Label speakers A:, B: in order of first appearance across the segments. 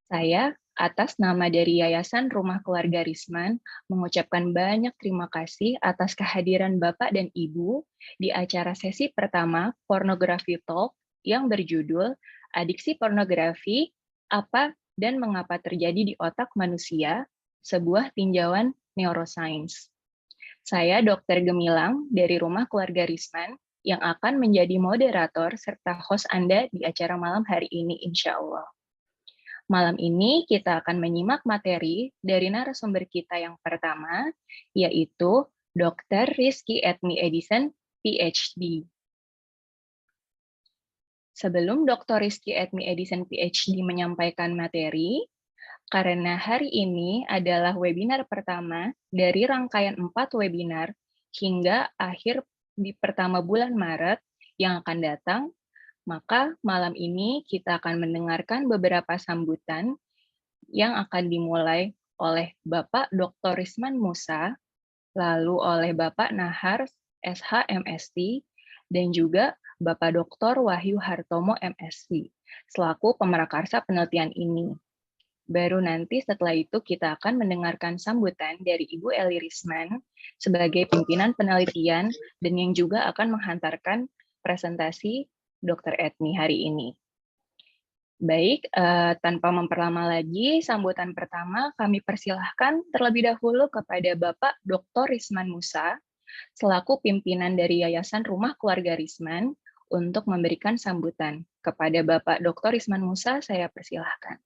A: Saya, atas nama dari Yayasan Rumah Keluarga Risman, mengucapkan banyak terima kasih atas kehadiran Bapak dan Ibu di acara sesi pertama Pornography Talk yang berjudul Adiksi Pornografi, Apa dan Mengapa Terjadi di Otak Manusia, sebuah tinjauan neuroscience. Saya Dr. Gemilang dari Rumah Keluarga Risman yang akan menjadi moderator serta host Anda di acara malam hari ini, insya Allah. Malam ini kita akan menyimak materi dari narasumber kita yang pertama, yaitu Dr. Rizky Edmi Edison, PhD. Sebelum Dr. Rizky Edmi Edison, PhD menyampaikan materi, karena hari ini adalah webinar pertama dari rangkaian 4 webinar hingga akhir di pertama bulan Maret yang akan datang, maka malam ini kita akan mendengarkan beberapa sambutan yang akan dimulai oleh Bapak Dr. Risman Musa, lalu oleh Bapak Nahar SH.MSc, dan juga Bapak Dr. Wahyu Hartomo MSc, selaku pemrakarsa penelitian ini. Baru nanti setelah itu kita akan mendengarkan sambutan dari Ibu Eli Risman sebagai pimpinan penelitian dan yang juga akan menghantarkan presentasi Dr. Edmi hari ini. Baik, tanpa memperlama lagi, sambutan pertama kami persilahkan terlebih dahulu kepada Bapak Dr. Risman Musa, selaku pimpinan dari Yayasan Rumah Keluarga Risman, untuk memberikan sambutan. Kepada Bapak Dr. Risman Musa, saya persilahkan.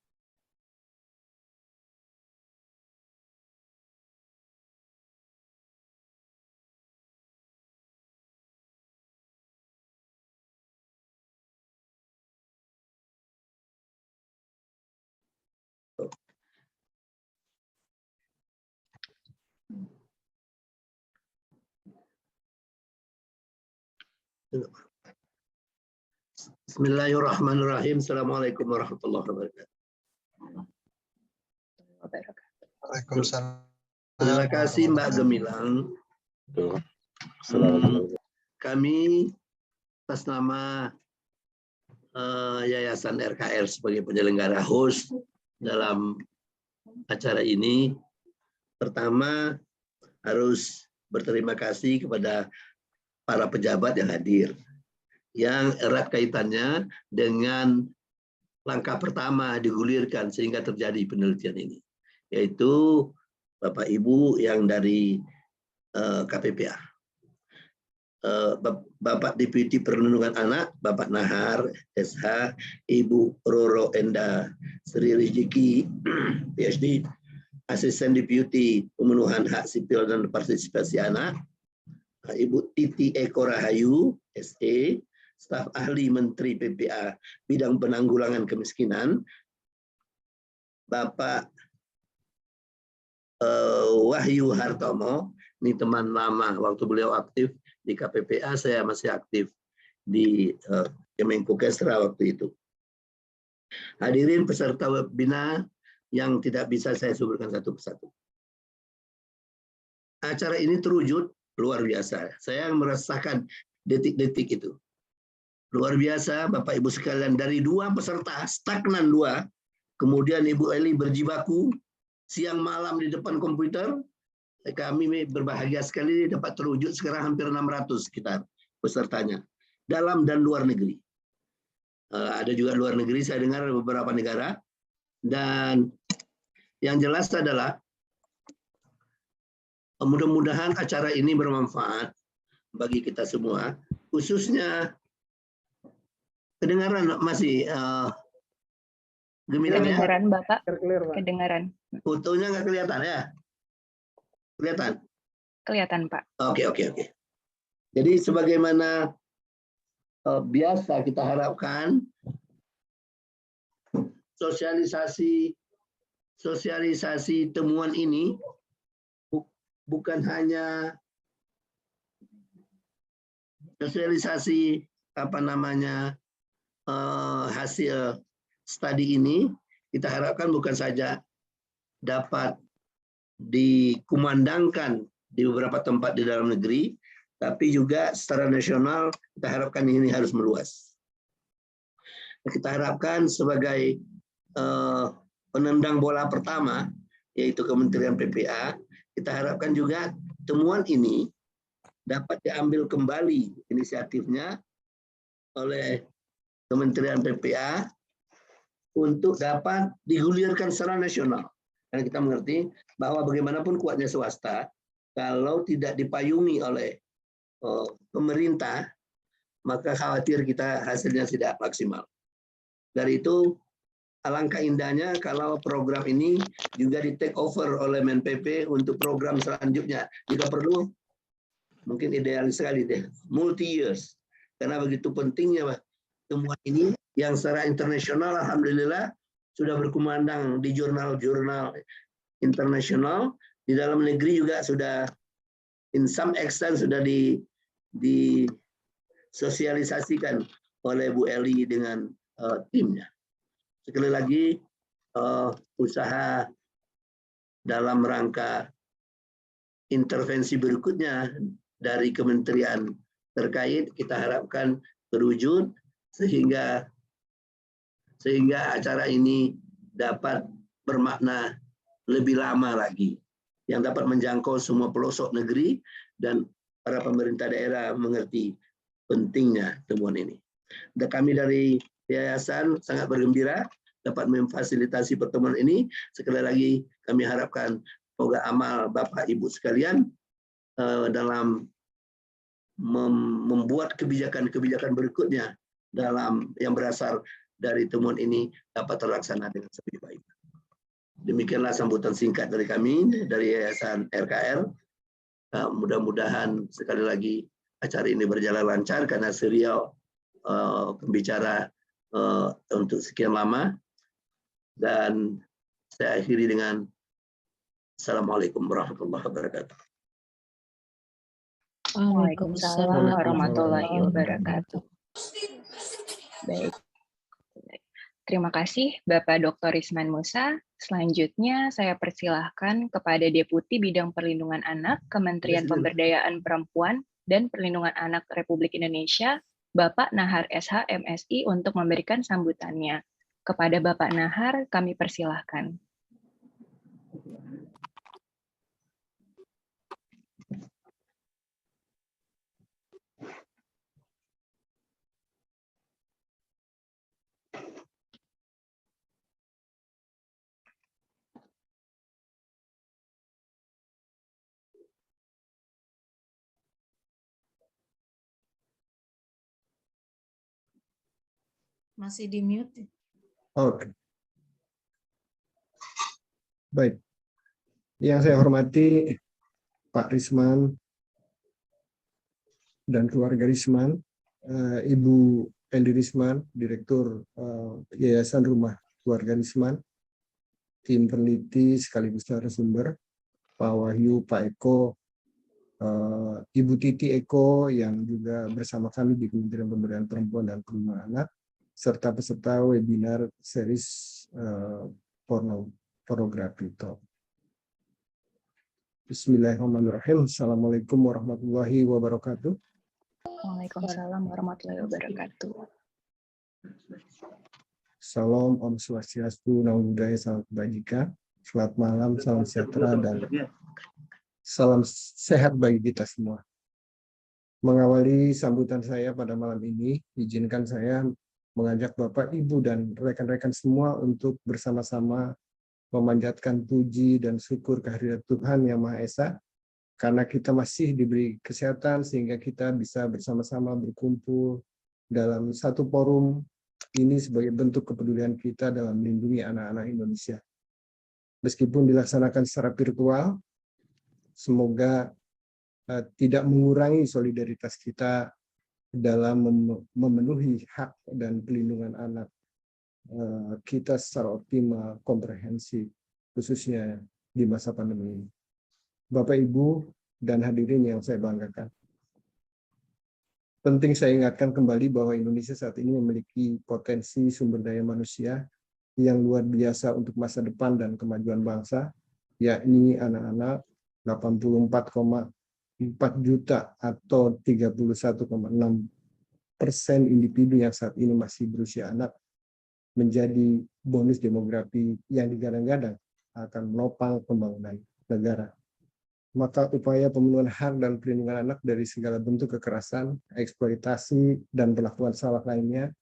B: Bismillahirrahmanirrahim. Assalamualaikum warahmatullahi wabarakatuh.
C: Waalaikumsalam.
B: Terima kasih Mbak Gemilang. Kami atas nama Yayasan RKR sebagai penyelenggara host dalam acara ini, pertama harus berterima kasih kepada para pejabat yang hadir, yang erat kaitannya dengan langkah pertama digulirkan sehingga terjadi penelitian ini, yaitu Bapak Ibu yang dari KPPA, Bapak Deputi Perlindungan Anak, Bapak Nahar, SH, Ibu Roro Enda Sri Rizki, PhD, Asisten Deputi Pemenuhan Hak Sipil dan Partisipasi Anak, Ibu Titi Eko Rahayu, SE, Staf Ahli Menteri PPA Bidang Penanggulangan Kemiskinan, Bapak Wahyu Hartomo, ini teman lama waktu beliau aktif di KPPA, saya masih aktif di Kemenko Kesra waktu itu. Hadirin peserta webinar yang tidak bisa saya sebutkan satu persatu. Acara ini terwujud luar biasa. Saya merasakan detik-detik itu. Luar biasa, Bapak Ibu sekalian, dari 2 peserta, stagnan 2, kemudian Ibu Eli berjibaku, siang malam di depan komputer, kami berbahagia sekali dapat terwujud sekarang hampir 600 sekitar pesertanya, dalam dan luar negeri. Ada juga luar negeri, saya dengar beberapa negara, dan yang jelas adalah mudah-mudahan acara ini bermanfaat bagi kita semua, khususnya kedengaran masih Gemilang ya?
A: Kedengaran Bapak, kedengaran.
B: Fotonya nggak kelihatan ya? Kelihatan?
A: Kelihatan Pak.
B: Oke. Jadi sebagaimana biasa kita harapkan sosialisasi temuan ini bukan hanya sosialisasi hasil studi ini, kita harapkan bukan saja dapat dikumandangkan di beberapa tempat di dalam negeri, tapi juga secara nasional kita harapkan ini harus meluas. Kita harapkan sebagai penendang bola pertama, yaitu Kementerian PPA. Kita harapkan juga temuan ini dapat diambil kembali inisiatifnya oleh Kementerian PPA untuk dapat digulirkan secara nasional. Karena kita mengerti bahwa bagaimanapun kuatnya swasta, kalau tidak dipayungi oleh pemerintah, maka khawatir kita hasilnya tidak maksimal. Dari itu, alangkah indahnya kalau program ini juga di take over oleh Men-PP untuk program selanjutnya. Jika perlu, mungkin ideal sekali deh, multi years. Karena begitu pentingnya temuan ini yang secara internasional alhamdulillah sudah berkumandang di jurnal-jurnal internasional, di dalam negeri juga sudah in some extent sudah disosialisasikan oleh Bu Eli dengan timnya. Sekali lagi usaha dalam rangka intervensi berikutnya dari kementerian terkait kita harapkan terwujud sehingga acara ini dapat bermakna lebih lama lagi yang dapat menjangkau semua pelosok negeri dan para pemerintah daerah mengerti pentingnya temuan ini. Dan kami dari yayasan sangat bergembira dapat memfasilitasi pertemuan ini. Sekali lagi kami harapkan semoga amal Bapak Ibu sekalian dalam membuat kebijakan-kebijakan berikutnya dalam yang berasal dari temuan ini dapat terlaksana dengan lebih baik. Demikianlah sambutan singkat dari kami dari Yayasan RKR. Mudah-mudahan sekali lagi acara ini berjalan lancar karena serial pembicara untuk sekian lama. Dan saya akhiri dengan Assalamualaikum warahmatullahi wabarakatuh.
A: Waalaikumsalam warahmatullahi wabarakatuh. Baik. Terima kasih Bapak Dr. Risman Musa. Selanjutnya saya persilahkan kepada Deputi Bidang Perlindungan Anak Kementerian Pemberdayaan Perempuan dan Perlindungan Anak Republik Indonesia, Bapak Nahar SH MSI untuk memberikan sambutannya. Kepada Bapak Nahar kami persilahkan.
D: Masih di mute.
E: Oke. Baik. Yang saya hormati Pak Risman dan keluarga Risman, Ibu Eli Risman, Direktur Yayasan Rumah Keluarga Risman, tim peneliti sekaligus narasumber, Pak Wahyu, Pak Eko, Ibu Titi Eko yang juga bersama kami di Kementerian Pemberdayaan Perempuan dan Perlindungan Anak, serta peserta webinar series pornografi talk. Bismillahirrahmanirrahim. Assalamualaikum warahmatullahi wabarakatuh.
A: Waalaikumsalam warahmatullahi wabarakatuh.
E: Salam, Om Swastiastu, Namo Buddhaya, salam kebajikan. Selamat malam, salam sejahtera, dan salam sehat bagi kita semua. Mengawali sambutan saya pada malam ini, izinkan saya mengajak Bapak, Ibu, dan rekan-rekan semua untuk bersama-sama memanjatkan puji dan syukur kehadirat Tuhan Yang Maha Esa, karena kita masih diberi kesehatan sehingga kita bisa bersama-sama berkumpul dalam satu forum ini sebagai bentuk kepedulian kita dalam melindungi anak-anak Indonesia. Meskipun dilaksanakan secara virtual, semoga tidak mengurangi solidaritas kita dalam memenuhi hak dan pelindungan anak kita secara optimal, komprehensif, khususnya di masa pandemi ini. Bapak, Ibu, dan hadirin yang saya banggakan. Penting saya ingatkan kembali bahwa Indonesia saat ini memiliki potensi sumber daya manusia yang luar biasa untuk masa depan dan kemajuan bangsa, yakni anak-anak 84,4 juta atau 31,6% individu yang saat ini masih berusia anak menjadi bonus demografi yang digadang-gadang akan menopang pembangunan negara. Maka upaya pemenuhan hak dan perlindungan anak dari segala bentuk kekerasan, eksploitasi, dan perlakuan salah lainnya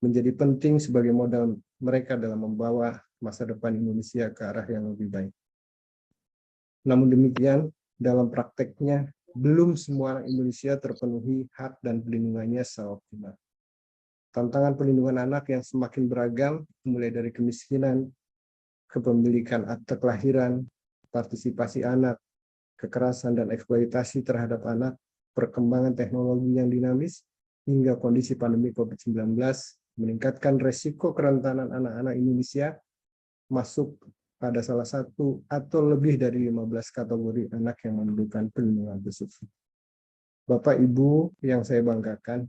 E: menjadi penting sebagai modal mereka dalam membawa masa depan Indonesia ke arah yang lebih baik. Namun demikian, dalam prakteknya, belum semua anak Indonesia terpenuhi hak dan perlindungannya secara optimal. Tantangan perlindungan anak yang semakin beragam, mulai dari kemiskinan, kepemilikan akte kelahiran, partisipasi anak, kekerasan dan eksploitasi terhadap anak, perkembangan teknologi yang dinamis, hingga kondisi pandemi COVID-19 meningkatkan resiko kerentanan anak-anak Indonesia masuk pada salah satu atau lebih dari 15 kategori anak yang memerlukan perlindungan khusus. Bapak Ibu yang saya banggakan,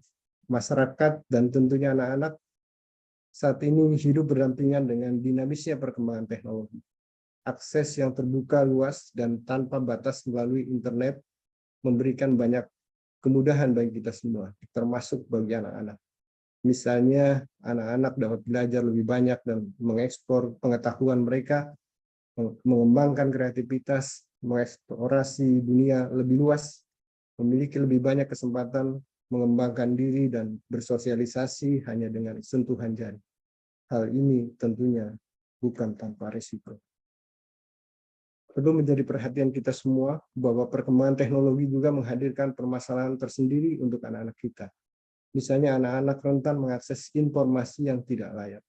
E: masyarakat dan tentunya anak-anak saat ini hidup berdampingan dengan dinamisnya perkembangan teknologi. Akses yang terbuka luas dan tanpa batas melalui internet memberikan banyak kemudahan bagi kita semua, termasuk bagi anak-anak. Misalnya, anak-anak dapat belajar lebih banyak dan mengekspor pengetahuan mereka, mengembangkan kreativitas, mengeksplorasi dunia lebih luas, memiliki lebih banyak kesempatan mengembangkan diri dan bersosialisasi hanya dengan sentuhan jari. Hal ini tentunya bukan tanpa risiko. Perlu menjadi perhatian kita semua bahwa perkembangan teknologi juga menghadirkan permasalahan tersendiri untuk anak-anak kita. Misalnya anak-anak rentan mengakses informasi yang tidak layak.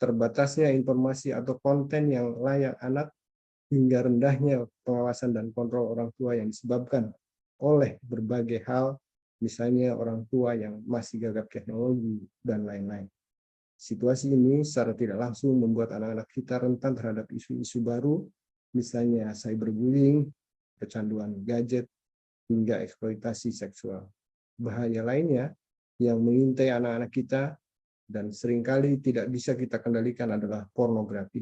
E: Terbatasnya informasi atau konten yang layak anak hingga rendahnya pengawasan dan kontrol orang tua yang disebabkan oleh berbagai hal, misalnya orang tua yang masih gagap teknologi dan lain-lain. Situasi ini secara tidak langsung membuat anak-anak kita rentan terhadap isu-isu baru, misalnya cyberbullying, kecanduan gadget, hingga eksploitasi seksual. Bahaya lainnya yang mengintai anak-anak kita dan seringkali tidak bisa kita kendalikan adalah pornografi,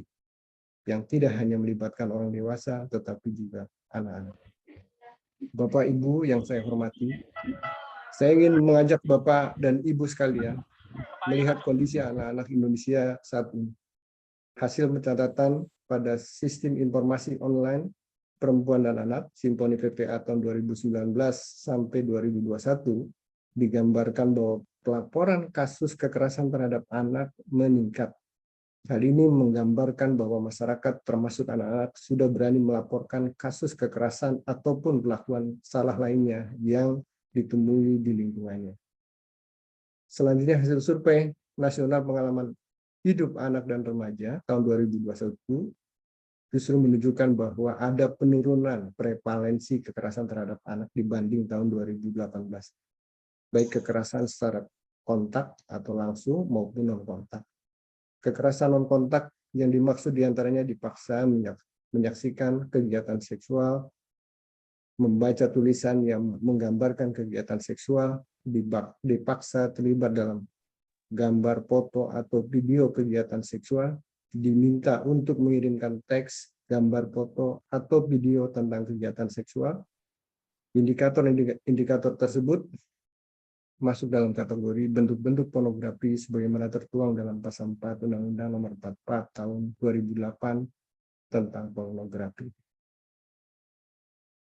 E: yang tidak hanya melibatkan orang dewasa, tetapi juga anak-anak. Bapak Ibu yang saya hormati, saya ingin mengajak Bapak dan Ibu sekalian melihat kondisi anak-anak Indonesia saat ini. Hasil pencatatan pada Sistem Informasi Online Perempuan dan Anak, Simponi PPA tahun 2019 sampai 2021, digambarkan bahwa pelaporan kasus kekerasan terhadap anak meningkat. Hal ini menggambarkan bahwa masyarakat termasuk anak-anak sudah berani melaporkan kasus kekerasan ataupun perlakuan salah lainnya yang ditemui di lingkungannya. Selanjutnya hasil survei nasional pengalaman hidup anak dan remaja tahun 2021 justru menunjukkan bahwa ada penurunan prevalensi kekerasan terhadap anak dibanding tahun 2018. Baik kekerasan secara kontak atau langsung maupun non-kontak. Kekerasan non-kontak yang dimaksud diantaranya dipaksa menyaksikan kegiatan seksual, membaca tulisan yang menggambarkan kegiatan seksual, dipaksa terlibat dalam gambar, foto, atau video kegiatan seksual, diminta untuk mengirimkan teks, gambar, foto, atau video tentang kegiatan seksual. Indikator tersebut masuk dalam kategori bentuk-bentuk pornografi sebagaimana tertuang dalam Pasal 4 Undang-Undang Nomor 44 Tahun 2008 tentang pornografi.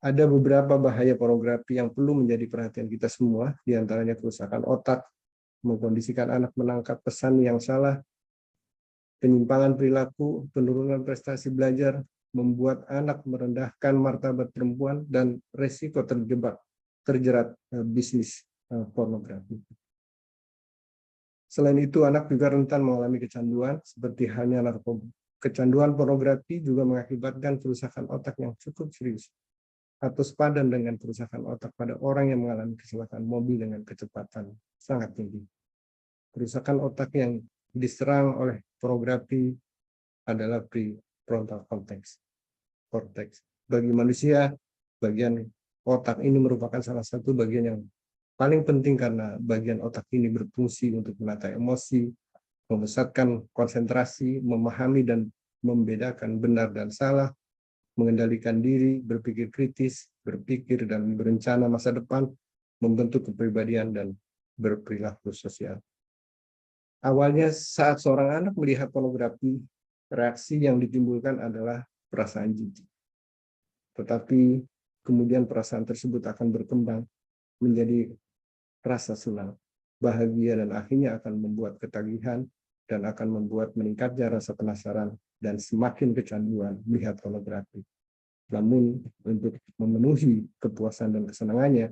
E: Ada beberapa bahaya pornografi yang perlu menjadi perhatian kita semua, diantaranya kerusakan otak, mengkondisikan anak menangkap pesan yang salah, penyimpangan perilaku, penurunan prestasi belajar, membuat anak merendahkan martabat perempuan, dan resiko terjerat bisnis pornografi. Selain itu, anak juga rentan mengalami kecanduan, seperti halnya narkoba. Kecanduan pornografi juga mengakibatkan kerusakan otak yang cukup serius, atau sepadan dengan kerusakan otak pada orang yang mengalami kecelakaan mobil dengan kecepatan sangat tinggi. Kerusakan otak yang diserang oleh pornografi adalah prefrontal cortex. Bagi manusia, bagian otak ini merupakan salah satu bagian yang paling penting karena bagian otak ini berfungsi untuk menata emosi, memusatkan konsentrasi, memahami dan membedakan benar dan salah, mengendalikan diri, berpikir kritis, berpikir dan berencana masa depan, membentuk kepribadian dan berperilaku sosial. Awalnya saat seorang anak melihat pornografi, reaksi yang ditimbulkan adalah perasaan jijik. Tetapi kemudian perasaan tersebut akan berkembang menjadi rasa senang, bahagia, dan akhirnya akan membuat ketagihan dan akan membuat meningkatnya rasa penasaran dan semakin kecanduan melihat pornografi. Namun untuk memenuhi kepuasan dan kesenangannya,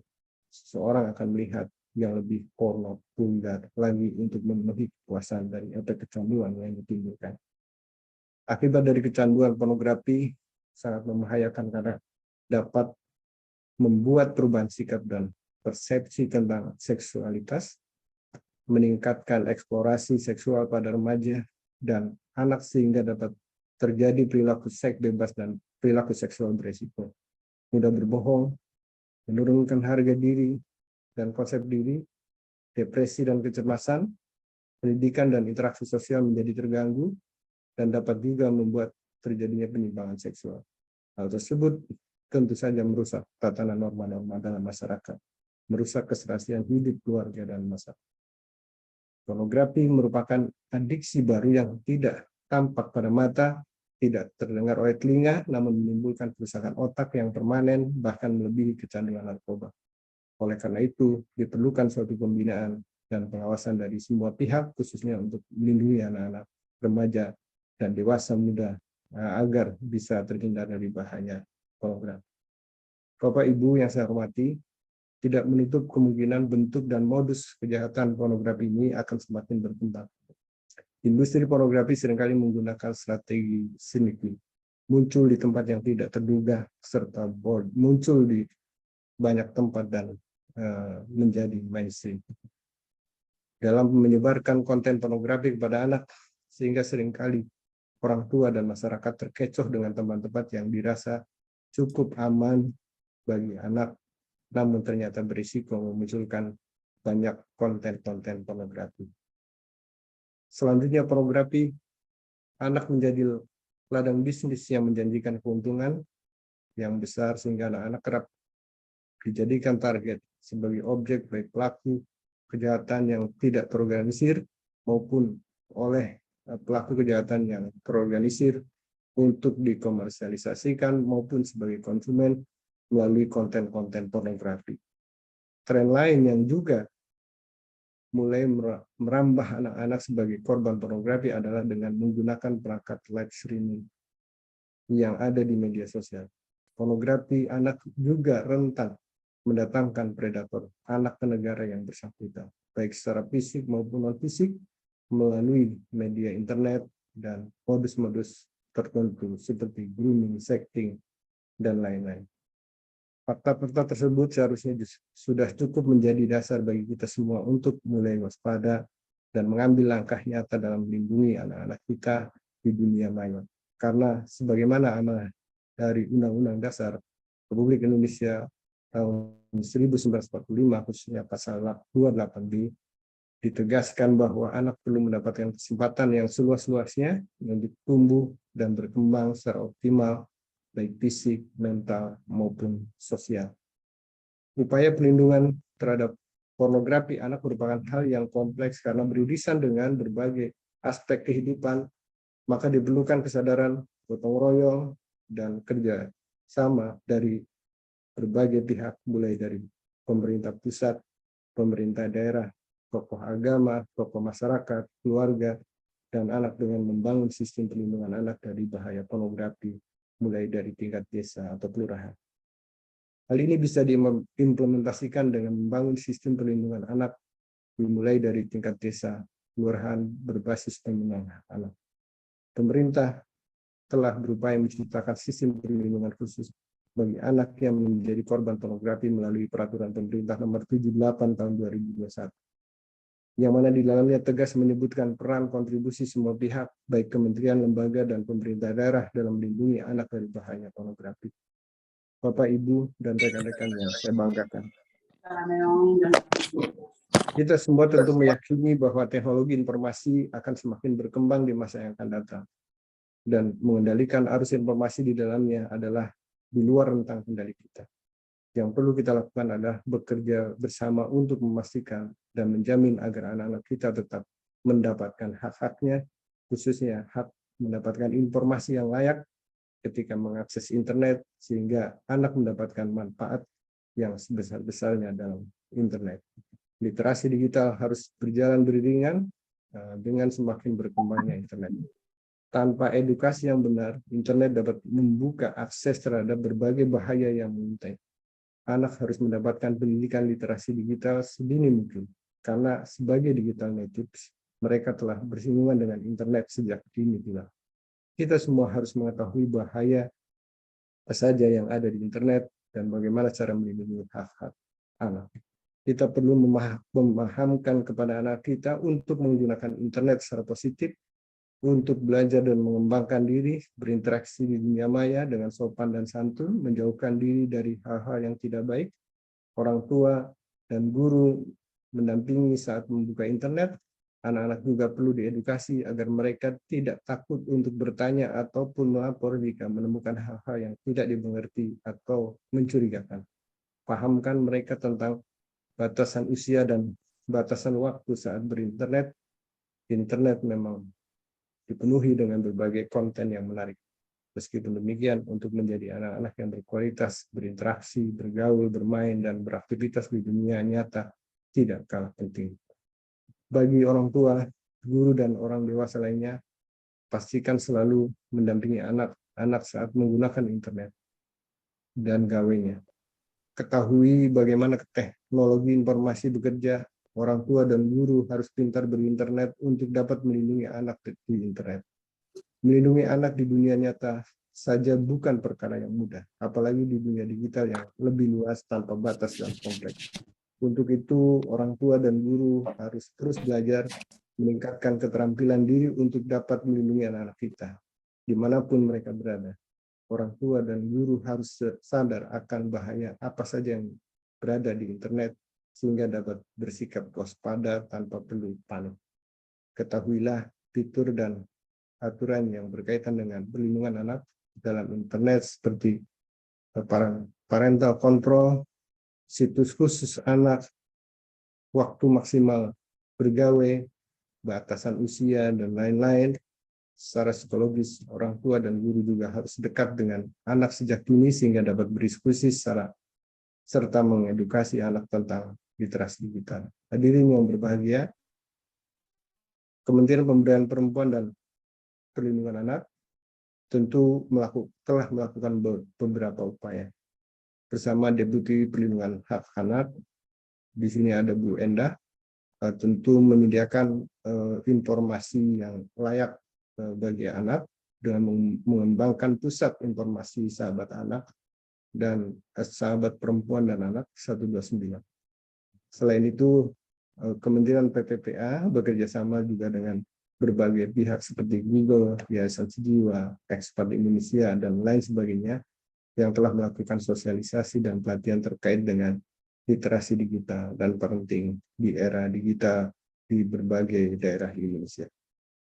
E: seseorang akan melihat yang lebih porno vulgar lagi untuk memenuhi kepuasan dari efek kecanduan yang ditimbulkan. Akibat dari kecanduan pornografi sangat membahayakan karena dapat membuat perubahan sikap dan persepsi tentang seksualitas, meningkatkan eksplorasi seksual pada remaja dan anak sehingga dapat terjadi perilaku seks bebas dan perilaku seksual beresiko. Mudah berbohong, menurunkan harga diri dan konsep diri, depresi dan kecemasan, pendidikan dan interaksi sosial menjadi terganggu, dan dapat juga membuat terjadinya penyimpangan seksual. Hal tersebut tentu saja merusak tatanan norma-norma dalam masyarakat, merusak keserasian hidup keluarga dan masyarakat. Pornografi merupakan adiksi baru yang tidak tampak pada mata, tidak terdengar oleh telinga, namun menimbulkan kerusakan otak yang permanen, bahkan melebihi kecanduan narkoba. Oleh karena itu, diperlukan suatu pembinaan dan pengawasan dari semua pihak, khususnya untuk melindungi anak-anak, remaja, dan dewasa muda, agar bisa terhindar dari bahaya pornografi. Bapak Ibu yang saya hormati, tidak menutup kemungkinan bentuk dan modus kejahatan pornografi ini akan semakin berkembang. Industri pornografi seringkali menggunakan strategi sneaky, muncul di tempat yang tidak terduga, serta muncul di banyak tempat dan menjadi mainstream. Dalam menyebarkan konten pornografi kepada anak, sehingga seringkali orang tua dan masyarakat terkecoh dengan tempat-tempat yang dirasa cukup aman bagi anak, namun ternyata berisiko memunculkan banyak konten-konten pornografi. Selanjutnya, pornografi anak menjadi ladang bisnis yang menjanjikan keuntungan yang besar sehingga anak-anak kerap dijadikan target sebagai objek baik pelaku kejahatan yang tidak terorganisir maupun oleh pelaku kejahatan yang terorganisir untuk dikomersialisasikan maupun sebagai konsumen melalui konten-konten pornografi. Tren lain yang juga mulai merambah anak-anak sebagai korban pornografi adalah dengan menggunakan perangkat live streaming yang ada di media sosial. Pornografi anak juga rentan mendatangkan predator anak ke negara yang bersangkutan, baik secara fisik maupun non-fisik, melalui media internet dan modus-modus tertentu seperti grooming, sexting, dan lain-lain. Fakta-fakta tersebut seharusnya sudah cukup menjadi dasar bagi kita semua untuk mulai waspada dan mengambil langkah nyata dalam melindungi anak-anak kita di dunia maya. Karena sebagaimana amanah dari Undang-Undang Dasar Republik Indonesia tahun 1945, khususnya pasal 28B, ditegaskan bahwa anak perlu mendapatkan kesempatan yang seluas-luasnya untuk tumbuh dan berkembang secara optimal, baik fisik, mental, maupun sosial. Upaya pelindungan terhadap pornografi anak merupakan hal yang kompleks karena beririsan dengan berbagai aspek kehidupan, maka diperlukan kesadaran gotong royong dan kerja sama dari berbagai pihak, mulai dari pemerintah pusat, pemerintah daerah, tokoh agama, tokoh masyarakat, keluarga, dan anak dengan membangun sistem perlindungan anak dari bahaya pornografi, mulai dari tingkat desa atau kelurahan. Hal ini bisa diimplementasikan dengan membangun sistem perlindungan anak dimulai dari tingkat desa, kelurahan berbasis perlindungan anak. Pemerintah telah berupaya menciptakan sistem perlindungan khusus bagi anak yang menjadi korban pornografi melalui Peraturan Pemerintah Nomor 78 Tahun 2021. Yang mana di dalamnya tegas menyebutkan peran kontribusi semua pihak, baik kementerian, lembaga, dan pemerintah daerah dalam melindungi anak dari bahaya pornografi. Bapak, Ibu, dan rekan-rekan yang saya banggakan. Kita semua tentu meyakini bahwa teknologi informasi akan semakin berkembang di masa yang akan datang. Dan mengendalikan arus informasi di dalamnya adalah di luar rentang kendali kita. Yang perlu kita lakukan adalah bekerja bersama untuk memastikan dan menjamin agar anak-anak kita tetap mendapatkan hak-haknya, khususnya hak mendapatkan informasi yang layak ketika mengakses internet, sehingga anak mendapatkan manfaat yang sebesar-besarnya dalam internet. Literasi digital harus berjalan beriringan dengan semakin berkembangnya internet. Tanpa edukasi yang benar, internet dapat membuka akses terhadap berbagai bahaya yang mengintai. Anak harus mendapatkan pendidikan literasi digital sedini mungkin, karena sebagai digital natives, mereka telah bersinggungan dengan internet sejak dini pula. Kita semua harus mengetahui bahaya apa saja yang ada di internet dan bagaimana cara melindungi hak-hak anak. Kita perlu memahamkan kepada anak kita untuk menggunakan internet secara positif, untuk belajar dan mengembangkan diri, berinteraksi di dunia maya dengan sopan dan santun, menjauhkan diri dari hal-hal yang tidak baik. Orang tua dan guru mendampingi saat membuka internet. Anak-anak juga perlu diedukasi agar mereka tidak takut untuk bertanya ataupun melapor jika menemukan hal-hal yang tidak dimengerti atau mencurigakan. Pahamkan mereka tentang batasan usia dan batasan waktu saat berinternet. Internet memang dipenuhi dengan berbagai konten yang menarik. Meskipun demikian, untuk menjadi anak-anak yang berkualitas, berinteraksi, bergaul, bermain, dan beraktivitas di dunia nyata tidak kalah penting. Bagi orang tua, guru, dan orang dewasa lainnya, pastikan selalu mendampingi anak-anak saat menggunakan internet dan gawainya. Ketahui bagaimana teknologi informasi bekerja. Orang tua dan guru harus pintar berinternet untuk dapat melindungi anak di internet. Melindungi anak di dunia nyata saja bukan perkara yang mudah, apalagi di dunia digital yang lebih luas tanpa batas dan kompleks. Untuk itu, orang tua dan guru harus terus belajar meningkatkan keterampilan diri untuk dapat melindungi anak-anak kita, dimanapun mereka berada. Orang tua dan guru harus sadar akan bahaya apa saja yang berada di internet, sehingga dapat bersikap waspada tanpa perlu panik. Ketahuilah fitur dan aturan yang berkaitan dengan perlindungan anak dalam internet seperti parental control, situs khusus anak, waktu maksimal bergawe, batasan usia, dan lain-lain. Secara psikologis, orang tua dan guru juga harus dekat dengan anak sejak dini sehingga dapat berdiskusi serta mengedukasi anak tentang literasi digital. Hadirin yang berbahagia, Kementerian Pemberdayaan Perempuan dan Perlindungan Anak tentu telah melakukan beberapa upaya bersama Deputi Perlindungan Hak Anak. Di sini ada Bu Endah, tentu menyediakan informasi yang layak bagi anak dengan mengembangkan pusat informasi sahabat anak dan sahabat perempuan dan anak 129. Selain itu, Kementerian PPPA bekerja sama juga dengan berbagai pihak seperti Google, Yayasan Sejiwa, Expert Indonesia, dan lain sebagainya yang telah melakukan sosialisasi dan pelatihan terkait dengan literasi digital dan parenting di era digital di berbagai daerah di Indonesia.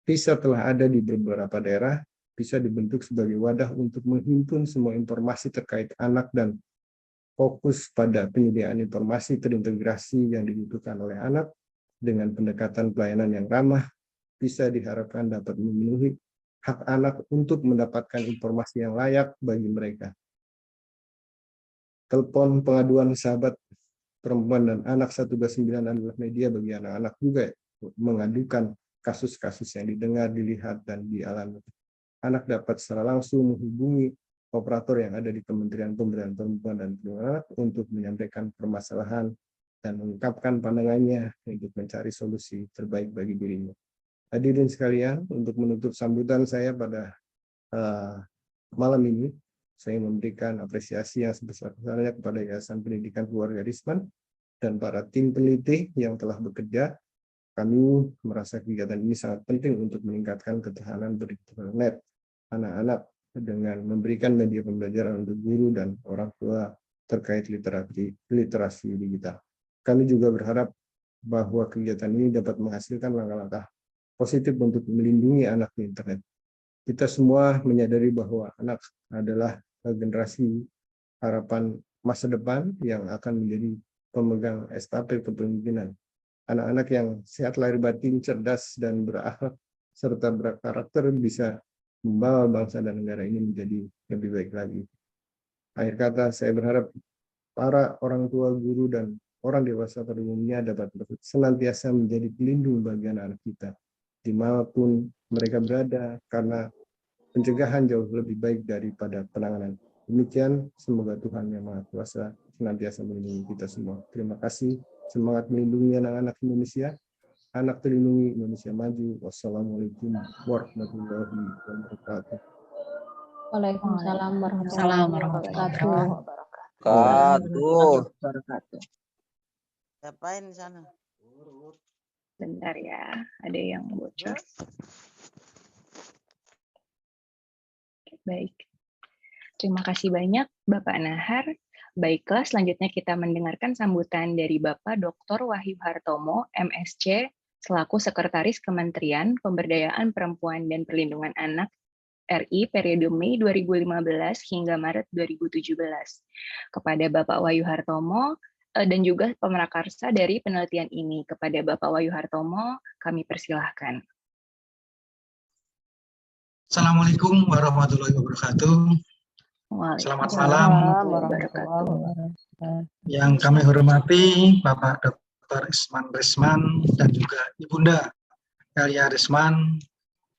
E: PISA telah ada di beberapa daerah, bisa dibentuk sebagai wadah untuk menghimpun semua informasi terkait anak dan fokus pada penyediaan informasi terintegrasi yang dibutuhkan oleh anak dengan pendekatan pelayanan yang ramah. Bisa diharapkan dapat memenuhi hak anak untuk mendapatkan informasi yang layak bagi mereka. Telepon pengaduan sahabat perempuan dan anak 129 adalah media bagi anak-anak juga mengadukan kasus-kasus yang didengar, dilihat, dan dialami. Anak dapat secara langsung menghubungi operator yang ada di Kementerian Pemberdayaan Perempuan dan Perlindungan Anak untuk menyampaikan permasalahan dan mengungkapkan pandangannya untuk mencari solusi terbaik bagi dirinya. Hadirin sekalian, untuk menutup sambutan saya pada malam ini, saya memberikan apresiasi yang sebesar-besarnya kepada Yayasan Pendidikan Keluarga Risman dan para tim peneliti yang telah bekerja. Kami merasa kegiatan ini sangat penting untuk meningkatkan ketahanan berinternet anak-anak dengan memberikan media pembelajaran untuk guru dan orang tua terkait literasi digital. Kami juga berharap bahwa kegiatan ini dapat menghasilkan langkah-langkah positif untuk melindungi anak di internet. Kita semua menyadari bahwa anak adalah generasi harapan masa depan yang akan menjadi pemegang estafet kepemimpinan. anak-anak yang sehat lahir batin, cerdas dan berakhlak serta berkarakter bisa membawa bangsa dan negara ini menjadi lebih baik lagi. Akhir kata, saya berharap para orang tua, guru, dan orang dewasa pada umumnya dapat senantiasa menjadi pelindung bagi anak-anak kita dimanapun mereka berada, karena pencegahan jauh lebih baik daripada penanganan. Demikian, semoga Tuhan Yang Maha Kuasa senantiasa melindungi kita semua. Terima kasih. Semangat melindungi anak-anak Indonesia. Anak terlindungi, Indonesia maju. Wassalamualaikum warahmatullahi wabarakatuh.
D: Waalaikumsalam warahmatullahi wabarakatuh.
F: Ngapain di sana?
A: Bentar ya, ada yang bocor. Baik. Terima kasih banyak Bapak Nahar. Baiklah, selanjutnya kita mendengarkan sambutan dari Bapak Dr. Wahyu Hartomo, MSc, selaku Sekretaris Kementerian Pemberdayaan Perempuan dan Perlindungan Anak RI periode Mei 2015 hingga Maret 2017. Kepada Bapak Wahyu Hartomo dan juga pemrakarsa dari penelitian ini. Kepada Bapak Wahyu Hartomo, kami persilahkan.
G: Assalamualaikum warahmatullahi wabarakatuh. Selamat malam. Yang kami hormati Bapak Dr. Isman Risman dan juga Ibunda Elia Risman,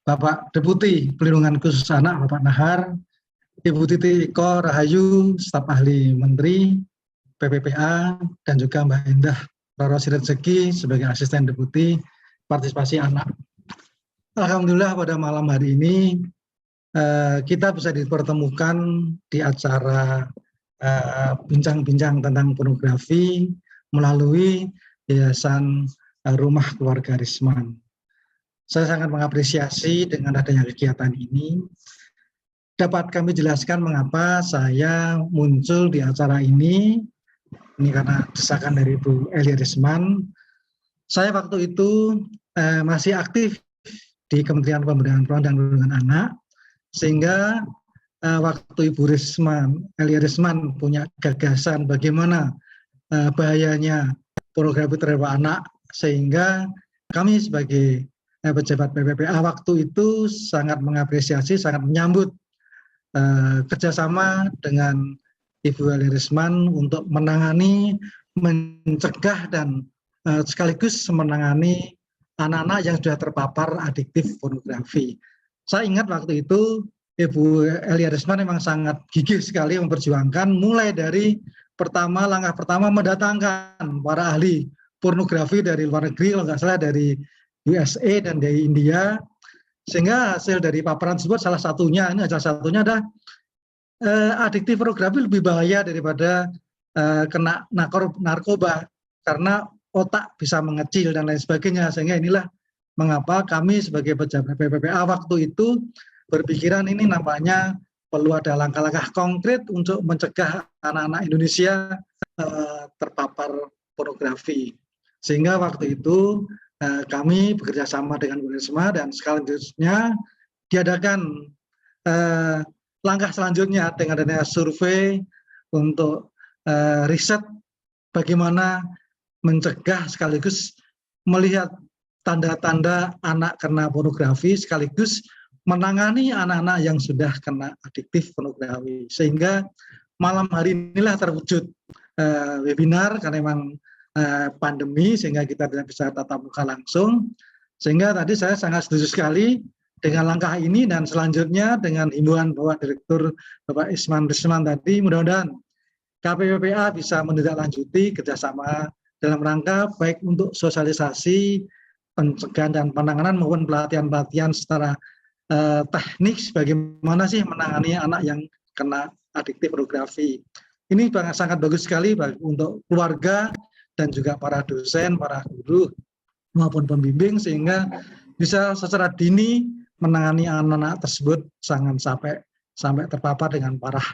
G: Bapak Deputi Pelindungan Khusus Anak Bapak Nahar, Ibu Titi Iko Rahayu, staf ahli Menteri, PPPA, dan juga Mbak Indah Rorosi Rezeki sebagai Asisten Deputi Partisipasi Anak. Alhamdulillah pada malam hari ini kita bisa dipertemukan di acara bincang-bincang tentang pornografi melalui Yayasan Rumah Keluarga Risman. Saya sangat mengapresiasi dengan adanya kegiatan ini. Dapat kami jelaskan mengapa saya muncul di acara ini. Ini karena desakan dari Bu Elia Risman. Saya waktu itu masih aktif di Kementerian Pemberdayaan Perempuan dan Perlindungan Anak, sehingga waktu Ibu Risman, Elia Risman punya gagasan bagaimana bahayanya pornografi terhadap anak, sehingga kami sebagai pejabat PPPA waktu itu sangat mengapresiasi, sangat menyambut kerjasama dengan Ibu Elia Risman untuk menangani, mencegah, dan sekaligus menangani anak-anak yang sudah terpapar adiktif pornografi. Saya ingat waktu itu Ibu Elia Risman memang sangat gigih sekali memperjuangkan, mulai dari langkah pertama mendatangkan para ahli pornografi dari luar negeri, kalau nggak salah dari USA dan dari India, sehingga hasil dari paparan tersebut salah satunya adalah adiktif pornografi lebih bahaya daripada kena narkoba, karena otak bisa mengecil dan lain sebagainya. Sehingga inilah mengapa kami sebagai pejabat PPPA waktu itu berpikiran ini nampaknya perlu ada langkah-langkah konkret untuk mencegah anak-anak Indonesia terpapar pornografi. Sehingga waktu itu kami bekerja sama dengan Bu Risma, dan selanjutnya diadakan langkah selanjutnya dengan adanya survei untuk riset bagaimana mencegah sekaligus melihat tanda-tanda anak kena pornografi, sekaligus menangani anak-anak yang sudah kena adiktif pornografi. Sehingga malam hari inilah terwujud webinar, karena memang pandemi sehingga kita tidak bisa tatap muka langsung. Sehingga tadi saya sangat setuju sekali dengan langkah ini, dan selanjutnya dengan himbauan Bapak Direktur Bapak Isman Risman tadi, mudah-mudahan KPPPA bisa menindaklanjuti kerjasama dalam rangka baik untuk sosialisasi, pencegahan dan penanganan maupun pelatihan-pelatihan secara teknis bagaimana sih menangani anak yang kena adiktif pornografi. Ini sangat bagus sekali untuk keluarga dan juga para dosen, para guru maupun pembimbing, sehingga bisa secara dini menangani anak-anak tersebut jangan sampai terpapar dengan parah.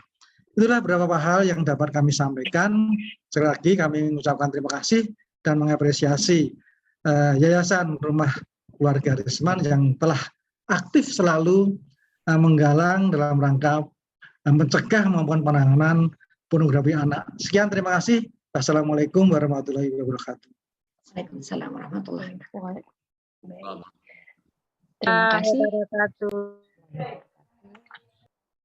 G: Itulah beberapa hal yang dapat kami sampaikan. Sekali lagi kami mengucapkan terima kasih dan mengapresiasi Yayasan Rumah Keluarga Risman yang telah aktif selalu menggalang dalam rangka mencegah maupun penanganan pornografi anak. Sekian, terima kasih. Wassalamualaikum warahmatullahi wabarakatuh.
H: Waalaikumsalam warahmatullahi wabarakatuh.
A: Baik. Terima kasih.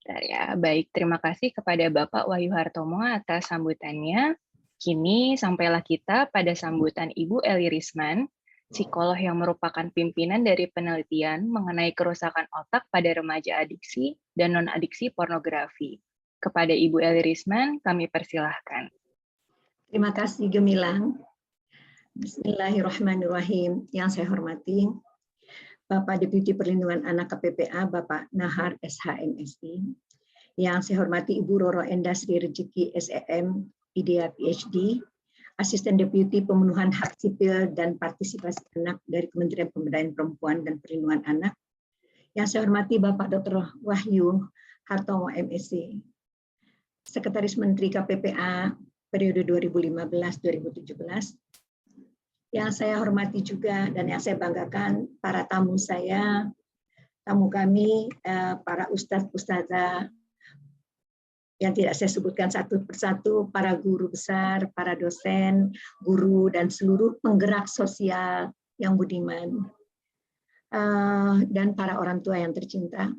A: Bentar ya. Baik, terima kasih kepada Bapak Wahyu Hartomo atas sambutannya. Kini sampailah kita pada sambutan Ibu Eli Risman, psikolog yang merupakan pimpinan dari penelitian mengenai kerusakan otak pada remaja adiksi dan non-adiksi pornografi. Kepada Ibu Eli Risman, kami persilahkan.
H: Terima kasih Gemilang. Bismillahirrahmanirrahim. Yang saya hormati Bapak Deputi Perlindungan Anak KPPA, Bapak Nahar SHMSI. Yang saya hormati Ibu Roro Endah Sri Rezeki SEM, IDEA PhD, Asisten Deputi Pemenuhan Hak Sipil dan Partisipasi Anak dari Kementerian Pemberdayaan Perempuan dan Perlindungan Anak. Yang saya hormati Bapak Dr. Wahyu Hartomo MSc, Sekretaris Menteri KPPA periode 2015-2017. Yang saya hormati juga dan yang saya banggakan para tamu saya, tamu kami, para ustadz-ustadzah yang tidak saya sebutkan satu persatu, para guru besar, para dosen, guru, dan seluruh penggerak sosial yang budiman, dan para orang tua yang tercinta.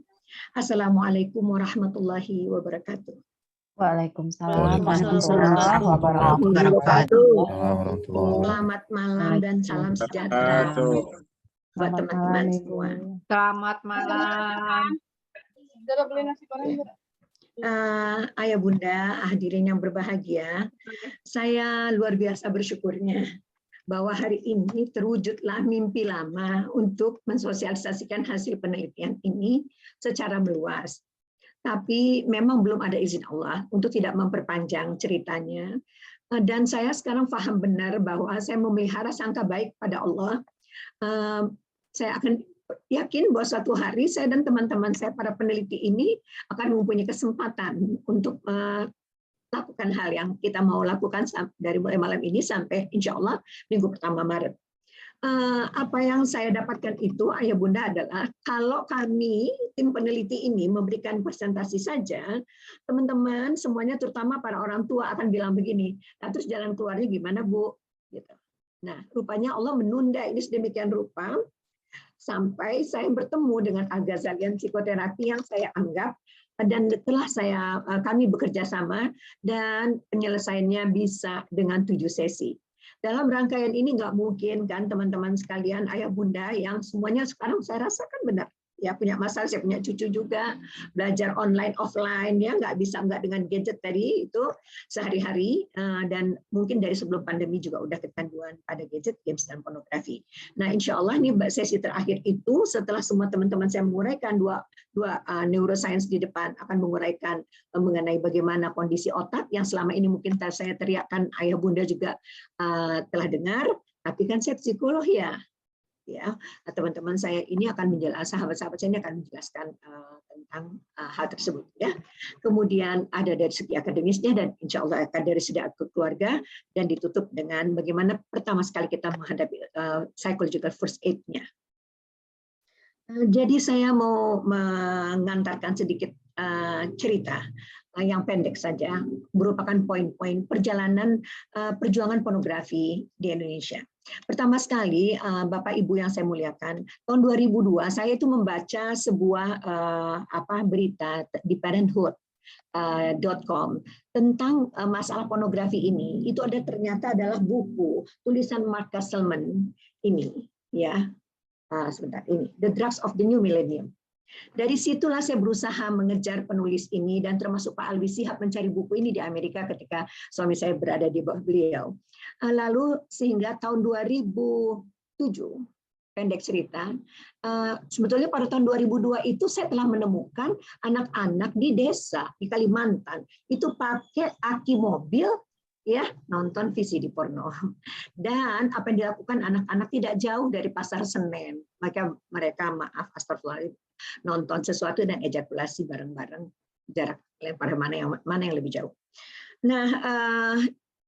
H: Assalamualaikum warahmatullahi wabarakatuh.
D: Waalaikumsalam
F: warahmatullahi
D: wabarakatuh.
H: Selamat malam dan salam sejahtera buat teman-teman semua.
D: Selamat malam.
H: Ayah Bunda, hadirin yang berbahagia, saya luar biasa bersyukurnya bahwa hari ini terwujudlah mimpi lama untuk mensosialisasikan hasil penelitian ini secara meluas. Tapi memang belum ada izin Allah untuk tidak memperpanjang ceritanya. Dan saya sekarang paham benar bahwa saya memelihara sangka baik pada Allah. Saya akan yakin bahwa suatu hari saya dan teman-teman saya, para peneliti ini, akan mempunyai kesempatan untuk melakukan hal yang kita mau lakukan dari mulai malam ini sampai insya Allah minggu pertama Maret. Apa yang saya dapatkan itu, Ayah Bunda, adalah kalau kami tim peneliti ini memberikan presentasi saja, teman-teman semuanya terutama para orang tua akan bilang begini, nah, terus jalan keluarnya gimana Bu? Gitu. Nah, rupanya Allah menunda ini sedemikian rupa sampai saya bertemu dengan Al-Ghazalian psikoterapi yang saya anggap, dan setelah kami bekerja sama dan penyelesaiannya bisa dengan 7 sesi. Dalam rangkaian ini nggak mungkin kan teman-teman sekalian, ayah bunda yang semuanya sekarang saya rasakan benar ya punya masalah, saya punya cucu juga belajar online offline ya, nggak dengan gadget tadi itu sehari-hari, dan mungkin dari sebelum pandemi juga udah kecanduan pada gadget, games dan pornografi. Nah insya Allah nih sesi terakhir itu setelah semua teman-teman saya menguraikan dua neuroscience di depan akan menguraikan mengenai bagaimana kondisi otak yang selama ini mungkin saya teriakkan, ayah bunda juga telah dengar, tapi kan saya psikolog ya teman-teman saya ini akan menjelaskan, sahabat-sahabat saya ini akan menjelaskan tentang hal tersebut ya. Kemudian ada dari segi akademisnya dan insya Allah akan dari segi keluarga, dan ditutup dengan bagaimana pertama sekali kita menghadapi psychological first aid-nya. Jadi saya mau mengantarkan sedikit cerita yang pendek saja, merupakan poin-poin perjalanan perjuangan pornografi di Indonesia. Pertama sekali, Bapak Ibu yang saya muliakan, tahun 2002 saya itu membaca sebuah berita di parenthood.com tentang masalah pornografi ini. Itu ternyata adalah buku tulisan Mark Castleman ini, ya. Sebentar ini, The Drugs of the New Millennium. Dari situlah saya berusaha mengejar penulis ini, dan termasuk Pak Alwi Shihab mencari buku ini di Amerika ketika suami saya berada di bawah beliau. Lalu sehingga tahun 2007, pendek cerita, sebetulnya pada tahun 2002 itu saya telah menemukan anak-anak di desa di Kalimantan itu pakai aki mobil ya nonton VCD porno, dan apa yang dilakukan anak-anak tidak jauh dari Pasar Senen, maka mereka astagfirullah nonton sesuatu dan ejakulasi bareng-bareng, jarak lempar mana yang lebih jauh. Nah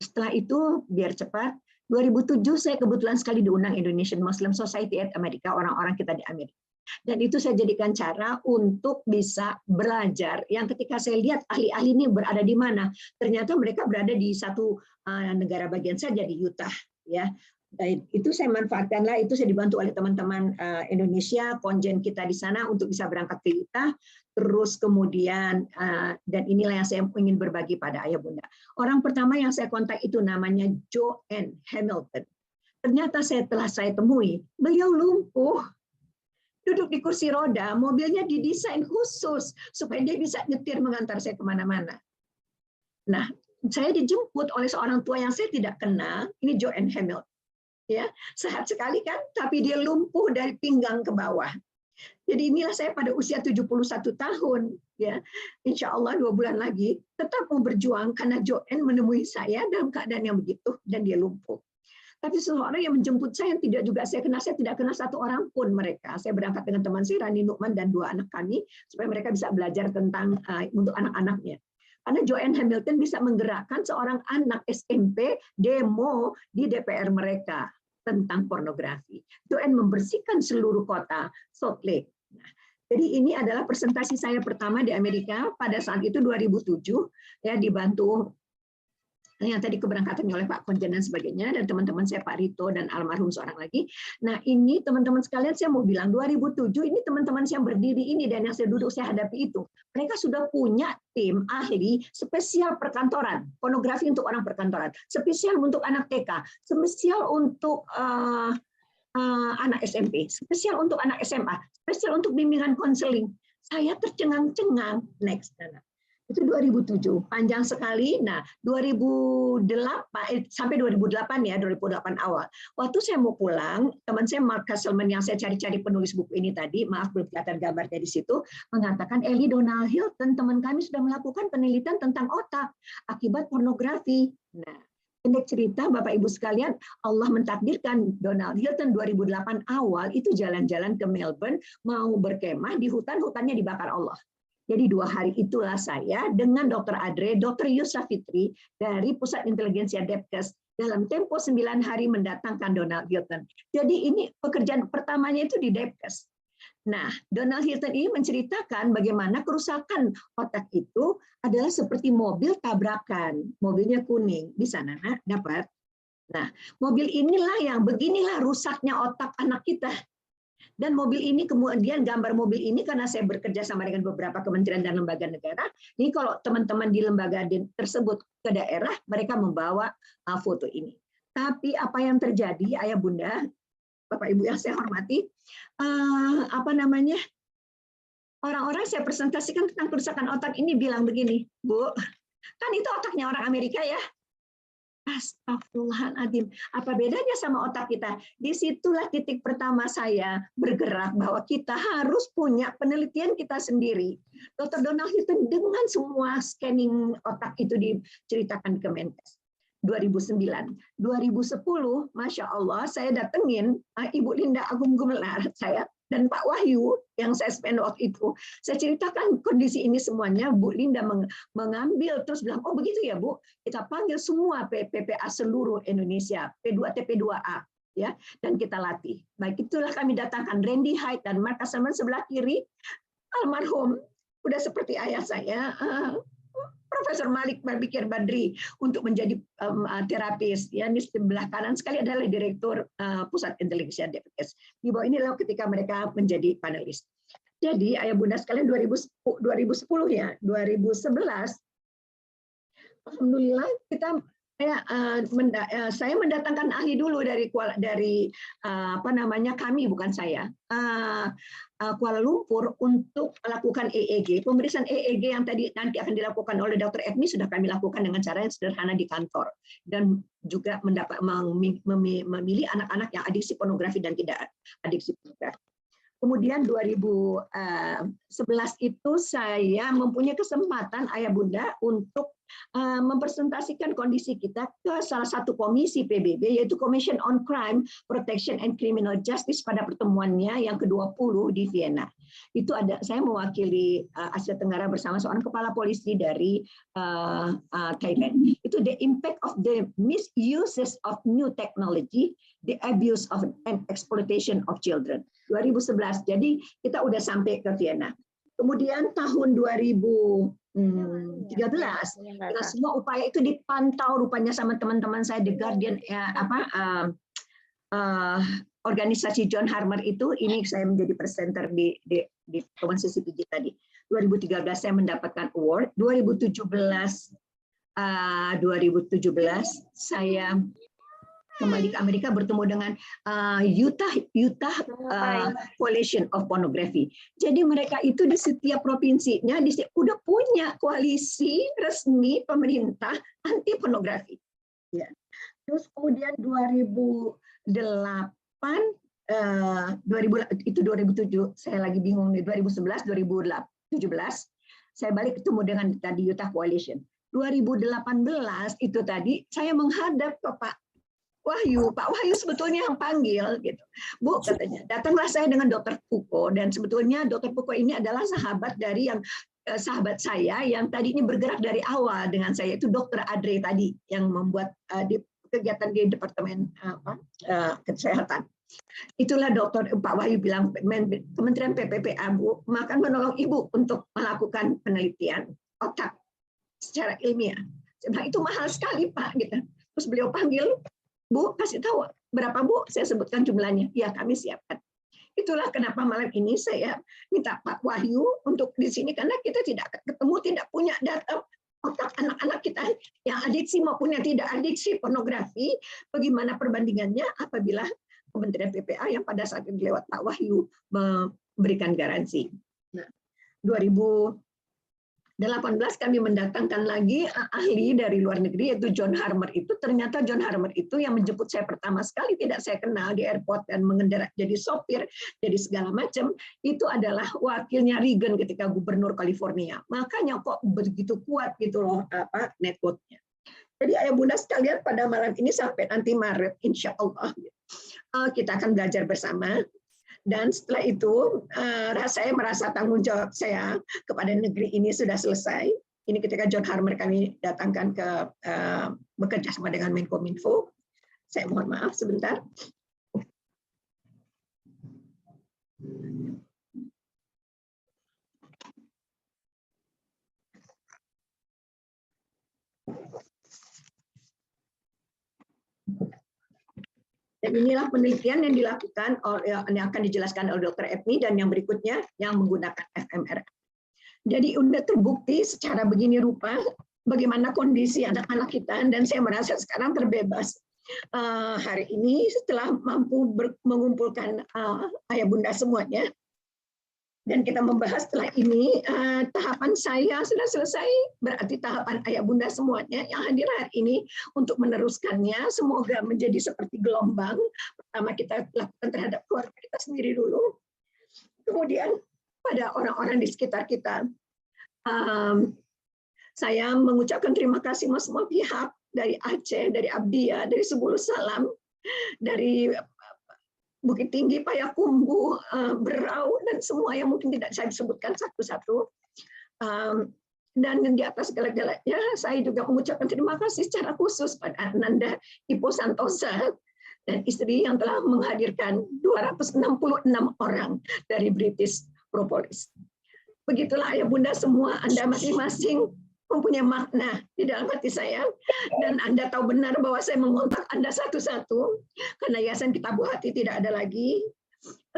H: setelah itu biar cepat, 2007 saya kebetulan sekali diundang Indonesian Muslim Society at America, orang-orang kita di Amerika. Dan itu saya jadikan cara untuk bisa belajar. Yang ketika saya lihat ahli-ahli ini berada di mana, ternyata mereka berada di satu negara bagian saja di Utah, ya. Itu saya manfaatkanlah, itu saya dibantu oleh teman-teman Indonesia, konjen kita di sana untuk bisa berangkat ke Utah. Terus kemudian, dan inilah yang saya ingin berbagi pada ayah bunda. Orang pertama yang saya kontak itu namanya Joanne Hamilton. Ternyata setelah saya temui, beliau lumpuh. Duduk di kursi roda, mobilnya didesain khusus supaya dia bisa nyetir mengantar saya kemana-mana. Nah, saya dijemput oleh seorang tua yang saya tidak kenal, ini Joanne Hamilton. Ya, sehat sekali kan, tapi dia lumpuh dari pinggang ke bawah. Jadi inilah saya pada usia 71 tahun, ya, insya Allah 2 bulan lagi tetap mau berjuang karena Joanne menemui saya dalam keadaan yang begitu dan dia lumpuh. Tapi seseorang yang menjemput saya yang tidak juga saya tidak kenal satu orang pun mereka. Saya berangkat dengan teman saya Rani Nukman dan 2 anak kami supaya mereka bisa belajar tentang untuk anak-anaknya. Karena Joanne Hamilton bisa menggerakkan seorang anak SMP demo di DPR mereka tentang pornografi. Joanne membersihkan seluruh kota Salt Lake. Nah, jadi ini adalah presentasi saya pertama di Amerika pada saat itu 2007, ya, dibantu yang tadi keberangkatannya oleh Pak Konjen dan sebagainya, dan teman-teman saya Pak Rito dan almarhum seorang lagi. Nah ini teman-teman sekalian saya mau bilang 2007 ini teman-teman saya yang berdiri ini dan yang saya duduk saya hadapi itu, mereka sudah punya tim ahli spesial perkantoran, pornografi untuk orang perkantoran, spesial untuk anak TK, spesial untuk anak SMP, spesial untuk anak SMA, spesial untuk bimbingan konseling. Saya tercengang-cengang. Next, Nana. Itu 2007, panjang sekali. Nah, 2008 sampai 2008 ya, 2008 awal. Waktu saya mau pulang, teman saya Mark Castleman yang saya cari-cari penulis buku ini tadi, maaf belum kelihatan gambarnya di situ, mengatakan Ellie Donald Hilton, teman kami sudah melakukan penelitian tentang otak akibat pornografi. Nah, pendek cerita Bapak Ibu sekalian, Allah mentakdirkan Donald Hilton 2008 awal itu jalan-jalan ke Melbourne, mau berkemah di hutan-hutannya dibakar Allah. Jadi 2 hari itulah saya dengan Dr. Adre, Dr. Yusra Fitri dari Pusat Inteligensia Depkes dalam tempo 9 hari mendatangkan Donald Hilton. Jadi ini pekerjaan pertamanya itu di Depkes. Nah, Donald Hilton ini menceritakan bagaimana kerusakan otak itu adalah seperti mobil tabrakan. Mobilnya kuning. Di sana, Nak, dapat. Nah, mobil inilah yang beginilah rusaknya otak anak kita. Dan mobil ini kemudian gambar mobil ini karena saya bekerja sama dengan beberapa kementerian dan lembaga negara. Ini kalau teman-teman di lembaga tersebut ke daerah, mereka membawa foto ini. Tapi apa yang terjadi, ayah bunda, Bapak Ibu yang saya hormati, orang-orang saya presentasikan tentang kerusakan otak ini bilang begini, Bu, kan itu otaknya orang Amerika ya. Astagfirullahaladzim, apa bedanya sama otak kita? Disitulah titik pertama saya bergerak bahwa kita harus punya penelitian kita sendiri. Dr. Donald Hilton dengan semua scanning otak itu diceritakan ke Kemenkes. 2009, 2010, Masya Allah, saya datengin Ibu Linda Agung Gumelar, saya dan Pak Wahyu yang saya spend waktu itu. Saya ceritakan kondisi ini semuanya, Bu Linda mengambil terus bilang, oh begitu ya Bu, kita panggil semua PPA seluruh Indonesia, P2 TP2A, ya, dan kita latih. Baik itulah kami datangkan Randy Hyde dan Mark Castleman sebelah kiri, almarhum, udah seperti ayah saya. Profesor Malik Barbikir Badri untuk menjadi terapis. Ya, di sebelah kanan sekali adalah Direktur Pusat Inteligensia Depkes. Di bawah inilah ketika mereka menjadi panelis. Jadi ayah bunda sekalian 2010 ya, 2011, alhamdulillah saya mendatangkan ahli dulu dari kami bukan saya. Kuala Lumpur untuk melakukan EEG. Pemeriksaan EEG yang nanti akan dilakukan oleh Dr. Edmi sudah kami lakukan dengan cara yang sederhana di kantor dan juga memilih anak-anak yang adiksi pornografi dan tidak adiksi pornografi. Kemudian 2011 itu saya mempunyai kesempatan ayah bunda untuk mempresentasikan kondisi kita ke salah satu komisi PBB yaitu Commission on Crime, Protection and Criminal Justice pada pertemuannya yang ke-20 di Vienna. Itu saya mewakili Asia Tenggara bersama seorang kepala polisi dari Thailand. Itu the impact of the misuses of new technology, the abuse of and exploitation of children. 2011. Jadi kita udah sampai ke Vienna. Kemudian tahun 2013, semua upaya itu dipantau rupanya sama teman-teman saya The Guardian, organisasi John Harmer itu, ini saya menjadi presenter di Taman CCPJ tadi. 2013 saya mendapatkan award. 2017 saya kembali ke Amerika bertemu dengan Utah Coalition of Pornography. Jadi mereka itu di setiap provinsinya udah punya koalisi resmi pemerintah anti pornografi. Ya. Terus kemudian 2008 itu 2007 saya lagi bingung nih, 2011 2017 saya balik ketemu dengan tadi Utah Coalition. 2018 itu tadi saya menghadap ke Pak Wahyu sebetulnya yang panggil gitu. Bu katanya, datanglah saya dengan Dr. Puko, dan sebetulnya Dr. Puko ini adalah sahabat dari sahabat saya yang tadi ini bergerak dari awal dengan saya, itu Dr. Adre tadi yang membuat kegiatan di Departemen Kesehatan. Itulah Pak Wahyu bilang, Kementerian PPPA Bu akan menolong Ibu untuk melakukan penelitian otak secara ilmiah. Nah, itu mahal sekali Pak gitu. Terus beliau panggil, Bu, kasih tahu berapa Bu? Saya sebutkan jumlahnya. Ya, kami siapkan. Itulah kenapa malam ini saya minta Pak Wahyu untuk di sini, karena kita tidak ketemu, tidak punya data otak anak-anak kita yang adiksi maupun yang tidak adiksi pornografi. Bagaimana perbandingannya apabila Kementerian PPA yang pada saat itu lewat Pak Wahyu memberikan garansi. Nah, 2018 kami mendatangkan lagi ahli dari luar negeri, yaitu John Harmer itu. Ternyata John Harmer itu yang menjemput saya pertama sekali, tidak saya kenal di airport dan mengendara jadi sopir, jadi segala macam. Itu adalah wakilnya Reagan ketika gubernur California. Makanya kok begitu kuat gitu loh networknya. Jadi ayah bunda sekalian, pada malam ini sampai nanti Maret, insya Allah kita akan belajar bersama. Dan setelah itu, saya merasa tanggung jawab saya kepada negeri ini sudah selesai. Ini ketika John Harmer kami datangkan ke bekerja sama dengan Menkominfo. Saya mohon maaf sebentar. Dan inilah penelitian yang dilakukan, yang akan dijelaskan oleh Dr. Edmi, dan yang berikutnya yang menggunakan fMRI. Jadi sudah terbukti secara begini rupa bagaimana kondisi anak-anak kita, dan saya merasa sekarang terbebas hari ini setelah mampu mengumpulkan ayah bunda semuanya. Dan kita membahas setelah ini, tahapan saya sudah selesai, berarti tahapan ayah bunda semuanya yang hadir hari ini untuk meneruskannya, semoga menjadi seperti gelombang. Pertama kita lakukan terhadap keluarga kita sendiri dulu, kemudian pada orang-orang di sekitar kita. Saya mengucapkan terima kasih sama semua pihak, dari Aceh, dari Abdiya, dari Subulus Salam, dari Bukit Tinggi, Payakumbuh, Berau, dan semua yang mungkin tidak saya sebutkan satu-satu. Dan di atas segala-galanya, saya juga mengucapkan terima kasih secara khusus pada Ananda Ipo Santosa dan istri yang telah menghadirkan 266 orang dari British Propolis. Begitulah ayah bunda semua, Anda masing-masing mempunyai makna di dalam hati saya, dan Anda tahu benar bahwa saya mengontak Anda satu-satu karena Yayasan Kitabu Hati tidak ada lagi.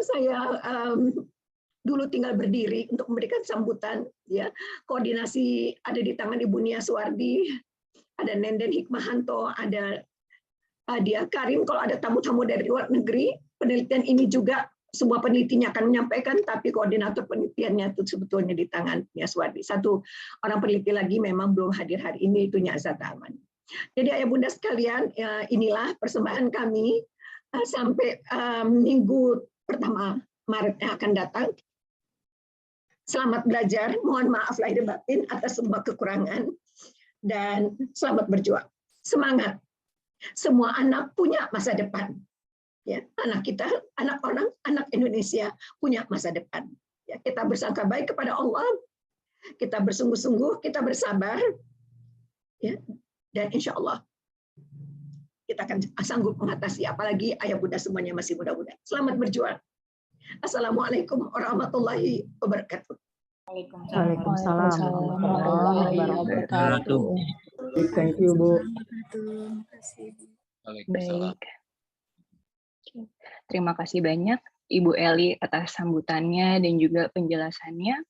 H: Saya dulu tinggal berdiri untuk memberikan sambutan, ya. Koordinasi ada di tangan Ibu Nia Suwardi, ada Nenden Hikmahanto, ada Dia Karim. Kalau ada tamu-tamu dari luar negeri, penelitian ini juga semua penelitinya akan menyampaikan, tapi koordinator penelitiannya itu sebetulnya di tangan Nia Suwardi. Satu orang peneliti lagi memang belum hadir hari ini, itu Nya Azat Aman. Jadi ayah bunda sekalian, inilah persembahan kami sampai minggu pertama Maret yang akan datang. Selamat belajar, mohon maaf lahir batin atas semua kekurangan, dan selamat berjuang. Semangat, semua anak punya masa depan. Ya, anak kita, anak orang, anak Indonesia punya masa depan. Ya, kita bersangka baik kepada Allah, kita bersungguh-sungguh, kita bersabar, ya, dan insya Allah kita akan sanggup mengatasi, apalagi ayah bunda semuanya masih muda-muda. Selamat berjuang. Assalamualaikum warahmatullahi wabarakatuh.
D: Waalaikumsalam warahmatullahi wabarakatuh.
E: Thank you, Bu.
A: Baik. Terima kasih banyak Ibu Eli atas sambutannya dan juga penjelasannya.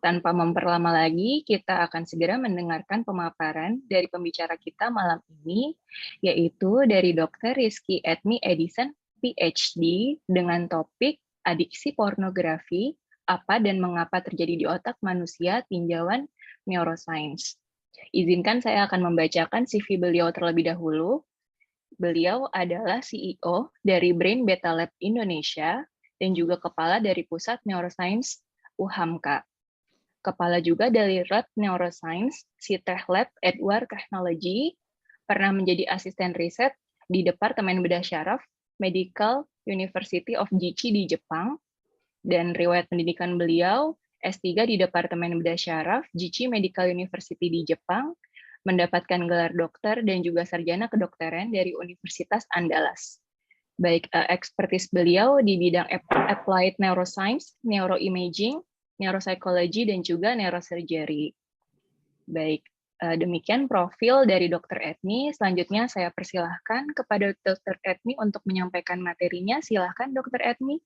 A: Tanpa memperlama lagi, kita akan segera mendengarkan pemaparan dari pembicara kita malam ini, yaitu dari Dr. Rizky Edmi Edison, PhD, dengan topik adiksi pornografi, apa dan mengapa terjadi di otak manusia, tinjauan neuroscience. Izinkan saya akan membacakan CV beliau terlebih dahulu. Beliau adalah CEO dari Brain Beta Lab Indonesia dan juga kepala dari Pusat Neuroscience UHAMKA. Kepala juga dari Lab Neuroscience Citech Lab Edward Technology, pernah menjadi asisten riset di Departemen Bedah Syaraf Medical University of Jichi di Jepang, dan riwayat pendidikan beliau S3 di Departemen Bedah Syaraf Jichi Medical University di Jepang, mendapatkan gelar dokter dan juga sarjana kedokteran dari Universitas Andalas. Baik ekspertis beliau di bidang applied neuroscience, neuroimaging, neuropsychology, dan juga neurosurgery. Baik, demikian profil dari Dr. Edmi. Selanjutnya saya persilahkan kepada Dr. Edmi untuk menyampaikan materinya. Silahkan Dr. Edmi.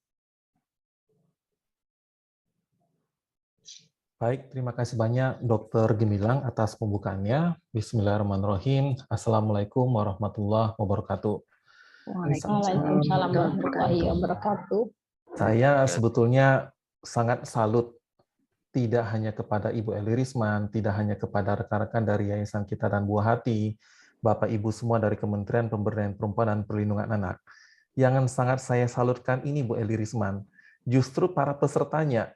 I: Baik, terima kasih banyak Dr. Gemilang atas pembukaannya. Bismillahirrahmanirrahim. Assalamualaikum warahmatullahi wabarakatuh.
D: Waalaikumsalam warahmatullahi wabarakatuh.
I: Saya sebetulnya sangat salut tidak hanya kepada Ibu Eli Risman, tidak hanya kepada rekan-rekan dari Yayasan Kita dan Buah Hati, Bapak Ibu semua dari Kementerian Pemberdayaan Perempuan dan Perlindungan Anak. Yang sangat saya salutkan ini Bu Eli Risman, justru para pesertanya.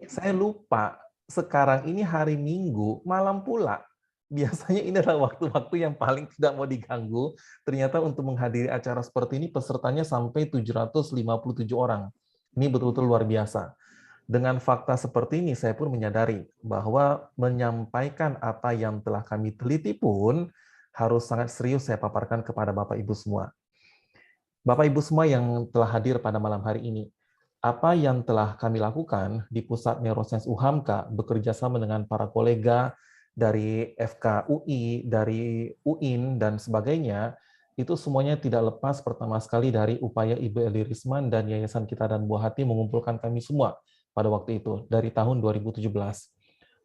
I: Saya lupa sekarang ini hari Minggu, malam pula. Biasanya ini adalah waktu-waktu yang paling tidak mau diganggu. Ternyata untuk menghadiri acara seperti ini, pesertanya sampai 757 orang. Ini betul-betul luar biasa. Dengan fakta seperti ini, saya pun menyadari bahwa menyampaikan apa yang telah kami teliti pun harus sangat serius saya paparkan kepada Bapak Ibu semua. Bapak Ibu semua yang telah hadir pada malam hari ini, apa yang telah kami lakukan di Pusat Neuroscience UHAMKA bekerja sama dengan para kolega dari FKUI, dari UIN, dan sebagainya, itu semuanya tidak lepas pertama sekali dari upaya Ibu Eli Risman dan Yayasan Kita dan Buah Hati mengumpulkan kami semua pada waktu itu, dari tahun 2017.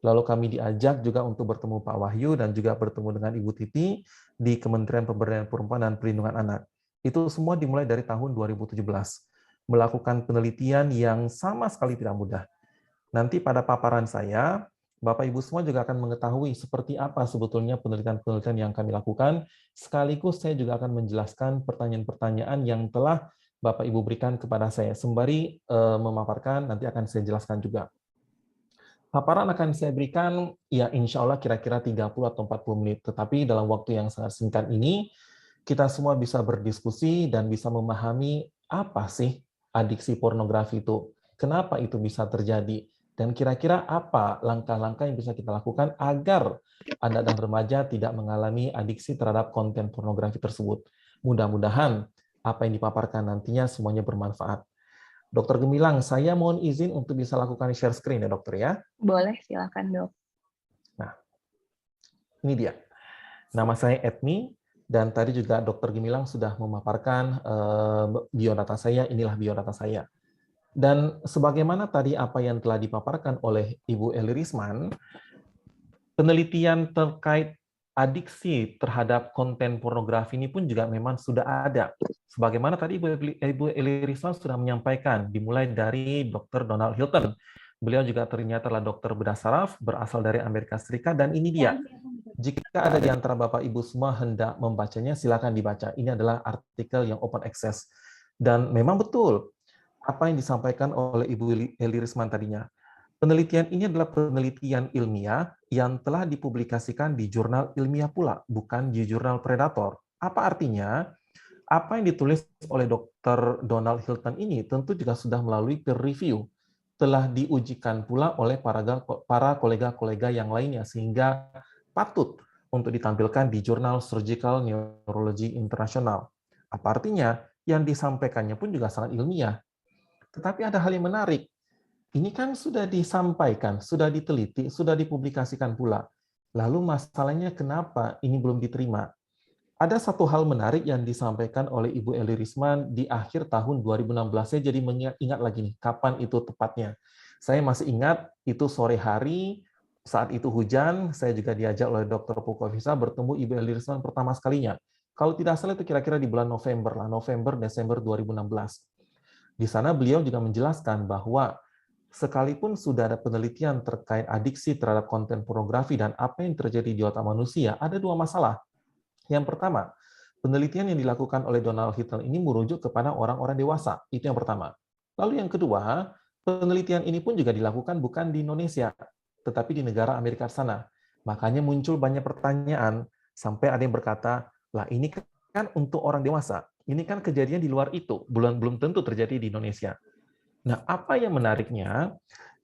I: Lalu kami diajak juga untuk bertemu Pak Wahyu dan juga bertemu dengan Ibu Titi di Kementerian Pemberdayaan Perempuan dan Perlindungan Anak. Itu semua dimulai dari tahun 2017. Melakukan penelitian yang sama sekali tidak mudah. Nanti pada paparan saya, Bapak Ibu semua juga akan mengetahui seperti apa sebetulnya penelitian-penelitian yang kami lakukan, sekaligus saya juga akan menjelaskan pertanyaan-pertanyaan yang telah Bapak Ibu berikan kepada saya. Sembari memaparkan, nanti akan saya jelaskan juga. Paparan akan saya berikan, ya insya Allah kira-kira 30 atau 40 menit, tetapi dalam waktu yang sangat singkat ini, kita semua bisa berdiskusi dan bisa memahami apa sih adiksi pornografi itu, kenapa itu bisa terjadi, dan kira-kira apa langkah-langkah yang bisa kita lakukan agar anak dan remaja tidak mengalami adiksi terhadap konten pornografi tersebut. Mudah-mudahan apa yang dipaparkan nantinya semuanya bermanfaat. Dokter Gemilang, saya mohon izin untuk bisa lakukan share screen ya dokter ya.
A: Boleh, silakan dok.
I: Nah, ini dia. Nama saya Edmi, dan tadi juga Dr. Gemilang sudah memaparkan biodata saya, inilah biodata saya. Dan sebagaimana tadi apa yang telah dipaparkan oleh Ibu Eli Risman, penelitian terkait adiksi terhadap konten pornografi ini pun juga memang sudah ada. Sebagaimana tadi Ibu Eli Risman sudah menyampaikan, dimulai dari Dr. Donald Hilton. Beliau juga ternyata adalah dokter bedah saraf, berasal dari Amerika Serikat, dan ini dia. Jika ada di antara Bapak Ibu semua hendak membacanya, silakan dibaca. Ini adalah artikel yang open access. Dan memang betul apa yang disampaikan oleh Ibu Eli Risman tadinya. Penelitian ini adalah penelitian ilmiah yang telah dipublikasikan di jurnal ilmiah pula, bukan di jurnal Predator. Apa artinya? Apa yang ditulis oleh Dr. Donald Hilton ini tentu juga sudah melalui peer review. Telah diujikan pula oleh para kolega-kolega yang lainnya, sehingga patut untuk ditampilkan di jurnal Surgical Neurology International. Apa artinya? Yang disampaikannya pun juga sangat ilmiah. Tetapi ada hal yang menarik. Ini kan sudah disampaikan, sudah diteliti, sudah dipublikasikan pula. Lalu masalahnya kenapa ini belum diterima? ada satu hal menarik yang disampaikan oleh Ibu Eli Risman di akhir tahun 2016. Saya jadi mengingat lagi nih, kapan itu tepatnya. Saya masih ingat itu sore hari, saat itu hujan, saya juga diajak oleh Dr. Pukovisa bertemu Ibu Eli Risman pertama sekalinya. Kalau tidak salah itu kira-kira di bulan November, Desember 2016. Di sana beliau juga menjelaskan bahwa sekalipun sudah ada penelitian terkait adiksi terhadap konten pornografi dan apa yang terjadi di otak manusia, ada dua masalah. Yang pertama, penelitian yang dilakukan oleh Donald Hilton ini merujuk kepada orang-orang dewasa. Itu yang pertama. Lalu yang kedua, penelitian ini pun juga dilakukan bukan di Indonesia, tetapi di negara Amerika sana. Makanya muncul banyak pertanyaan, sampai ada yang berkata, lah ini kan untuk orang dewasa. Ini kan kejadian di luar itu, belum tentu terjadi di Indonesia. Nah, apa yang menariknya,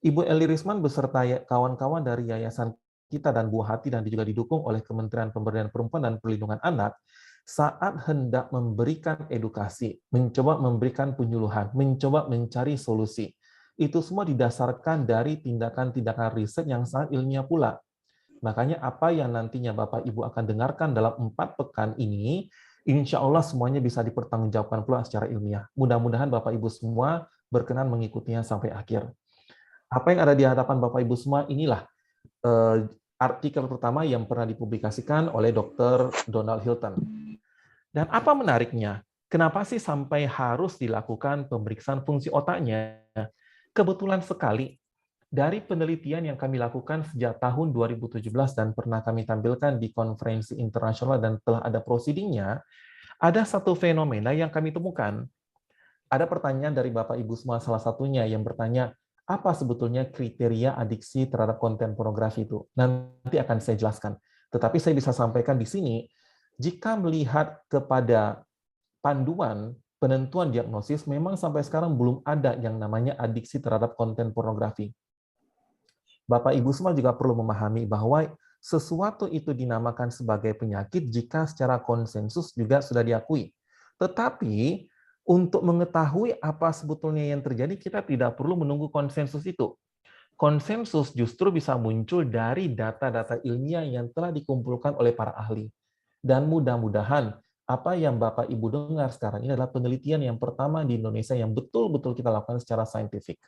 I: Ibu Eli Risman beserta kawan-kawan dari Yayasan Kita dan Buah Hati dan juga didukung oleh Kementerian Pemberdayaan Perempuan dan Perlindungan Anak, saat hendak memberikan edukasi, mencoba memberikan penyuluhan, mencoba mencari solusi. Itu semua didasarkan dari tindakan-tindakan riset yang sangat ilmiah pula. Makanya apa yang nantinya Bapak Ibu akan dengarkan dalam 4 pekan ini, insya Allah semuanya bisa dipertanggungjawabkan pula secara ilmiah. Mudah-mudahan Bapak Ibu semua berkenan mengikutinya sampai akhir. Apa yang ada di hadapan Bapak Ibu semua inilah artikel pertama yang pernah dipublikasikan oleh Dr. Donald Hilton. Dan apa menariknya? Kenapa sih sampai harus dilakukan pemeriksaan fungsi otaknya? Kebetulan sekali, dari penelitian yang kami lakukan sejak tahun 2017 dan pernah kami tampilkan di konferensi internasional dan telah ada prosidingnya, ada satu fenomena yang kami temukan. Ada pertanyaan dari Bapak Ibu semua, salah satunya yang bertanya, apa sebetulnya kriteria adiksi terhadap konten pornografi itu? Nanti akan saya jelaskan. Tetapi saya bisa sampaikan di sini, jika melihat kepada panduan penentuan diagnosis, memang sampai sekarang belum ada yang namanya adiksi terhadap konten pornografi. Bapak Ibu semua juga perlu memahami bahwa sesuatu itu dinamakan sebagai penyakit jika secara konsensus juga sudah diakui. Tetapi untuk mengetahui apa sebetulnya yang terjadi, kita tidak perlu menunggu konsensus itu. Konsensus justru bisa muncul dari data-data ilmiah yang telah dikumpulkan oleh para ahli. Dan mudah-mudahan apa yang Bapak Ibu dengar sekarang ini adalah penelitian yang pertama di Indonesia yang betul-betul kita lakukan secara saintifik.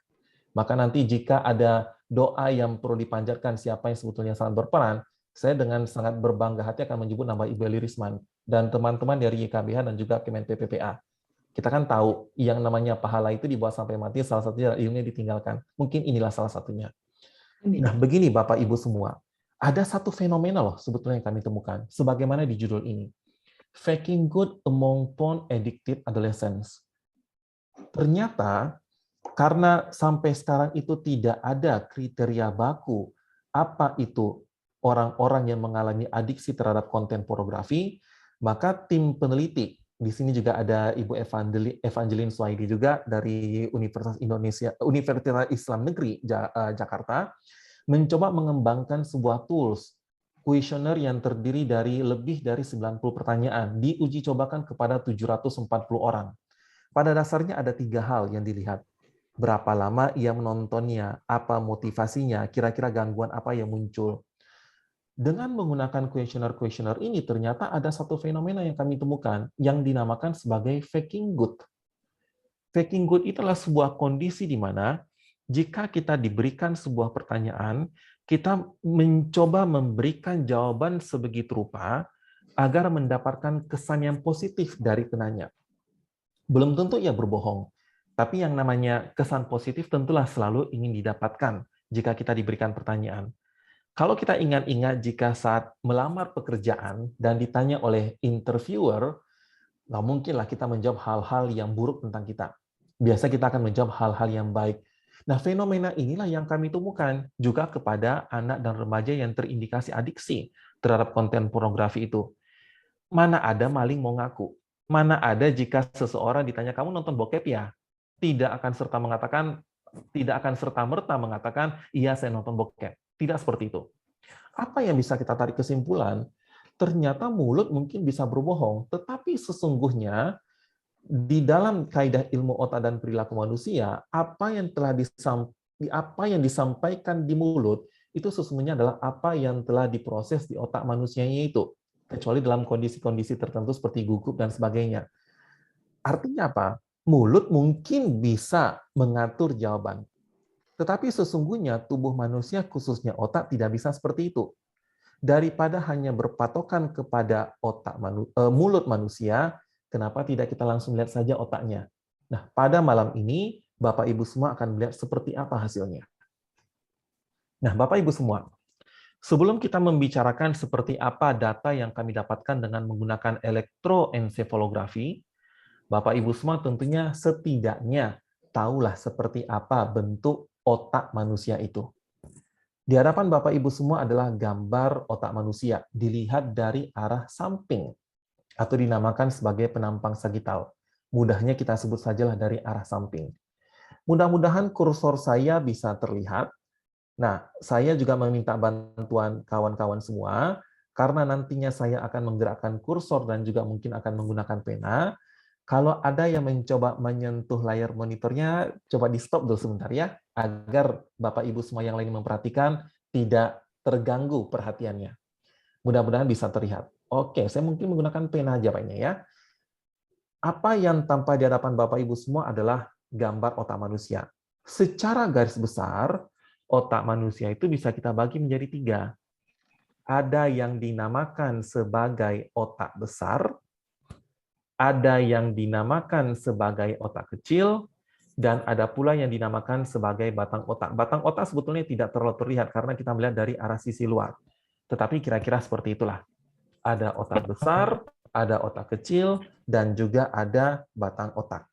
I: Maka nanti jika ada doa yang perlu dipanjatkan siapa yang sebetulnya sangat berperan, saya dengan sangat berbangga hati akan menyebut nama Ibu Eli Risman dan teman-teman dari YKBH dan juga Kemen PPPA. Kita kan tahu yang namanya pahala itu dibuat sampai mati, salah satunya ilmunya ditinggalkan. Mungkin inilah salah satunya. Nah, begini Bapak Ibu semua, ada satu fenomena loh sebetulnya yang kami temukan, sebagaimana di judul ini. Faking good among porn addicted adolescents. Ternyata, karena sampai sekarang itu tidak ada kriteria baku apa itu orang-orang yang mengalami adiksi terhadap konten pornografi, maka tim peneliti, di sini juga ada Ibu Evangeline Swaidi juga dari Universitas Islam Negeri Jakarta, mencoba mengembangkan sebuah tools kuesioner yang terdiri dari lebih dari 90 pertanyaan, diuji cobakan kepada 740 orang. Pada dasarnya ada 3 hal yang dilihat. Berapa lama ia menontonnya, apa motivasinya, kira-kira gangguan apa yang muncul. Dengan menggunakan kuesioner ini, ternyata ada satu fenomena yang kami temukan, yang dinamakan sebagai faking good. Faking good itu adalah sebuah kondisi di mana, jika kita diberikan sebuah pertanyaan, kita mencoba memberikan jawaban sebegitu rupa, agar mendapatkan kesan yang positif dari penanya. Belum tentu ia berbohong, tapi yang namanya kesan positif tentulah selalu ingin didapatkan jika kita diberikan pertanyaan. Kalau kita ingat-ingat jika saat melamar pekerjaan dan ditanya oleh interviewer, nggak mungkinlah kita menjawab hal-hal yang buruk tentang kita. Biasa kita akan menjawab hal-hal yang baik. Nah, fenomena inilah yang kami temukan juga kepada anak dan remaja yang terindikasi adiksi terhadap konten pornografi itu. Mana ada maling mau ngaku? Mana ada jika seseorang ditanya, kamu nonton bokep ya? Tidak akan serta-merta mengatakan, iya saya nonton bokep. Tidak seperti itu. Apa yang bisa kita tarik kesimpulan? Ternyata mulut mungkin bisa berbohong, tetapi sesungguhnya di dalam kaidah ilmu otak dan perilaku manusia, apa yang disampaikan di mulut itu sesungguhnya adalah apa yang telah diproses di otak manusianya itu. kecuali dalam kondisi-kondisi tertentu seperti gugup dan sebagainya. Artinya apa? Mulut mungkin bisa mengatur jawaban. Tetapi sesungguhnya tubuh manusia, khususnya otak, tidak bisa seperti itu. Daripada hanya berpatokan kepada mulut manusia, kenapa tidak kita langsung lihat saja otaknya? Nah, pada malam ini, Bapak Ibu semua akan melihat seperti apa hasilnya. Nah, Bapak Ibu semua, sebelum kita membicarakan seperti apa data yang kami dapatkan dengan menggunakan elektroensefalografi, Bapak Ibu semua tentunya setidaknya tahulah seperti apa bentuk otak manusia itu. Di hadapan Bapak Ibu semua adalah gambar otak manusia, dilihat dari arah samping, atau dinamakan sebagai penampang sagital. Mudahnya kita sebut sajalah dari arah samping. Mudah-mudahan kursor saya bisa terlihat. Nah, saya juga meminta bantuan kawan-kawan semua, karena nantinya saya akan menggerakkan kursor dan juga mungkin akan menggunakan pena. Kalau ada yang mencoba menyentuh layar monitornya, coba di-stop dulu sebentar ya, agar Bapak Ibu semua yang lain memperhatikan tidak terganggu perhatiannya. Mudah-mudahan bisa terlihat. Oke, saya mungkin menggunakan pena aja Pak ya. Apa yang tampak di hadapan Bapak Ibu semua adalah gambar otak manusia. Secara garis besar, otak manusia itu bisa kita bagi menjadi 3. Ada yang dinamakan sebagai otak besar, ada yang dinamakan sebagai otak kecil, dan ada pula yang dinamakan sebagai batang otak. Batang otak sebetulnya tidak terlalu terlihat karena kita melihat dari arah sisi luar. Tetapi kira-kira seperti itulah. Ada otak besar, ada otak kecil, dan juga ada batang otak.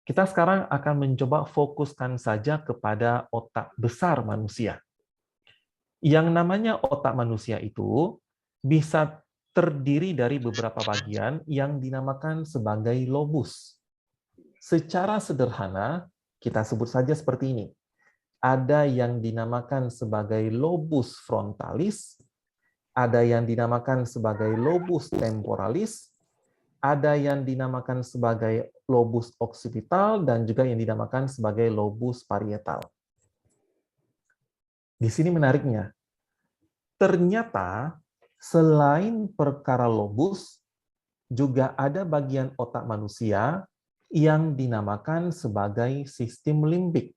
I: Kita sekarang akan mencoba fokuskan saja kepada otak besar manusia. Yang namanya otak manusia itu bisa terdiri dari beberapa bagian yang dinamakan sebagai lobus. Secara sederhana, kita sebut saja seperti ini. Ada yang dinamakan sebagai lobus frontalis, ada yang dinamakan sebagai lobus temporalis, ada yang dinamakan sebagai lobus occipital, dan juga yang dinamakan sebagai lobus parietal. Di sini menariknya, ternyata selain perkara lobus, juga ada bagian otak manusia yang dinamakan sebagai sistem limbik.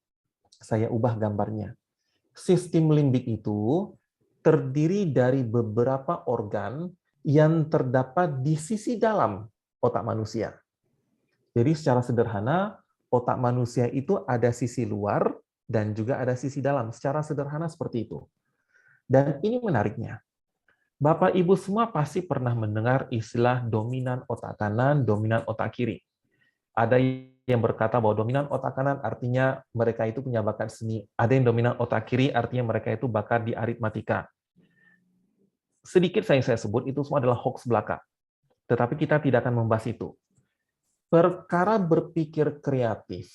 I: Saya ubah gambarnya. Sistem limbik itu terdiri dari beberapa organ yang terdapat di sisi dalam otak manusia. Jadi secara sederhana, otak manusia itu ada sisi luar dan juga ada sisi dalam. Secara sederhana seperti itu. Dan ini menariknya. Bapak Ibu semua pasti pernah mendengar istilah dominan otak kanan, dominan otak kiri. Ada yang berkata bahwa dominan otak kanan artinya mereka itu punya bakat seni. Ada yang dominan otak kiri artinya mereka itu bakat di aritmatika. Sedikit saya sebut, itu semua adalah hoax belaka. Tetapi kita tidak akan membahas itu. Perkara berpikir kreatif,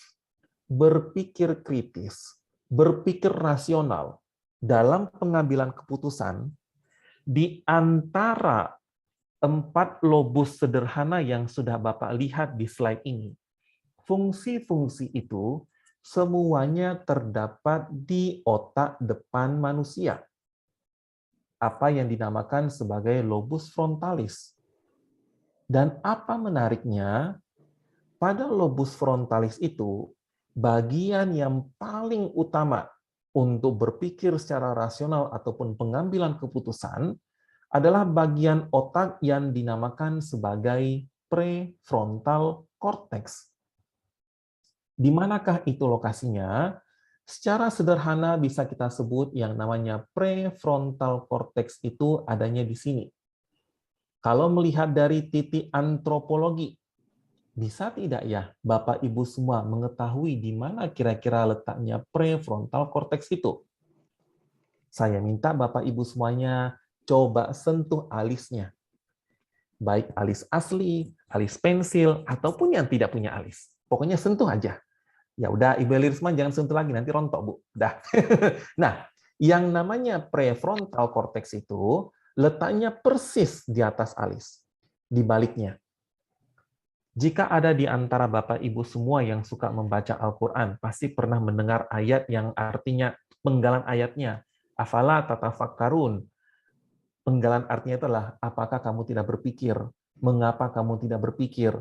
I: berpikir kritis, berpikir rasional dalam pengambilan keputusan, di antara 4 lobus sederhana yang sudah Bapak lihat di slide ini, fungsi-fungsi itu semuanya terdapat di otak depan manusia. Apa yang dinamakan sebagai lobus frontalis. Dan apa menariknya, pada lobus frontalis itu, bagian yang paling utama untuk berpikir secara rasional ataupun pengambilan keputusan adalah bagian otak yang dinamakan sebagai prefrontal cortex. Di manakah itu lokasinya? Secara sederhana bisa kita sebut yang namanya prefrontal cortex itu adanya di sini. Kalau melihat dari titik antropologi, bisa tidak ya Bapak Ibu semua mengetahui di mana kira-kira letaknya prefrontal cortex itu? Saya minta Bapak Ibu semuanya coba sentuh alisnya. Baik alis asli, alis pensil, ataupun yang tidak punya alis. Pokoknya sentuh aja. Ya udah, Ibu Elirisma jangan sentuh lagi, nanti rontok, Bu. Udah. Nah, yang namanya prefrontal cortex itu letaknya persis di atas alis, di baliknya. Jika ada di antara Bapak Ibu semua yang suka membaca Al-Quran, pasti pernah mendengar ayat yang artinya penggalan ayatnya. Afala tatafakkarun. Penggalan artinya itu adalah apakah kamu tidak berpikir, mengapa kamu tidak berpikir,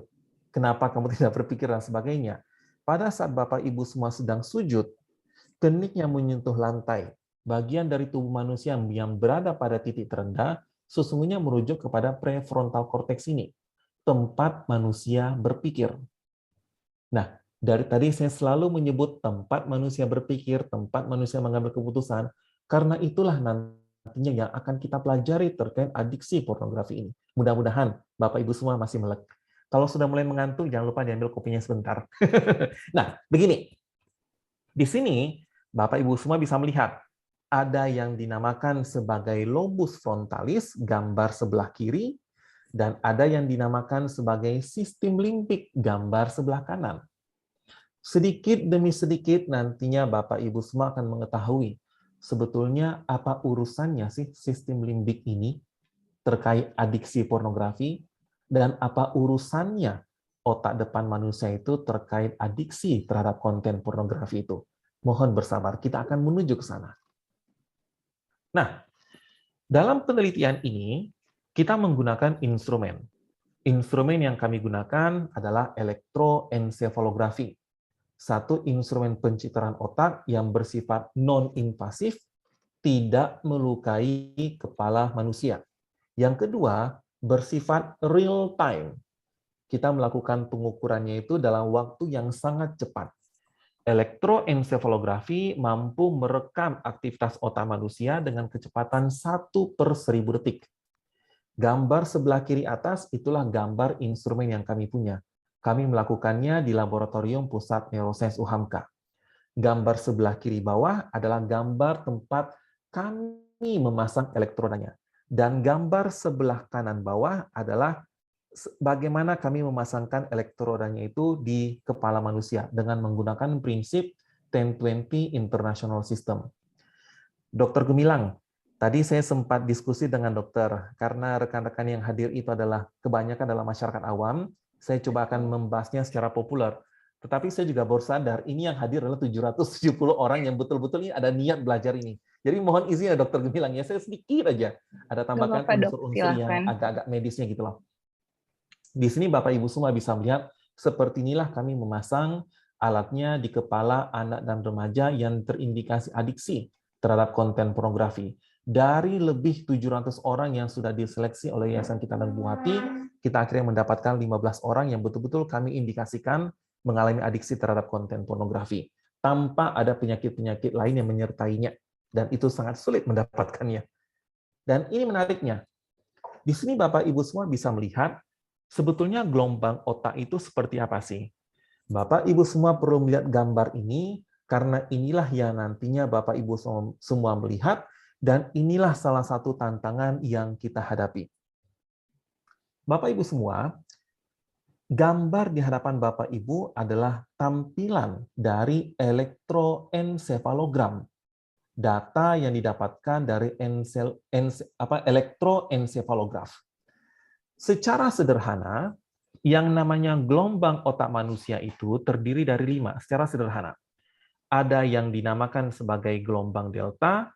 I: kenapa kamu tidak berpikir, dan sebagainya. Pada saat Bapak Ibu semua sedang sujud, keniknya menyentuh lantai, bagian dari tubuh manusia yang berada pada titik terendah, sesungguhnya merujuk kepada prefrontal cortex ini, tempat manusia berpikir. Nah, dari tadi saya selalu menyebut tempat manusia berpikir, tempat manusia mengambil keputusan, karena itulah nantinya yang akan kita pelajari terkait adiksi pornografi ini. Mudah-mudahan Bapak Ibu semua masih melek. Kalau sudah mulai mengantuk, jangan lupa diambil kopinya sebentar. Nah, begini. Di sini, Bapak Ibu semua bisa melihat, ada yang dinamakan sebagai lobus frontalis, gambar sebelah kiri, dan ada yang dinamakan sebagai sistem limbik, gambar sebelah kanan. Sedikit demi sedikit nantinya Bapak Ibu semua akan mengetahui sebetulnya apa urusannya sih sistem limbik ini terkait adiksi pornografi, dan apa urusannya otak depan manusia itu terkait adiksi terhadap konten pornografi itu. Mohon bersabar, kita akan menuju ke sana. Nah, dalam penelitian ini, kita menggunakan instrumen. Instrumen yang kami gunakan adalah elektroensefalografi, satu instrumen pencitraan otak yang bersifat non-invasif, tidak melukai kepala manusia. Yang kedua, bersifat real time. Kita melakukan pengukurannya itu dalam waktu yang sangat cepat. Elektroensefalografi mampu merekam aktivitas otak manusia dengan kecepatan 1/1000 detik. Gambar sebelah kiri atas itulah gambar instrumen yang kami punya. Kami melakukannya di Laboratorium Pusat Neuroscience UHAMKA. Gambar sebelah kiri bawah adalah gambar tempat kami memasang elektrodanya. Dan gambar sebelah kanan bawah adalah bagaimana kami memasangkan elektrodanya itu di kepala manusia dengan menggunakan prinsip 10-20 International System. Dr. Gemilang, tadi saya sempat diskusi dengan dokter, karena rekan-rekan yang hadir itu adalah kebanyakan adalah masyarakat awam, saya coba akan membahasnya secara populer. Tetapi saya juga baru sadar, ini yang hadir adalah 770 orang yang betul-betul ini ada niat belajar ini. Jadi mohon izin ya Dr. Gemilang, ya saya sedikit aja ada tambahkan unsur-unsur yang agak-agak medisnya gitu loh. Di sini Bapak Ibu semua bisa melihat, seperti inilah kami memasang alatnya di kepala anak dan remaja yang terindikasi adiksi terhadap konten pornografi. Dari lebih 700 orang yang sudah diseleksi oleh Yayasan Kita dan Bu Hati, kita akhirnya mendapatkan 15 orang yang betul-betul kami indikasikan mengalami adiksi terhadap konten pornografi, tanpa ada penyakit-penyakit lain yang menyertainya. Dan itu sangat sulit mendapatkannya. Dan ini menariknya. Di sini Bapak Ibu semua bisa melihat, sebetulnya gelombang otak itu seperti apa sih? Bapak Ibu semua perlu melihat gambar ini, karena inilah yang nantinya Bapak Ibu semua melihat, dan inilah salah satu tantangan yang kita hadapi. Bapak Ibu semua, gambar di hadapan Bapak Ibu adalah tampilan dari elektroensefalogram, data yang didapatkan dari elektroensefalograf. Secara sederhana, yang namanya gelombang otak manusia itu terdiri dari 5, secara sederhana. Ada yang dinamakan sebagai gelombang delta,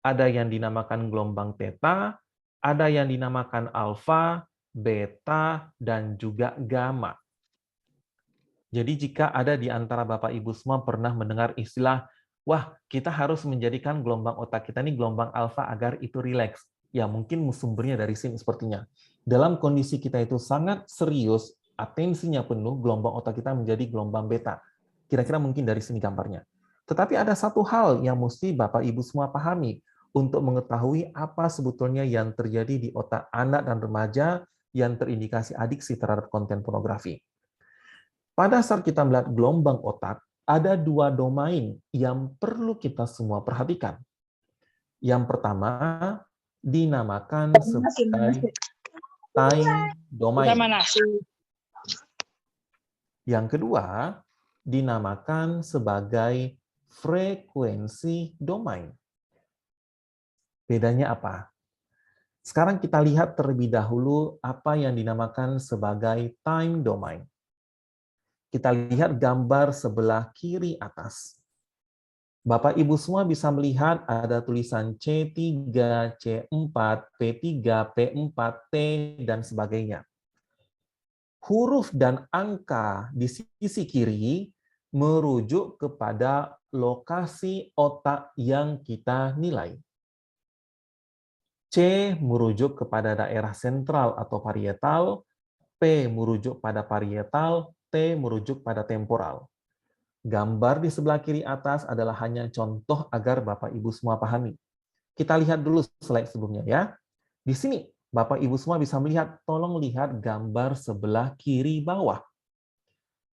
I: ada yang dinamakan gelombang theta, ada yang dinamakan alfa, beta, dan juga gamma. Jadi jika ada di antara Bapak Ibu semua pernah mendengar istilah, wah kita harus menjadikan gelombang otak kita ini gelombang alfa agar itu rileks. Ya mungkin sumbernya dari sini sepertinya. Dalam kondisi kita itu sangat serius, atensinya penuh, gelombang otak kita menjadi gelombang beta. Kira-kira mungkin dari sini gambarnya. Tetapi ada satu hal yang mesti Bapak Ibu semua pahami untuk mengetahui apa sebetulnya yang terjadi di otak anak dan remaja yang terindikasi adiksi terhadap konten pornografi. Pada saat kita melihat gelombang otak, ada 2 domain yang perlu kita semua perhatikan. Yang pertama, dinamakan sebagai time domain. Yang kedua, dinamakan sebagai frekuensi domain. Bedanya apa? Sekarang kita lihat terlebih dahulu apa yang dinamakan sebagai time domain. Kita lihat gambar sebelah kiri atas. Bapak Ibu semua bisa melihat ada tulisan C3, C4, P3, P4, T, dan sebagainya. Huruf dan angka di sisi kiri merujuk kepada lokasi otak yang kita nilai. C merujuk kepada daerah sentral atau parietal, P merujuk pada parietal, T merujuk pada temporal. Gambar di sebelah kiri atas adalah hanya contoh agar Bapak Ibu semua pahami. Kita lihat dulu slide sebelumnya ya. Di sini Bapak Ibu semua bisa melihat, tolong lihat gambar sebelah kiri bawah.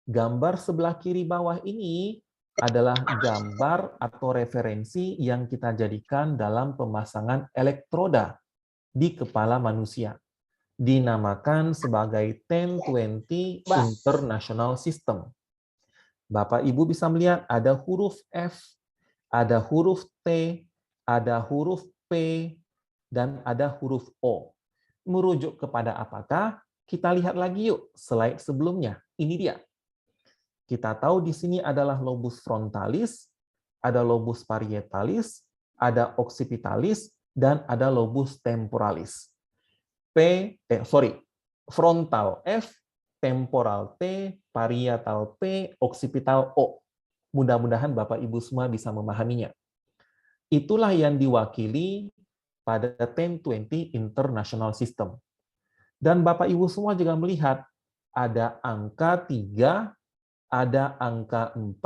I: Gambar sebelah kiri bawah ini adalah gambar atau referensi yang kita jadikan dalam pemasangan elektroda di kepala manusia. Dinamakan sebagai 1020 International System. Bapak Ibu bisa melihat ada huruf F, ada huruf T, ada huruf P, dan ada huruf O. Merujuk kepada apakah? Kita lihat lagi yuk slide sebelumnya. Ini dia. Kita tahu di sini adalah lobus frontalis, ada lobus parietalis, ada occipitalis, dan ada lobus temporalis. Frontal F, temporal T, parietal P, occipital O. Mudah-mudahan Bapak Ibu semua bisa memahaminya. Itulah yang diwakili pada 1020 International System. Dan Bapak Ibu semua juga melihat ada angka 3, ada angka 4,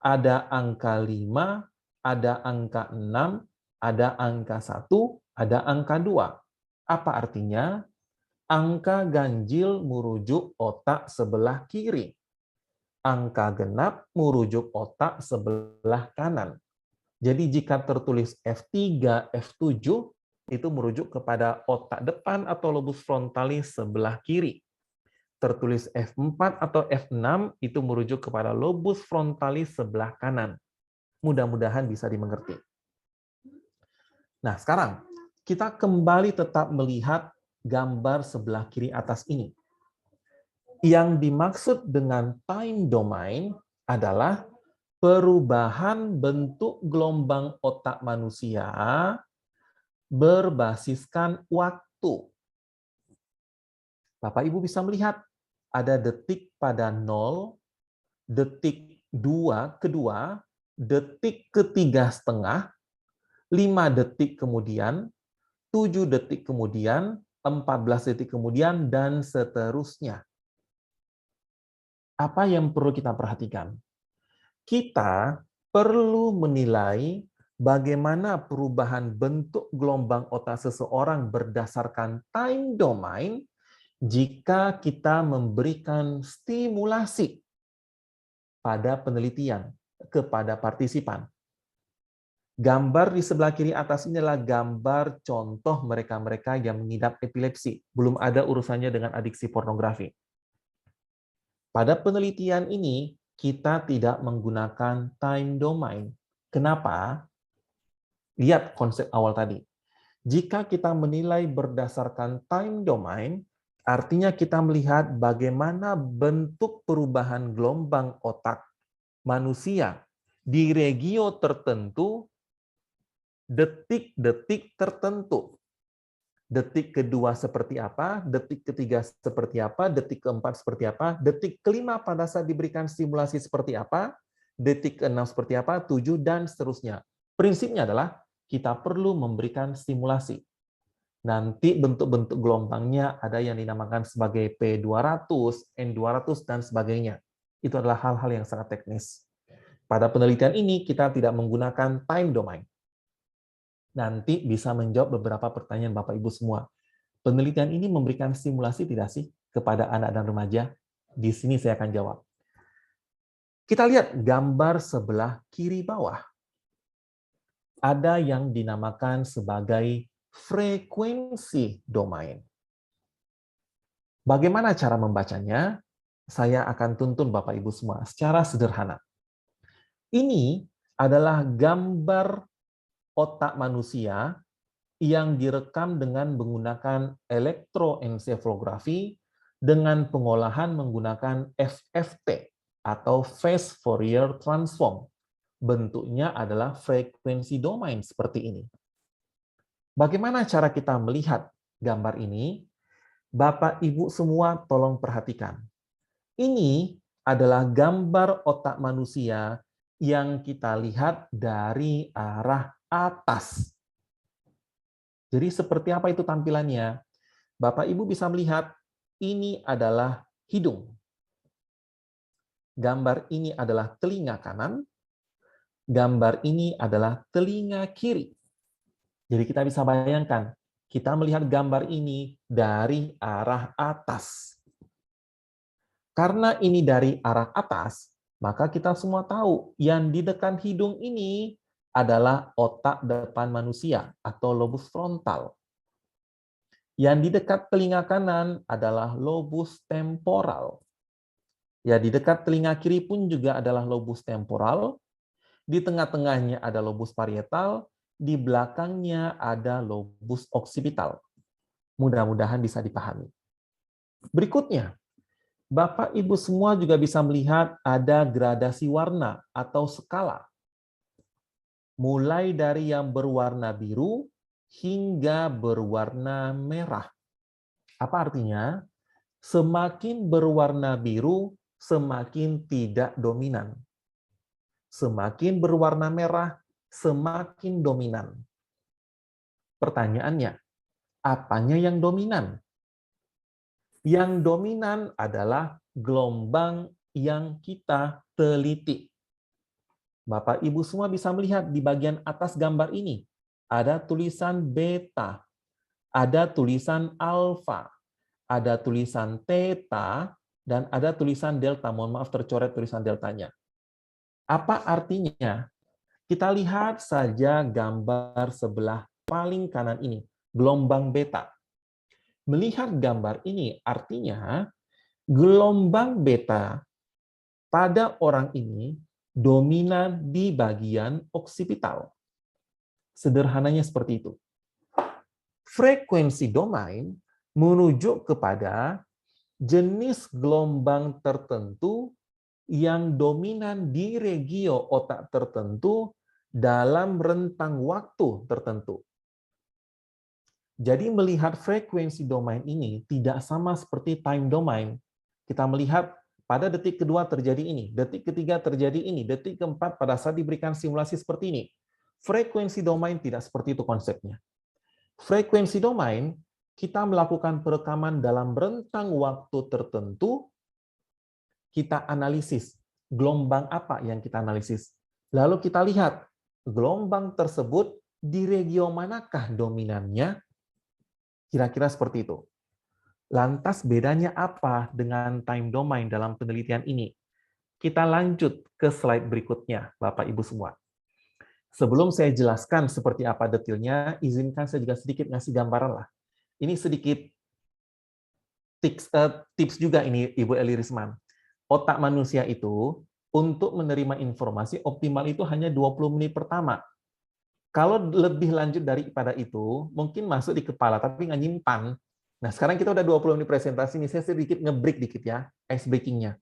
I: ada angka 5, ada angka 6, ada angka 1, ada angka 2. Apa artinya? Angka ganjil merujuk otak sebelah kiri. Angka genap merujuk otak sebelah kanan. Jadi jika tertulis F3, F7, itu merujuk kepada otak depan atau lobus frontalis sebelah kiri. Tertulis F4 atau F6, itu merujuk kepada lobus frontalis sebelah kanan. Mudah-mudahan bisa dimengerti. Nah, sekarang kita kembali tetap melihat gambar sebelah kiri atas ini. Yang dimaksud dengan time domain adalah perubahan bentuk gelombang otak manusia berbasiskan waktu. Bapak Ibu bisa melihat ada detik pada 0, detik 2 kedua, detik ketiga setengah, 5 detik kemudian, 7 detik kemudian, 14 detik kemudian, dan seterusnya. Apa yang perlu kita perhatikan? Kita perlu menilai bagaimana perubahan bentuk gelombang otak seseorang berdasarkan time domain jika kita memberikan stimulasi pada penelitian kepada partisipan. Gambar di sebelah kiri atas ini adalah gambar contoh mereka-mereka yang mengidap epilepsi. Belum ada urusannya dengan adiksi pornografi. Pada penelitian ini, kita tidak menggunakan time domain. Kenapa? Lihat konsep awal tadi. Jika kita menilai berdasarkan time domain, artinya kita melihat bagaimana bentuk perubahan gelombang otak manusia di regio tertentu, detik-detik tertentu. Detik kedua seperti apa, detik ketiga seperti apa, detik keempat seperti apa, detik kelima pada saat diberikan stimulasi seperti apa, detik keenam seperti apa, 7, dan seterusnya. Prinsipnya adalah kita perlu memberikan stimulasi. Nanti bentuk-bentuk gelombangnya ada yang dinamakan sebagai P200, N200, dan sebagainya. Itu adalah hal-hal yang sangat teknis. Pada penelitian ini, kita tidak menggunakan time domain. Nanti bisa menjawab beberapa pertanyaan Bapak Ibu semua. Penelitian ini memberikan stimulasi tidak sih kepada anak dan remaja? Di sini saya akan jawab. Kita lihat gambar sebelah kiri bawah. Ada yang dinamakan sebagai frekuensi domain. Bagaimana cara membacanya? Saya akan tuntun Bapak Ibu semua secara sederhana. Ini adalah gambar otak manusia yang direkam dengan menggunakan elektroensefalografi dengan pengolahan menggunakan FFT atau Fast Fourier Transform. bentuknya adalah frekuensi domain seperti ini. Bagaimana cara kita melihat gambar ini? Bapak, Ibu semua tolong perhatikan. Ini adalah gambar otak manusia yang kita lihat dari arah atas. Jadi seperti apa itu tampilannya? Bapak Ibu bisa melihat ini adalah hidung. Gambar ini adalah telinga kanan. Gambar ini adalah telinga kiri. Jadi kita bisa bayangkan, kita melihat gambar ini dari arah atas. Karena ini dari arah atas, maka kita semua tahu yang di dekat hidung ini adalah otak depan manusia atau lobus frontal. Yang di dekat telinga kanan adalah lobus temporal. Ya, di dekat telinga kiri pun juga adalah lobus temporal. Di tengah-tengahnya ada lobus parietal, di belakangnya ada lobus oksipital. Mudah-mudahan bisa dipahami. Berikutnya, Bapak Ibu semua juga bisa melihat ada gradasi warna atau skala. Mulai dari yang berwarna biru hingga berwarna merah. Apa artinya? Semakin berwarna biru, semakin tidak dominan. Semakin berwarna merah, semakin dominan. Pertanyaannya, apanya yang dominan? Yang dominan adalah gelombang yang kita teliti. Bapak Ibu semua bisa melihat di bagian atas gambar ini, ada tulisan beta, ada tulisan alfa, ada tulisan theta, dan ada tulisan delta. Mohon maaf tercoret tulisan deltanya. Apa artinya? Kita lihat saja gambar sebelah paling kanan ini, gelombang beta. Melihat gambar ini artinya gelombang beta pada orang ini dominan di bagian oksipital. Sederhananya seperti itu. Frekuensi domain merujuk kepada jenis gelombang tertentu yang dominan di regio otak tertentu dalam rentang waktu tertentu. Jadi melihat frekuensi domain ini tidak sama seperti time domain. Kita melihat pada detik kedua terjadi ini, detik ketiga terjadi ini, detik keempat pada saat diberikan simulasi seperti ini. Frekuensi domain tidak seperti itu konsepnya. Frekuensi domain, kita melakukan perekaman dalam rentang waktu tertentu, kita analisis gelombang apa yang kita analisis. Lalu kita lihat gelombang tersebut di regio manakah dominannya, kira-kira seperti itu. Lantas bedanya apa dengan time domain dalam penelitian ini? Kita lanjut ke slide berikutnya, Bapak Ibu semua. Sebelum saya jelaskan seperti apa detailnya, izinkan saya juga sedikit ngasih gambaran lah. Ini sedikit tips juga ini, Ibu Eli Risman. Otak manusia itu untuk menerima informasi optimal itu hanya 20 menit pertama. Kalau lebih lanjut daripada itu, mungkin masuk di kepala, tapi nggak nyimpan. Nah, sekarang kita udah 20 menit presentasi, ini saya sedikit nge-break dikit ya, ice breaking-nya.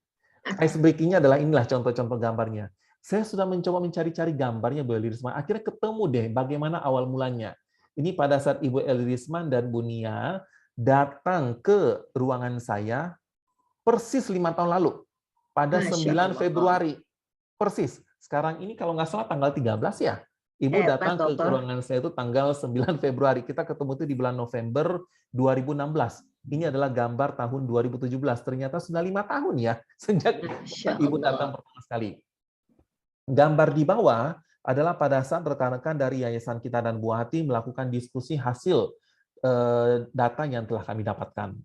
I: Ice breaking-nya adalah inilah contoh-contoh gambarnya. Saya sudah mencoba mencari-cari gambarnya Bu Eli Risman, akhirnya ketemu deh bagaimana awal mulanya. Ini pada saat Ibu Eli Risman dan Bu Nia datang ke ruangan saya persis 5 tahun lalu, pada 9 Februari. Persis. Sekarang ini kalau nggak salah tanggal 13 ya. Ibu datang ke ruangan saya itu tanggal 9 Februari. Kita ketemu itu di bulan November 2016. Ini adalah gambar tahun 2017. Ternyata sudah 5 tahun ya sejak Ibu datang pertama sekali. Gambar di bawah adalah pada saat rekan-rekan dari Yayasan Kita dan Buah Hati melakukan diskusi hasil data yang telah kami dapatkan.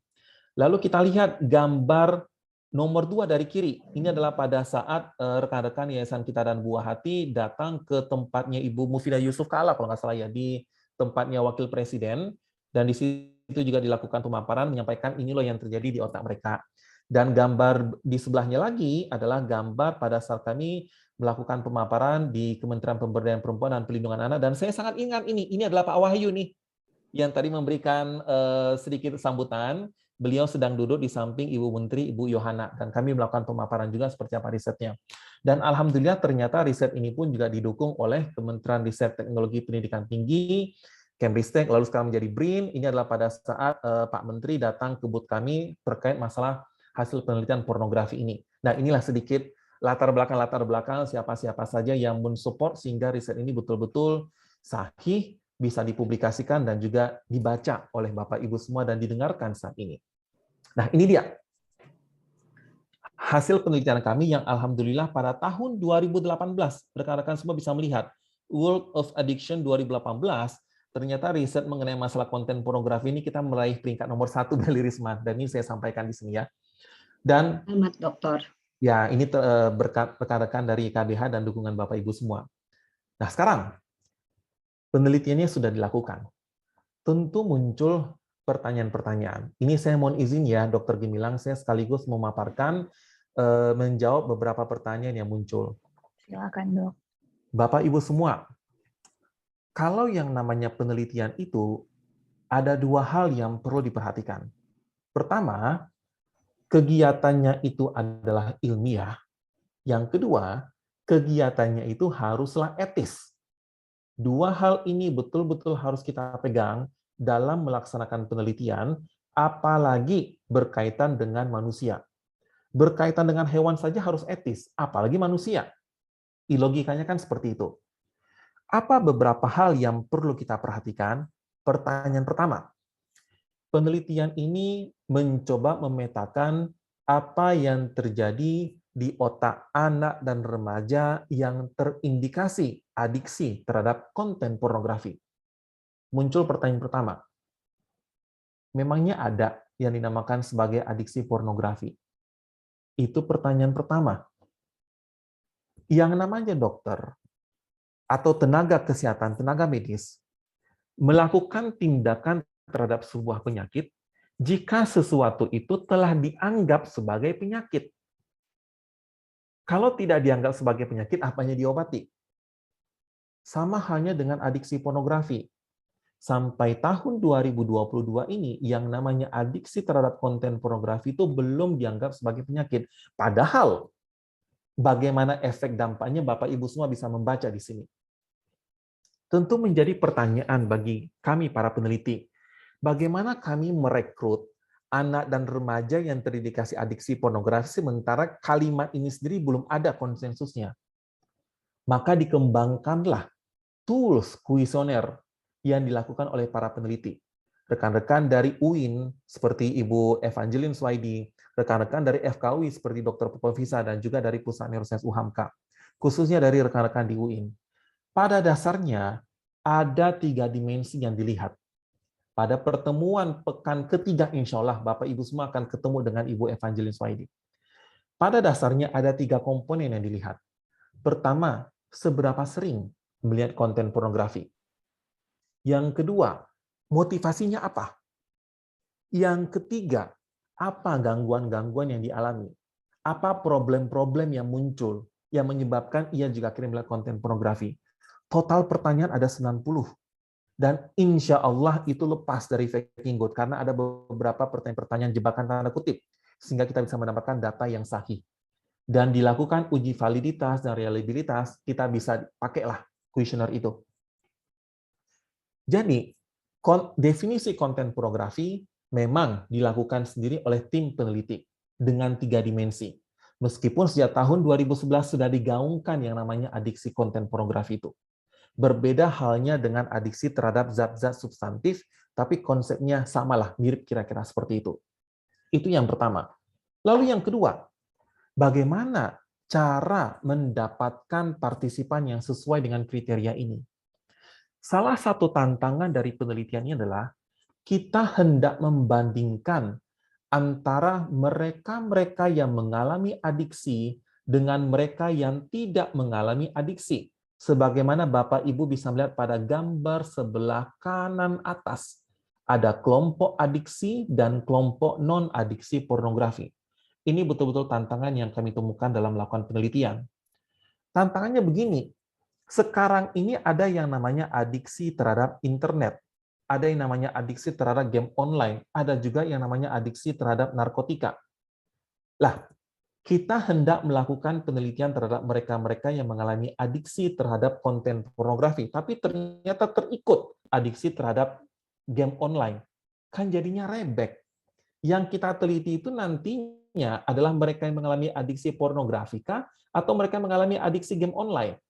I: Lalu kita lihat gambar nomor 2 dari kiri. Ini adalah pada saat rekan-rekan Yayasan Kita dan Buah Hati datang ke tempatnya Ibu Mufidah Yusuf Kala, kalau nggak salah ya, di tempatnya Wakil Presiden. Dan di situ juga dilakukan pemaparan, menyampaikan ini loh yang terjadi di otak mereka. Dan gambar di sebelahnya lagi adalah gambar pada saat kami melakukan pemaparan di Kementerian Pemberdayaan Perempuan dan Perlindungan Anak. Dan saya sangat ingat ini adalah Pak Wahyu nih, yang tadi memberikan sedikit sambutan. beliau sedang duduk di samping Ibu Menteri, Ibu Yohana, dan kami melakukan pemaparan juga seperti apa risetnya. Dan alhamdulillah ternyata riset ini pun juga didukung oleh Kementerian Riset Teknologi Pendidikan Tinggi, Kemristek, lalu sekarang menjadi BRIN. Ini adalah pada saat Pak Menteri datang ke booth kami terkait masalah hasil penelitian pornografi ini. Nah, inilah sedikit latar belakang siapa-siapa saja yang mensupport sehingga riset ini betul-betul sahih, bisa dipublikasikan dan juga dibaca oleh Bapak Ibu semua dan didengarkan saat ini. Nah, ini dia hasil penelitian kami yang alhamdulillah pada tahun 2018, rekan-rekan semua bisa melihat World of Addiction 2018, ternyata riset mengenai masalah konten pornografi ini kita meraih peringkat nomor 1 dari Risma, dan ini saya sampaikan di sini ya. Dan
H: Selamat, Dokter.
I: ya, ini berkat rekan-rekan dari KBH dan dukungan Bapak Ibu semua. Nah, sekarang penelitiannya sudah dilakukan. Tentu muncul pertanyaan-pertanyaan. Ini saya mohon izin ya, Dr. Gemilang, saya sekaligus memaparkan, menjawab beberapa pertanyaan yang muncul.
A: Silakan, Dok.
I: Bapak Ibu semua, kalau yang namanya penelitian itu, ada dua hal yang perlu diperhatikan. Pertama, kegiatannya itu adalah ilmiah. Yang kedua, kegiatannya itu haruslah etis. Dua hal ini betul-betul harus kita pegang dalam melaksanakan penelitian, apalagi berkaitan dengan manusia. Berkaitan dengan hewan saja harus etis, apalagi manusia. Logikanya kan seperti itu. Apa beberapa hal yang perlu kita perhatikan? Pertanyaan pertama, penelitian ini mencoba memetakan apa yang terjadi di otak anak dan remaja yang terindikasi adiksi terhadap konten pornografi. Muncul pertanyaan pertama, memangnya ada yang dinamakan sebagai adiksi pornografi? Itu pertanyaan pertama. Yang namanya dokter atau tenaga kesehatan, tenaga medis, melakukan tindakan terhadap sebuah penyakit jika sesuatu itu telah dianggap sebagai penyakit. Kalau tidak dianggap sebagai penyakit, apanya diobati? Sama halnya dengan adiksi pornografi. Sampai tahun 2022 ini, yang namanya adiksi terhadap konten pornografi itu belum dianggap sebagai penyakit. Padahal, bagaimana efek dampaknya Bapak Ibu semua bisa membaca di sini. Tentu menjadi pertanyaan bagi kami para peneliti, bagaimana kami merekrut anak dan remaja yang terindikasi adiksi pornografi sementara kalimat ini sendiri belum ada konsensusnya. Maka dikembangkanlah tools kuesioner yang dilakukan oleh para peneliti. Rekan-rekan dari UIN seperti Ibu Evangeline Swaidi, rekan-rekan dari FKUI seperti Dr. Popovisa dan juga dari Pusat Neuroscience UHAMKA, khususnya dari rekan-rekan di UIN. Pada dasarnya ada 3 dimensi yang dilihat. Pada pertemuan pekan ketiga, insya Allah Bapak Ibu semua akan ketemu dengan Ibu Evangeline Swaidi. Pada dasarnya ada 3 komponen yang dilihat. Pertama, seberapa sering melihat konten pornografi. Yang kedua, motivasinya apa? Yang ketiga, apa gangguan-gangguan yang dialami? Apa problem-problem yang muncul yang menyebabkan ia juga akhirnya melihat konten pornografi? Total pertanyaan ada 90. Dan insya Allah itu lepas dari faking good, karena ada beberapa pertanyaan-pertanyaan jebakan tanda kutip, sehingga kita bisa mendapatkan data yang sahih. Dan dilakukan uji validitas dan reliabilitas, kita bisa pakailah kuesioner itu. Jadi, definisi konten pornografi memang dilakukan sendiri oleh tim peneliti dengan 3 dimensi. Meskipun sejak tahun 2011 sudah digaungkan yang namanya adiksi konten pornografi itu. Berbeda halnya dengan adiksi terhadap zat-zat substantif, tapi konsepnya samalah, mirip kira-kira seperti itu. Itu yang pertama. Lalu yang kedua, bagaimana cara mendapatkan partisipan yang sesuai dengan kriteria ini? Salah satu tantangan dari penelitiannya adalah kita hendak membandingkan antara mereka-mereka yang mengalami adiksi dengan mereka yang tidak mengalami adiksi. Sebagaimana Bapak Ibu bisa melihat pada gambar sebelah kanan atas, ada kelompok adiksi dan kelompok non-adiksi pornografi. Ini betul-betul tantangan yang kami temukan dalam melakukan penelitian. Tantangannya begini, sekarang ini ada yang namanya adiksi terhadap internet. ada yang namanya adiksi terhadap game online, ada juga yang namanya adiksi terhadap narkotika. Lah, kita hendak melakukan penelitian terhadap mereka-mereka yang mengalami adiksi terhadap konten pornografi, tapi ternyata terikut adiksi terhadap game online. Kan jadinya rebek. Yang kita teliti itu nantinya adalah mereka yang mengalami adiksi pornografi kah, atau mereka yang mengalami adiksi game online.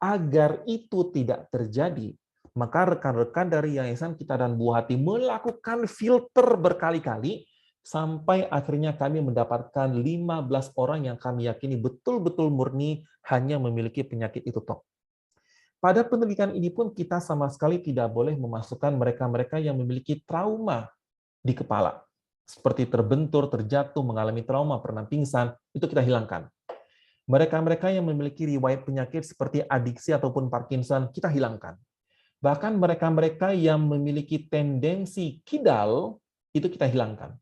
I: Agar itu tidak terjadi, maka rekan-rekan dari Yayasan Kita dan Buah Hati melakukan filter berkali-kali sampai akhirnya kami mendapatkan 15 orang yang kami yakini betul-betul murni hanya memiliki penyakit itu toh. Pada penelitian ini pun kita sama sekali tidak boleh memasukkan mereka-mereka yang memiliki trauma di kepala. Seperti terbentur, terjatuh, mengalami trauma, pernah pingsan, itu kita hilangkan. Mereka-mereka yang memiliki riwayat penyakit seperti adiksi ataupun Parkinson, kita hilangkan. Bahkan mereka-mereka yang memiliki tendensi kidal, itu kita hilangkan.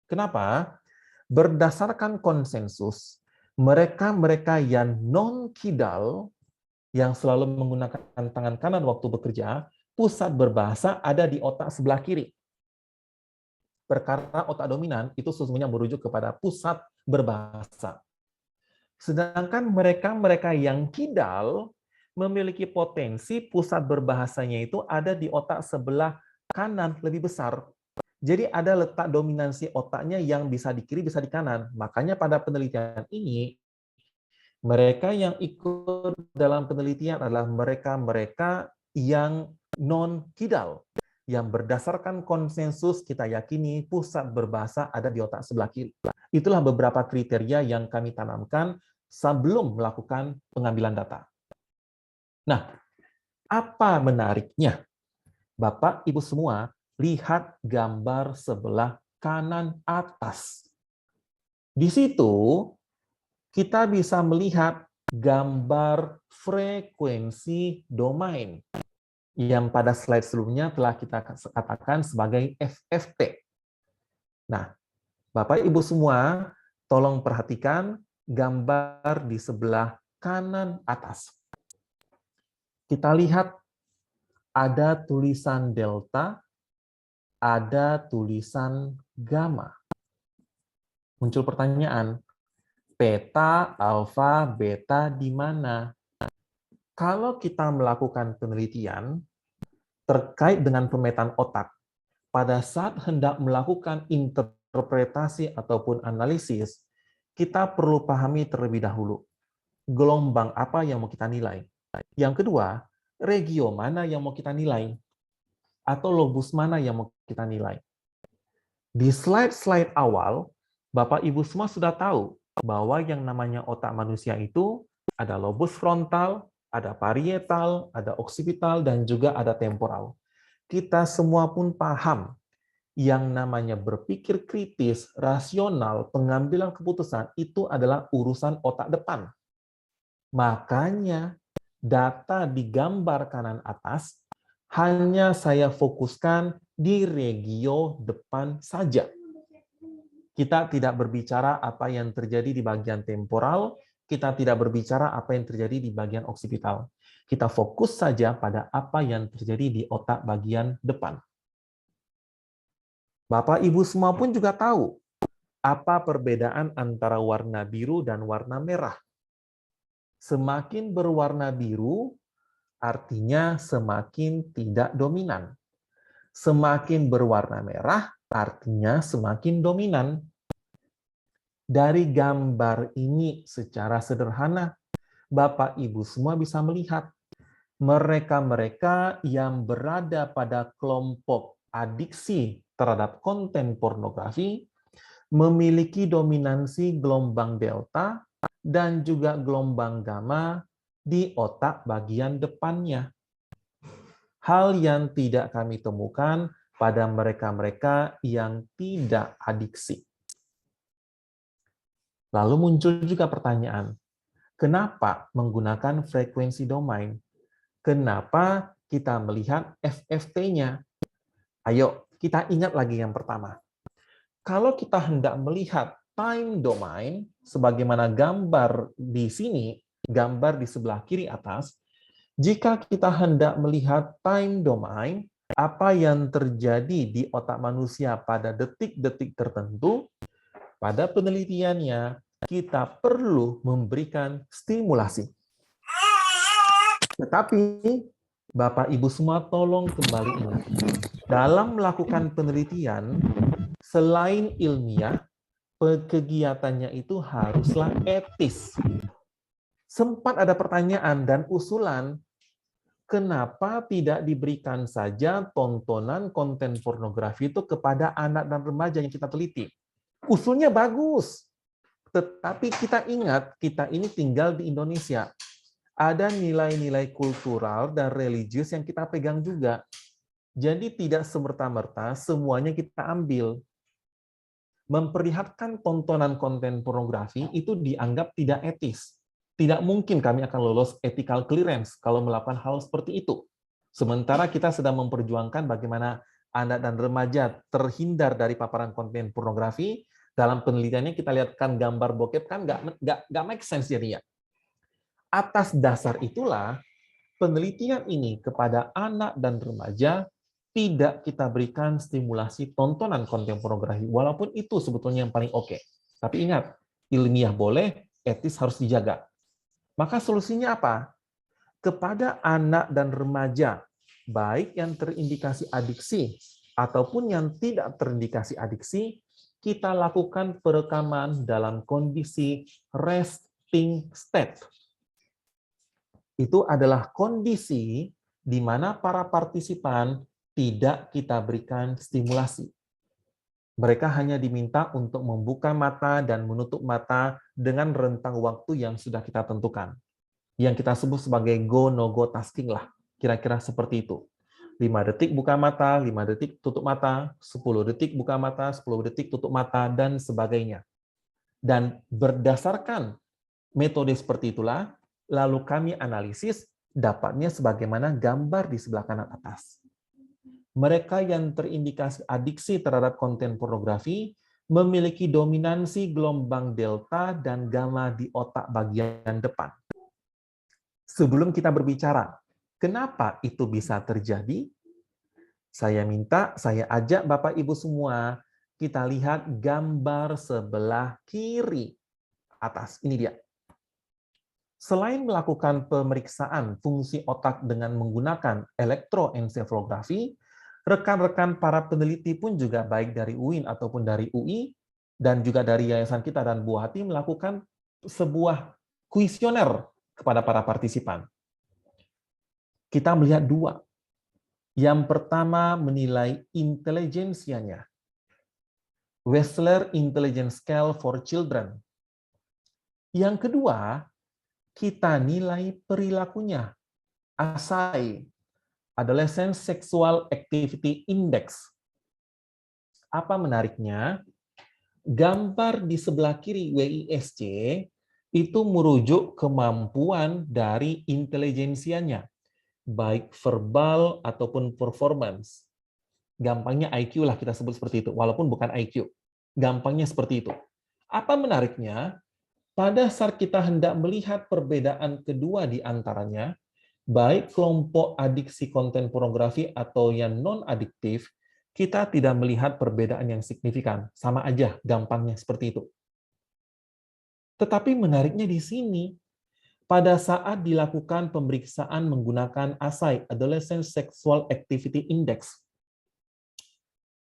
I: Kenapa? Berdasarkan konsensus, mereka-mereka yang non-kidal, yang selalu menggunakan tangan kanan waktu bekerja, pusat berbahasa ada di otak sebelah kiri. Perkara otak dominan itu sesungguhnya merujuk kepada pusat berbahasa. Sedangkan mereka-mereka yang kidal memiliki potensi pusat berbahasanya itu ada di otak sebelah kanan lebih besar. Jadi ada letak dominansi otaknya yang bisa di kiri, bisa di kanan. Makanya pada penelitian ini, mereka yang ikut dalam penelitian adalah mereka-mereka yang non-kidal, yang berdasarkan konsensus kita yakini pusat berbahasa ada di otak sebelah kiri. Itulah beberapa kriteria yang kami tanamkan sebelum melakukan pengambilan data. Nah, apa menariknya? Bapak, Ibu semua, lihat gambar sebelah kanan atas. Di situ, kita bisa melihat gambar frekuensi domain yang pada slide sebelumnya telah kita katakan sebagai FFT. Nah, Bapak Ibu semua, tolong perhatikan gambar di sebelah kanan atas. Kita lihat ada tulisan delta, ada tulisan gamma. Muncul pertanyaan, beta, alfa, beta di mana? Kalau kita melakukan penelitian terkait dengan pemetaan otak, pada saat hendak melakukan interpretasi ataupun analisis, kita perlu pahami terlebih dahulu gelombang apa yang mau kita nilai. Yang kedua, regio mana yang mau kita nilai? Atau lobus mana yang mau kita nilai? Di slide-slide awal, Bapak Ibu semua sudah tahu bahwa yang namanya otak manusia itu ada lobus frontal, ada parietal, ada oksipital, dan juga ada temporal. Kita semua pun paham yang namanya berpikir kritis, rasional, pengambilan keputusan itu adalah urusan otak depan. Makanya data di gambar kanan atas hanya saya fokuskan di regio depan saja. Kita tidak berbicara apa yang terjadi di bagian temporal, kita tidak berbicara apa yang terjadi di bagian oksipital. Kita fokus saja pada apa yang terjadi di otak bagian depan. Bapak Ibu semua pun juga tahu apa perbedaan antara warna biru dan warna merah. Semakin berwarna biru, artinya semakin tidak dominan. Semakin berwarna merah, artinya semakin dominan. Dari gambar ini secara sederhana, Bapak Ibu semua bisa melihat mereka-mereka yang berada pada kelompok adiksi terhadap konten pornografi memiliki dominansi gelombang delta dan juga gelombang gamma di otak bagian depannya. Hal yang tidak kami temukan pada mereka-mereka yang tidak adiksi. Lalu muncul juga pertanyaan, kenapa menggunakan frekuensi domain? Kenapa kita melihat FFT-nya? Ayo, kita ingat lagi yang pertama. Kalau kita hendak melihat time domain, sebagaimana gambar di sini, gambar di sebelah kiri atas, jika kita hendak melihat time domain, apa yang terjadi di otak manusia pada detik-detik tertentu, pada penelitiannya kita perlu memberikan stimulasi. Tetapi Bapak Ibu semua tolong kembali ingat, dalam melakukan penelitian, selain ilmiah, kegiatannya itu haruslah etis. Sempat ada pertanyaan dan usulan, kenapa tidak diberikan saja tontonan konten pornografi itu kepada anak dan remaja yang kita teliti? Usulnya bagus, tetapi kita ingat, kita ini tinggal di Indonesia. Ada nilai-nilai kultural dan religius yang kita pegang juga. Jadi tidak semerta-merta semuanya kita ambil. Memperlihatkan tontonan konten pornografi itu dianggap tidak etis. Tidak mungkin kami akan lolos ethical clearance kalau melakukan hal seperti itu. Sementara kita sedang memperjuangkan bagaimana anak dan remaja terhindar dari paparan konten pornografi, dalam penelitiannya kita lihatkan gambar bokep kan nggak make sense jadinya. Atas dasar itulah, penelitian ini kepada anak dan remaja tidak kita berikan stimulasi tontonan konten pornografi, walaupun itu sebetulnya yang paling oke. Tapi ingat, ilmiah boleh, etis harus dijaga. Maka solusinya apa? Kepada anak dan remaja, baik yang terindikasi adiksi ataupun yang tidak terindikasi adiksi, kita lakukan perekaman dalam kondisi resting state. Itu adalah kondisi di mana para partisipan tidak kita berikan stimulasi. Mereka hanya diminta untuk membuka mata dan menutup mata dengan rentang waktu yang sudah kita tentukan. Yang kita sebut sebagai go-no-go tasking lah. Kira-kira seperti itu. 5 detik buka mata, 5 detik tutup mata, 10 detik buka mata, 10 detik tutup mata, dan sebagainya. Dan berdasarkan metode seperti itulah, lalu kami analisis dapatnya sebagaimana gambar di sebelah kanan atas. Mereka yang terindikasi adiksi terhadap konten pornografi memiliki dominansi gelombang delta dan gamma di otak bagian depan. Sebelum kita berbicara, kenapa itu bisa terjadi? Saya ajak Bapak Ibu semua, kita lihat gambar sebelah kiri atas. Ini dia. Selain melakukan pemeriksaan fungsi otak dengan menggunakan elektroensefalografi, rekan-rekan para peneliti pun juga baik dari UIN ataupun dari UI, dan juga dari yayasan kita dan Buah Hati melakukan sebuah kuesioner kepada para partisipan. Kita melihat 2. Yang pertama menilai intelijensianya. Wechsler Intelligence Scale for Children. Yang kedua, kita nilai perilakunya. ASI, Adolescent Sexual Activity Index. Apa menariknya? Gambar di sebelah kiri WISC itu merujuk kemampuan dari intelijensianya, baik verbal ataupun performance. Gampangnya IQ lah kita sebut seperti itu, walaupun bukan IQ. Gampangnya seperti itu. Apa menariknya? Pada saat kita hendak melihat perbedaan kedua di antaranya, baik kelompok adiksi konten pornografi atau yang non-adiktif, kita tidak melihat perbedaan yang signifikan. Sama aja, gampangnya seperti itu. Tetapi menariknya di sini, pada saat dilakukan pemeriksaan menggunakan ASI, Adolescent Sexual Activity Index,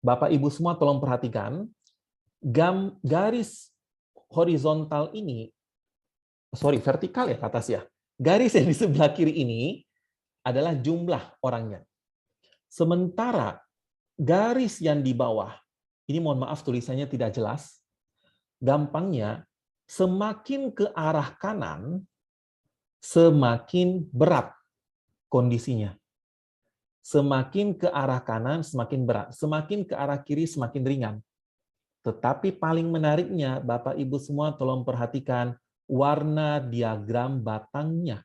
I: Bapak Ibu semua tolong perhatikan, garis horizontal ini, vertikal ya ke atas ya, garis yang di sebelah kiri ini adalah jumlah orangnya. Sementara garis yang di bawah, ini mohon maaf tulisannya tidak jelas, gampangnya semakin ke arah kanan, semakin berat kondisinya. Semakin ke arah kanan, semakin berat. Semakin ke arah kiri, semakin ringan. Tetapi paling menariknya, Bapak Ibu semua tolong perhatikan warna diagram batangnya.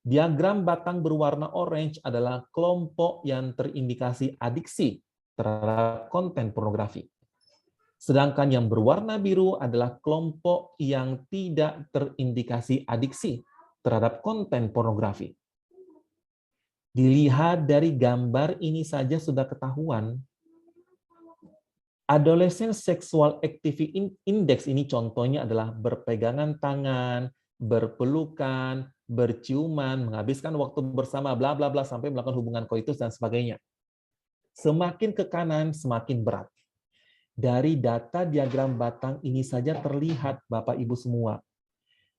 I: Diagram batang berwarna orange adalah kelompok yang terindikasi adiksi terhadap konten pornografi. Sedangkan yang berwarna biru adalah kelompok yang tidak terindikasi adiksi terhadap konten pornografi. Dilihat dari gambar ini saja sudah ketahuan. Adolescent Sexual Activity Index ini contohnya adalah berpegangan tangan, berpelukan, berciuman, menghabiskan waktu bersama, bla bla bla, sampai melakukan hubungan koitus dan sebagainya. Semakin ke kanan, semakin berat. Dari data diagram batang ini saja terlihat, Bapak Ibu semua,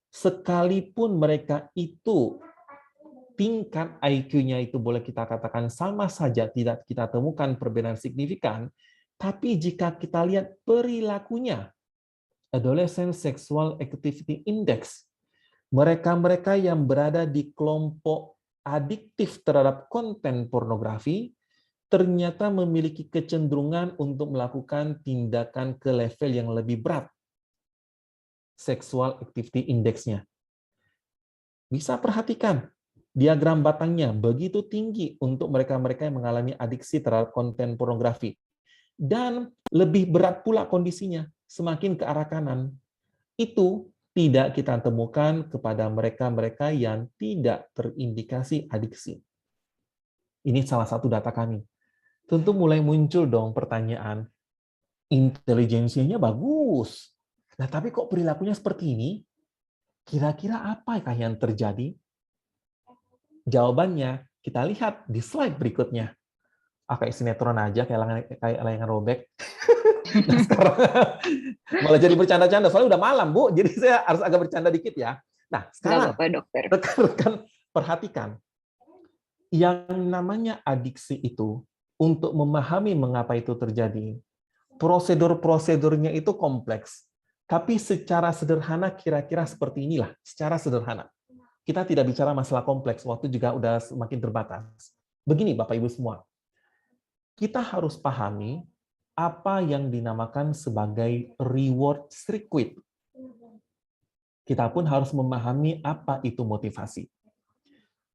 I: sekalipun mereka itu tingkat IQ-nya itu boleh kita katakan sama saja, tidak kita temukan perbedaan signifikan, tapi jika kita lihat perilakunya, Adolescent Sexual Activity Index, mereka-mereka yang berada di kelompok adiktif terhadap konten pornografi, ternyata memiliki kecenderungan untuk melakukan tindakan ke level yang lebih berat. Sexual Activity Index-nya. Bisa perhatikan, diagram batangnya begitu tinggi untuk mereka-mereka yang mengalami adiksi terhadap konten pornografi. Dan lebih berat pula kondisinya, semakin ke arah kanan. Itu tidak kita temukan kepada mereka-mereka yang tidak terindikasi adiksi. Ini salah satu data kami. Tentu mulai muncul dong pertanyaan, intelijensinya bagus, nah tapi kok perilakunya seperti ini? Kira-kira apakah yang terjadi? Jawabannya kita lihat di slide berikutnya. Kayak sinetron aja, kayak layangan robek. Nah, sekarang malah jadi bercanda-canda, soalnya udah malam, Bu, jadi saya harus agak bercanda dikit ya. Nah, sekarang rekan-rekan perhatikan, yang namanya adiksi itu, untuk memahami mengapa itu terjadi, prosedur-prosedurnya itu kompleks. Tapi secara sederhana kira-kira seperti inilah, secara sederhana. Kita tidak bicara masalah kompleks, waktu juga udah semakin terbatas. Begini Bapak Ibu semua, kita harus pahami apa yang dinamakan sebagai reward circuit. Kita pun harus memahami apa itu motivasi.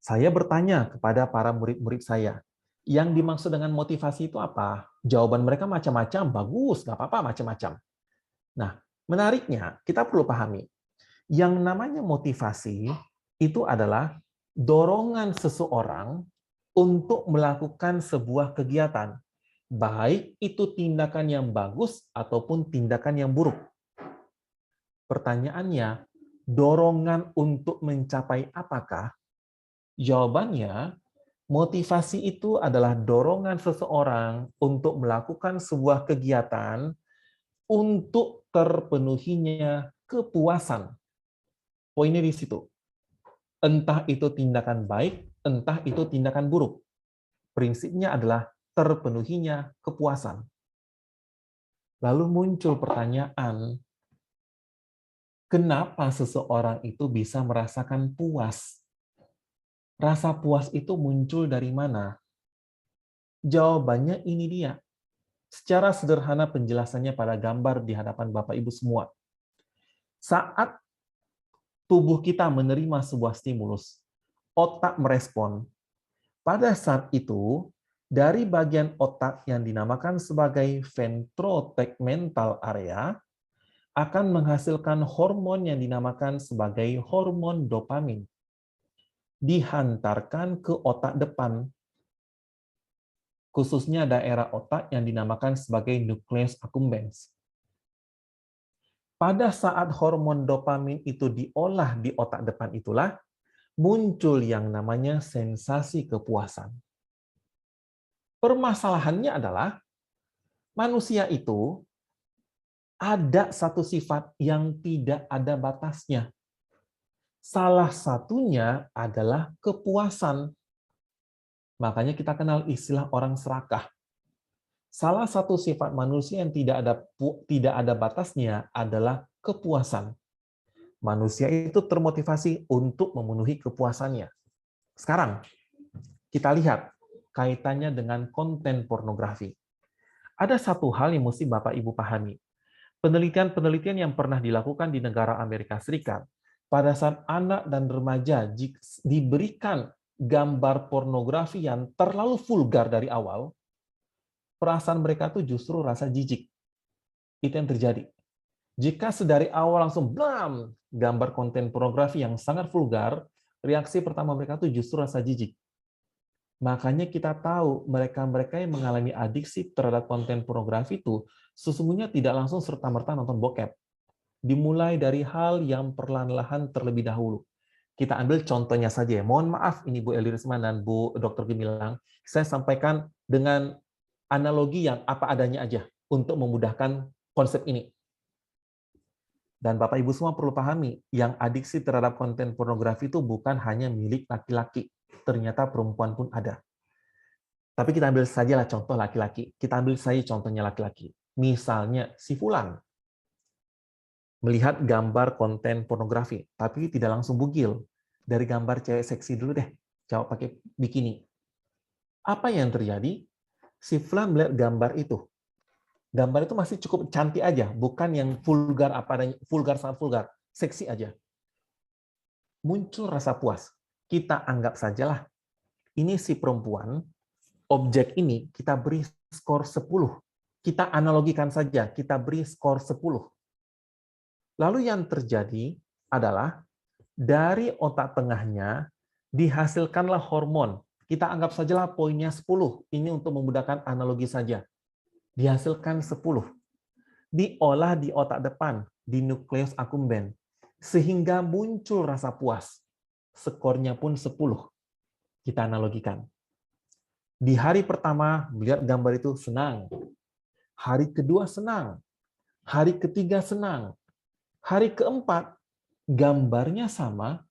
I: Saya bertanya kepada para murid-murid saya, yang dimaksud dengan motivasi itu apa? Jawaban mereka macam-macam, bagus, nggak apa-apa, macam-macam. Nah, menariknya, kita perlu pahami, yang namanya motivasi itu adalah dorongan seseorang untuk melakukan sebuah kegiatan, baik itu tindakan yang bagus ataupun tindakan yang buruk. Pertanyaannya, dorongan untuk mencapai apakah? Jawabannya, motivasi itu adalah dorongan seseorang untuk melakukan sebuah kegiatan untuk terpenuhinya kepuasan. Poinnya di situ. Entah itu tindakan baik, entah itu tindakan buruk. Prinsipnya adalah terpenuhinya kepuasan. Lalu muncul pertanyaan, kenapa seseorang itu bisa merasakan puas? Rasa puas itu muncul dari mana? Jawabannya ini dia. Secara sederhana penjelasannya pada gambar di hadapan Bapak Ibu semua. Saat tubuh kita menerima sebuah stimulus, otak merespon. Pada saat itu, dari bagian otak yang dinamakan sebagai ventrotegmental area akan menghasilkan hormon yang dinamakan sebagai hormon dopamin. Dihantarkan ke otak depan, khususnya daerah otak yang dinamakan sebagai nucleus accumbens. Pada saat hormon dopamin itu diolah di otak depan itulah, muncul yang namanya sensasi kepuasan. Permasalahannya adalah, manusia itu ada satu sifat yang tidak ada batasnya. Salah satunya adalah kepuasan. Makanya kita kenal istilah orang serakah. Salah satu sifat manusia yang tidak ada batasnya adalah kepuasan. Manusia itu termotivasi untuk memenuhi kepuasannya. Sekarang, kita lihat kaitannya dengan konten pornografi. Ada satu hal yang mesti Bapak Ibu pahami. Penelitian-penelitian yang pernah dilakukan di negara Amerika Serikat, pada saat anak dan remaja diberikan gambar pornografi yang terlalu vulgar dari awal, perasaan mereka tuh justru rasa jijik. Itu yang terjadi. Jika sedari awal langsung blam, gambar konten pornografi yang sangat vulgar, reaksi pertama mereka tuh justru rasa jijik. Makanya kita tahu mereka-mereka yang mengalami adiksi terhadap konten pornografi itu sesungguhnya tidak langsung serta-merta nonton bokep. Dimulai dari hal yang perlahan-lahan terlebih dahulu. Kita ambil contohnya saja. Mohon maaf ini Bu Eli Risman dan Bu Dr. Gemilang, saya sampaikan dengan analogi yang apa adanya aja untuk memudahkan konsep ini. Dan Bapak Ibu semua perlu pahami, yang adiksi terhadap konten pornografi itu bukan hanya milik laki-laki. Ternyata perempuan pun ada. Tapi kita ambil sajalah contoh laki-laki. Kita ambil saja contohnya laki-laki. Misalnya si Fulan melihat gambar konten pornografi, tapi tidak langsung bugil. Dari gambar cewek seksi dulu deh, cowok pakai bikini. Apa yang terjadi? Si Fulan melihat gambar itu. Gambar itu masih cukup cantik aja, bukan yang vulgar apa adanya, vulgar sangat vulgar, seksi aja. Muncul rasa puas. Kita anggap sajalah ini si perempuan, objek ini kita beri skor 10. Kita analogikan saja, kita beri skor 10. Lalu yang terjadi adalah dari otak tengahnya dihasilkanlah hormon. Kita anggap sajalah poinnya 10. Ini untuk memudahkan analogi saja. Dihasilkan 10. Diolah di otak depan, di nukleus accumbens, sehingga muncul rasa puas. Skornya pun 10. Kita analogikan. Di hari pertama, melihat gambar itu senang. Hari kedua senang. Hari ketiga senang. Hari keempat, gambarnya sama,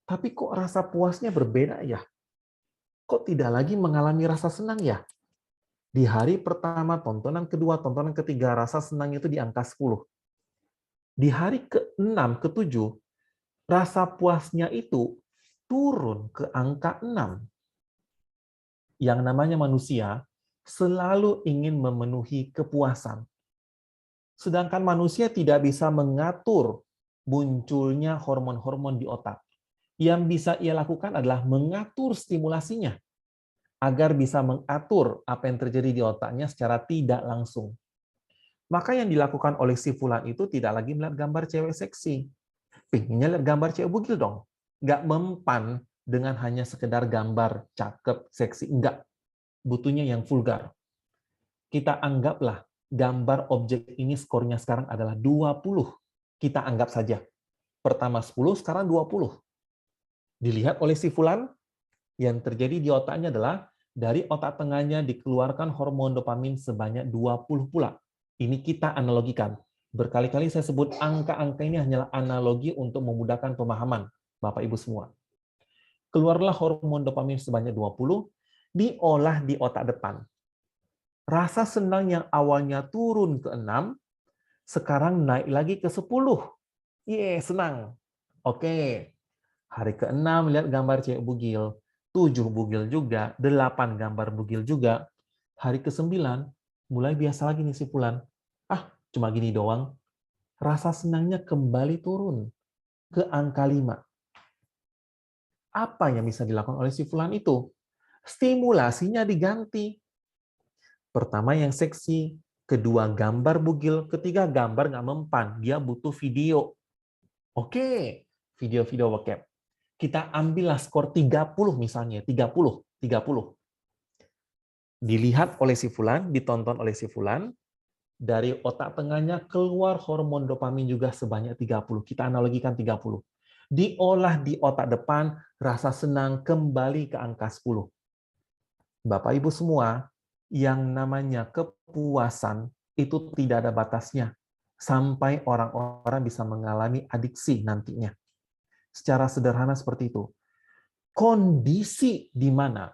I: tapi kok rasa puasnya berbeda ya? Kok tidak lagi mengalami rasa senang ya? Di hari pertama, tontonan kedua, tontonan ketiga, rasa senang itu di angka 10. Di hari ke-6, ke-7, rasa puasnya itu turun ke angka 6. Yang namanya manusia selalu ingin memenuhi kepuasan. Sedangkan manusia tidak bisa mengatur munculnya hormon-hormon di otak. Yang bisa ia lakukan adalah mengatur stimulasinya, agar bisa mengatur apa yang terjadi di otaknya secara tidak langsung. Maka yang dilakukan oleh si Fulan itu tidak lagi melihat gambar cewek seksi. Pengennya lihat gambar cewek bugil dong. Nggak mempan dengan hanya sekedar gambar cakep, seksi. Enggak. Butuhnya yang vulgar. Kita anggaplah gambar objek ini skornya sekarang adalah 20. Kita anggap saja. Pertama 10, sekarang 20. Dilihat oleh si Fulan, yang terjadi di otaknya adalah dari otak tengahnya dikeluarkan hormon dopamin sebanyak 20 pula. Ini kita analogikan. Berkali-kali saya sebut angka-angka ini hanyalah analogi untuk memudahkan pemahaman Bapak Ibu semua. Keluarlah hormon dopamin sebanyak 20, diolah di otak depan. Rasa senang yang awalnya turun ke 6, sekarang naik lagi ke 10. Senang. Oke. Hari ke-6 lihat gambar cewek bugil. 7 bugil juga, 8 gambar bugil juga. Hari ke-9, mulai biasa lagi nih si Fulan. Cuma gini doang. Rasa senangnya kembali turun ke angka 5. Apa yang bisa dilakukan oleh si Fulan itu? Stimulasinya diganti. Pertama yang seksi, kedua gambar bugil, ketiga gambar nggak mempan, dia butuh video. Oke, video-video bokep. Kita ambillah skor 30 misalnya, 30. Dilihat oleh si Fulan, ditonton oleh si Fulan, dari otak tengahnya keluar hormon dopamin juga sebanyak 30. Kita analogikan 30. Diolah di otak depan, rasa senang kembali ke angka 10. Bapak Ibu semua, yang namanya kepuasan itu tidak ada batasnya, sampai orang-orang bisa mengalami adiksi nantinya. Secara sederhana seperti itu. Kondisi di mana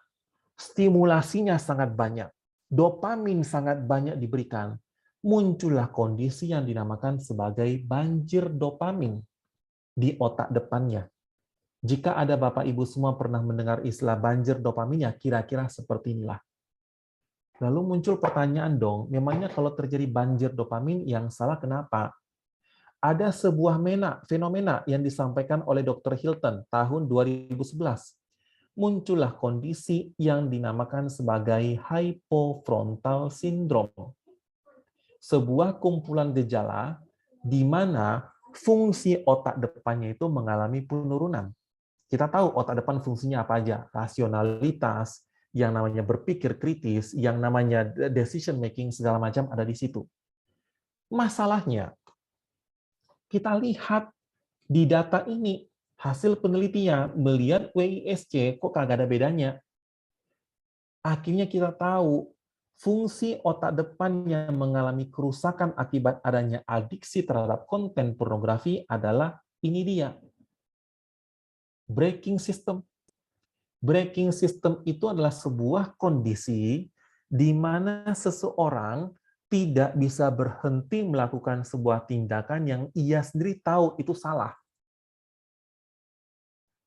I: stimulasinya sangat banyak, dopamin sangat banyak diberikan, muncullah kondisi yang dinamakan sebagai banjir dopamin di otak depannya. Jika ada Bapak Ibu semua pernah mendengar istilah banjir dopaminnya, kira-kira seperti inilah. Lalu muncul pertanyaan dong, memangnya kalau terjadi banjir dopamin yang salah kenapa? Ada sebuah fenomena yang disampaikan oleh Dr. Hilton tahun 2011. Muncullah kondisi yang dinamakan sebagai hypofrontal syndrome. Sebuah kumpulan gejala di mana fungsi otak depannya itu mengalami penurunan. Kita tahu otak depan fungsinya apa aja, rasionalitas, yang namanya berpikir kritis, yang namanya decision making segala macam ada di situ. Masalahnya, kita lihat di data ini, hasil penelitian melihat WISC kok kagak ada bedanya. Akhirnya kita tahu fungsi otak depan yang mengalami kerusakan akibat adanya adiksi terhadap konten pornografi adalah ini dia. Braking system. Braking system itu adalah sebuah kondisi di mana seseorang tidak bisa berhenti melakukan sebuah tindakan yang ia sendiri tahu itu salah.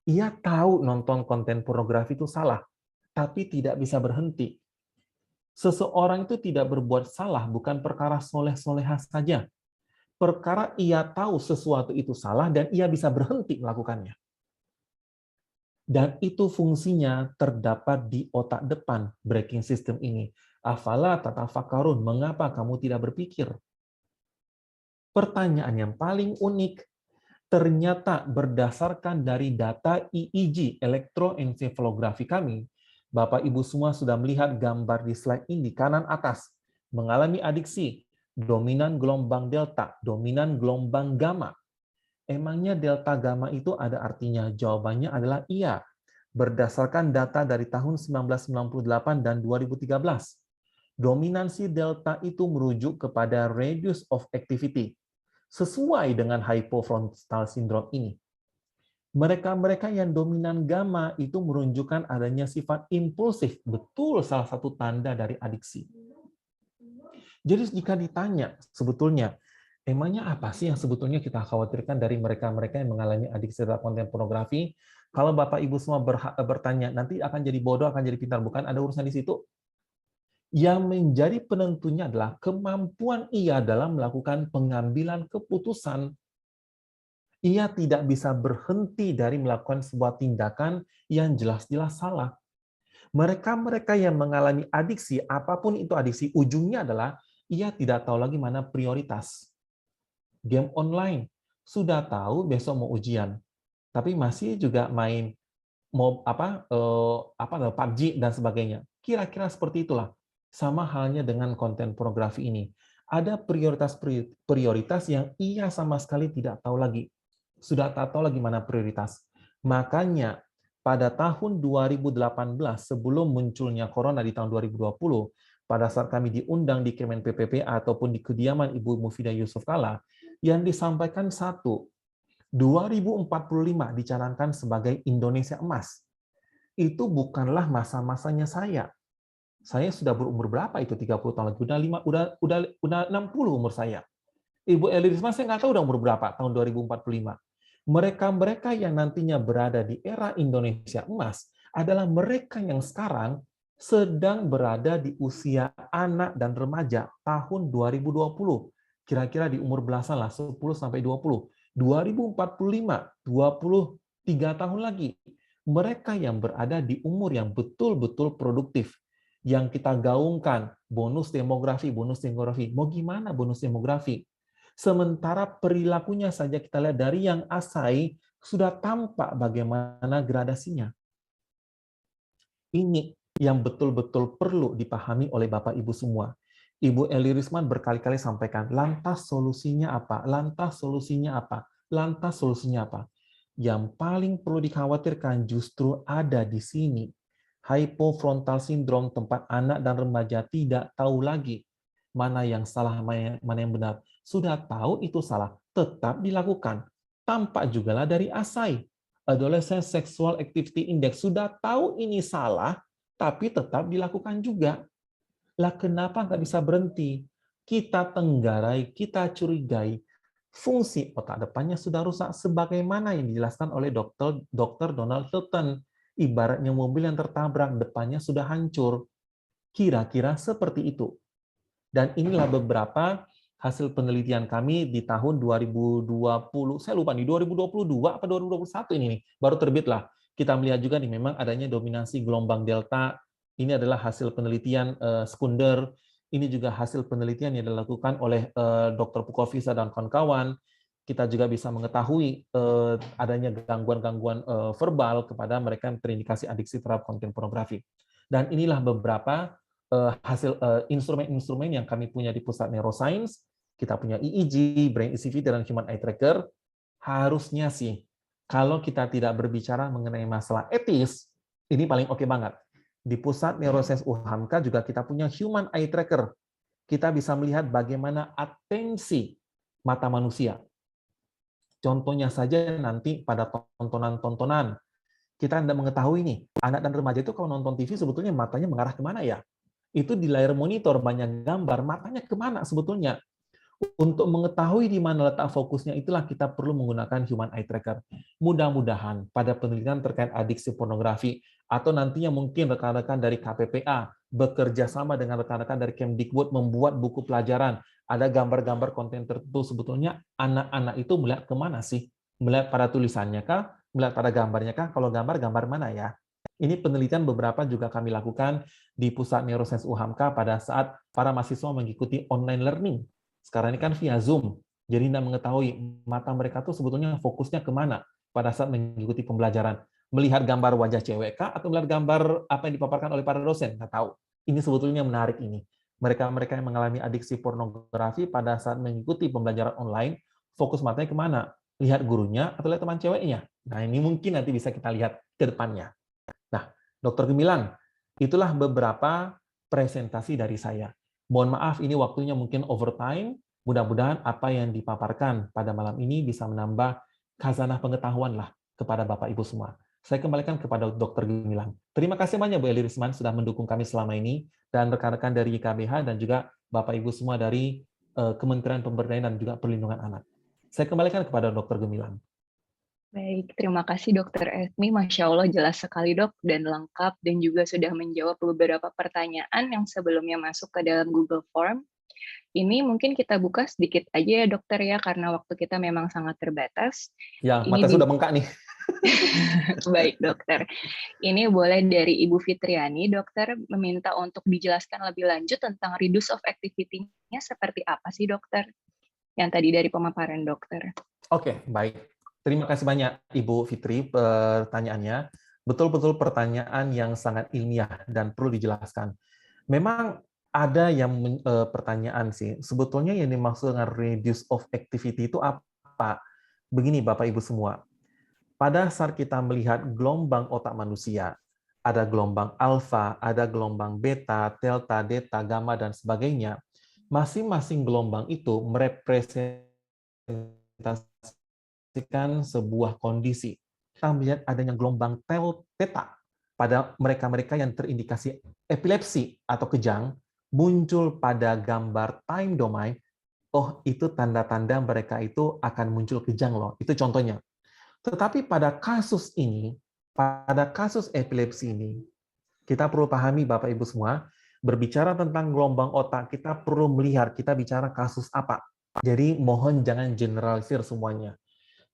I: Ia tahu nonton konten pornografi itu salah, tapi tidak bisa berhenti. Seseorang itu tidak berbuat salah bukan perkara soleh-solehah saja. Perkara ia tahu sesuatu itu salah dan ia bisa berhenti melakukannya. Dan itu fungsinya terdapat di otak depan braking system ini. Afala tatafakkarun, mengapa kamu tidak berpikir? Pertanyaan yang paling unik, ternyata berdasarkan dari data EEG, elektroencephalografi kami, Bapak Ibu semua sudah melihat gambar di slide ini, kanan atas, mengalami adiksi, dominan gelombang delta, dominan gelombang gamma. Emangnya delta gamma itu ada artinya? Jawabannya adalah iya. Berdasarkan data dari tahun 1998 dan 2013, dominansi delta itu merujuk kepada radius of activity, sesuai dengan hypofrontal syndrome ini. Mereka-mereka yang dominan gamma itu menunjukkan adanya sifat impulsif, betul salah satu tanda dari adiksi. Jadi jika ditanya sebetulnya, emangnya apa sih yang sebetulnya kita khawatirkan dari mereka-mereka yang mengalami adiksi terhadap konten pornografi? Kalau Bapak Ibu semua bertanya, nanti akan jadi bodoh, akan jadi pintar, bukan ada urusan di situ. Yang menjadi penentunya adalah kemampuan ia dalam melakukan pengambilan keputusan. Ia tidak bisa berhenti dari melakukan sebuah tindakan yang jelas-jelas salah. Mereka-mereka yang mengalami adiksi, apapun itu adiksi, ujungnya adalah ia tidak tahu lagi mana prioritas. Game online, sudah tahu besok mau ujian, tapi masih juga main PUBG dan sebagainya. Kira-kira seperti itulah. Sama halnya dengan konten pornografi ini. Ada prioritas yang ia sama sekali tidak tahu lagi. Sudah tak tahu lagi mana prioritas. Makanya pada tahun 2018, sebelum munculnya corona di tahun 2020, pada saat kami diundang di Kemen PPPA ataupun di kediaman Ibu Mufidah Yusuf Kala, yang disampaikan satu, 2045 dicanangkan sebagai Indonesia Emas. Itu bukanlah masa-masanya saya. Saya sudah berumur berapa itu? 30 tahun lagi. Udah 60 umur saya. Ibu Eli Risma saya nggak tahu udah umur berapa tahun 2045. Mereka-mereka yang nantinya berada di era Indonesia Emas adalah mereka yang sekarang sedang berada di usia anak dan remaja tahun 2020. Kira-kira di umur belasan lah, 10 sampai 20. 2045, 23 tahun lagi. Mereka yang berada di umur yang betul-betul produktif. Yang kita gaungkan, bonus demografi. Mau gimana bonus demografi? Sementara perilakunya saja kita lihat dari yang asai, sudah tampak bagaimana gradasinya. Ini yang betul-betul perlu dipahami oleh Bapak Ibu semua. Ibu Eli Risman berkali-kali sampaikan, lantas solusinya apa? Lantas solusinya apa? Lantas solusinya apa? Yang paling perlu dikhawatirkan justru ada di sini. Hypofrontal syndrome, tempat anak dan remaja tidak tahu lagi mana yang salah, mana yang benar. Sudah tahu itu salah, tetap dilakukan. Tampak juga lah dari ASAI, Adolescent Sexual Activity Index, sudah tahu ini salah, tapi tetap dilakukan juga. Lah kenapa nggak bisa berhenti? Kita tenggarai, kita curigai, fungsi otak depannya sudah rusak, sebagaimana yang dijelaskan oleh Dr. Donald Hilton. Ibaratnya mobil yang tertabrak, depannya sudah hancur. Kira-kira seperti itu. Dan inilah beberapa hasil penelitian kami di tahun 2020, saya lupa nih, 2022 apa 2021 ini nih, baru terbit lah. Kita melihat juga nih memang adanya dominasi gelombang delta. Ini adalah hasil penelitian sekunder. Ini juga hasil penelitian yang dilakukan oleh Dr. Pukovisa dan kawan-kawan. Kita juga bisa mengetahui adanya gangguan-gangguan verbal kepada mereka yang terindikasi adiksi terhadap konten pornografi. Dan inilah beberapa hasil instrumen-instrumen yang kami punya di Pusat Neuroscience. Kita punya EEG, Brain ECV, dan Human Eye Tracker. Harusnya sih, kalau kita tidak berbicara mengenai masalah etis, ini paling oke banget. Di Pusat Neuroscience UHAMKA juga kita punya Human Eye Tracker. Kita bisa melihat bagaimana atensi mata manusia. Contohnya saja nanti pada tontonan-tontonan, kita tidak mengetahui nih, anak dan remaja itu kalau nonton TV sebetulnya matanya mengarah kemana ya? Itu di layar monitor banyak gambar, matanya kemana sebetulnya? Untuk mengetahui di mana letak fokusnya, itulah kita perlu menggunakan Human Eye Tracker. Mudah-mudahan pada penelitian terkait adiksi pornografi, atau nantinya mungkin rekan-rekan dari KPPA bekerja sama dengan rekan-rekan dari Kemdikbud membuat buku pelajaran, ada gambar-gambar konten tertentu, sebetulnya anak-anak itu melihat kemana sih? Melihat pada tulisannya kah? Melihat pada gambarnya kah? Kalau gambar mana ya? Ini penelitian beberapa juga kami lakukan di Pusat Neuroscience UHAMKA pada saat para mahasiswa mengikuti online learning. Sekarang ini kan via Zoom, jadi tidak mengetahui mata mereka tuh sebetulnya fokusnya kemana pada saat mengikuti pembelajaran. Melihat gambar wajah cewek kah, atau melihat gambar apa yang dipaparkan oleh para dosen? Nggak tahu. Ini sebetulnya menarik ini. Mereka-mereka yang mengalami adiksi pornografi pada saat mengikuti pembelajaran online, fokus matanya kemana? Lihat gurunya atau lihat teman ceweknya? Nah, ini mungkin nanti bisa kita lihat ke depannya. Nah, Dr. Gemilang, itulah beberapa presentasi dari saya. Mohon maaf, ini waktunya mungkin overtime. Mudah-mudahan apa yang dipaparkan pada malam ini bisa menambah khazanah pengetahuan lah kepada Bapak Ibu semua. Saya kembalikan kepada Dr. Gemilang. Terima kasih banyak Bu Eli Risman sudah mendukung kami selama ini, dan rekan-rekan dari YKBH dan juga Bapak Ibu semua dari Kementerian Pemberdayaan dan juga Perlindungan Anak. Saya kembalikan kepada Dr. Gemilang.
A: Baik, terima kasih Dokter Esmi. Masya Allah jelas sekali dok dan lengkap dan juga sudah menjawab beberapa pertanyaan yang sebelumnya masuk ke dalam Google Form. Ini mungkin kita buka sedikit aja ya dokter ya, karena waktu kita memang sangat terbatas.
I: Ya, mata sudah bengkak nih.
A: Baik dokter. Ini boleh dari Ibu Fitriani, dokter meminta untuk dijelaskan lebih lanjut tentang reduce of activity-nya seperti apa sih dokter? Yang tadi dari pemaparan dokter.
I: Oke, baik. Terima kasih banyak Ibu Fitri pertanyaannya. Betul-betul pertanyaan yang sangat ilmiah dan perlu dijelaskan. Memang ada yang pertanyaan sih, sebetulnya yang dimaksud dengan reduce of activity itu apa? Begini Bapak Ibu semua, pada saat kita melihat gelombang otak manusia, ada gelombang alfa, ada gelombang beta, delta, delta, gamma, dan sebagainya. Masing-masing gelombang itu merepresentasikan sebuah kondisi. Kita melihat adanya gelombang theta pada mereka-mereka yang terindikasi epilepsi atau kejang, muncul pada gambar time domain, oh itu tanda-tanda mereka itu akan muncul kejang loh. Itu contohnya. Tetapi pada kasus ini, pada kasus epilepsi ini, kita perlu pahami Bapak Ibu semua, berbicara tentang gelombang otak, kita perlu melihat kita bicara kasus apa. Jadi mohon jangan generalisir semuanya.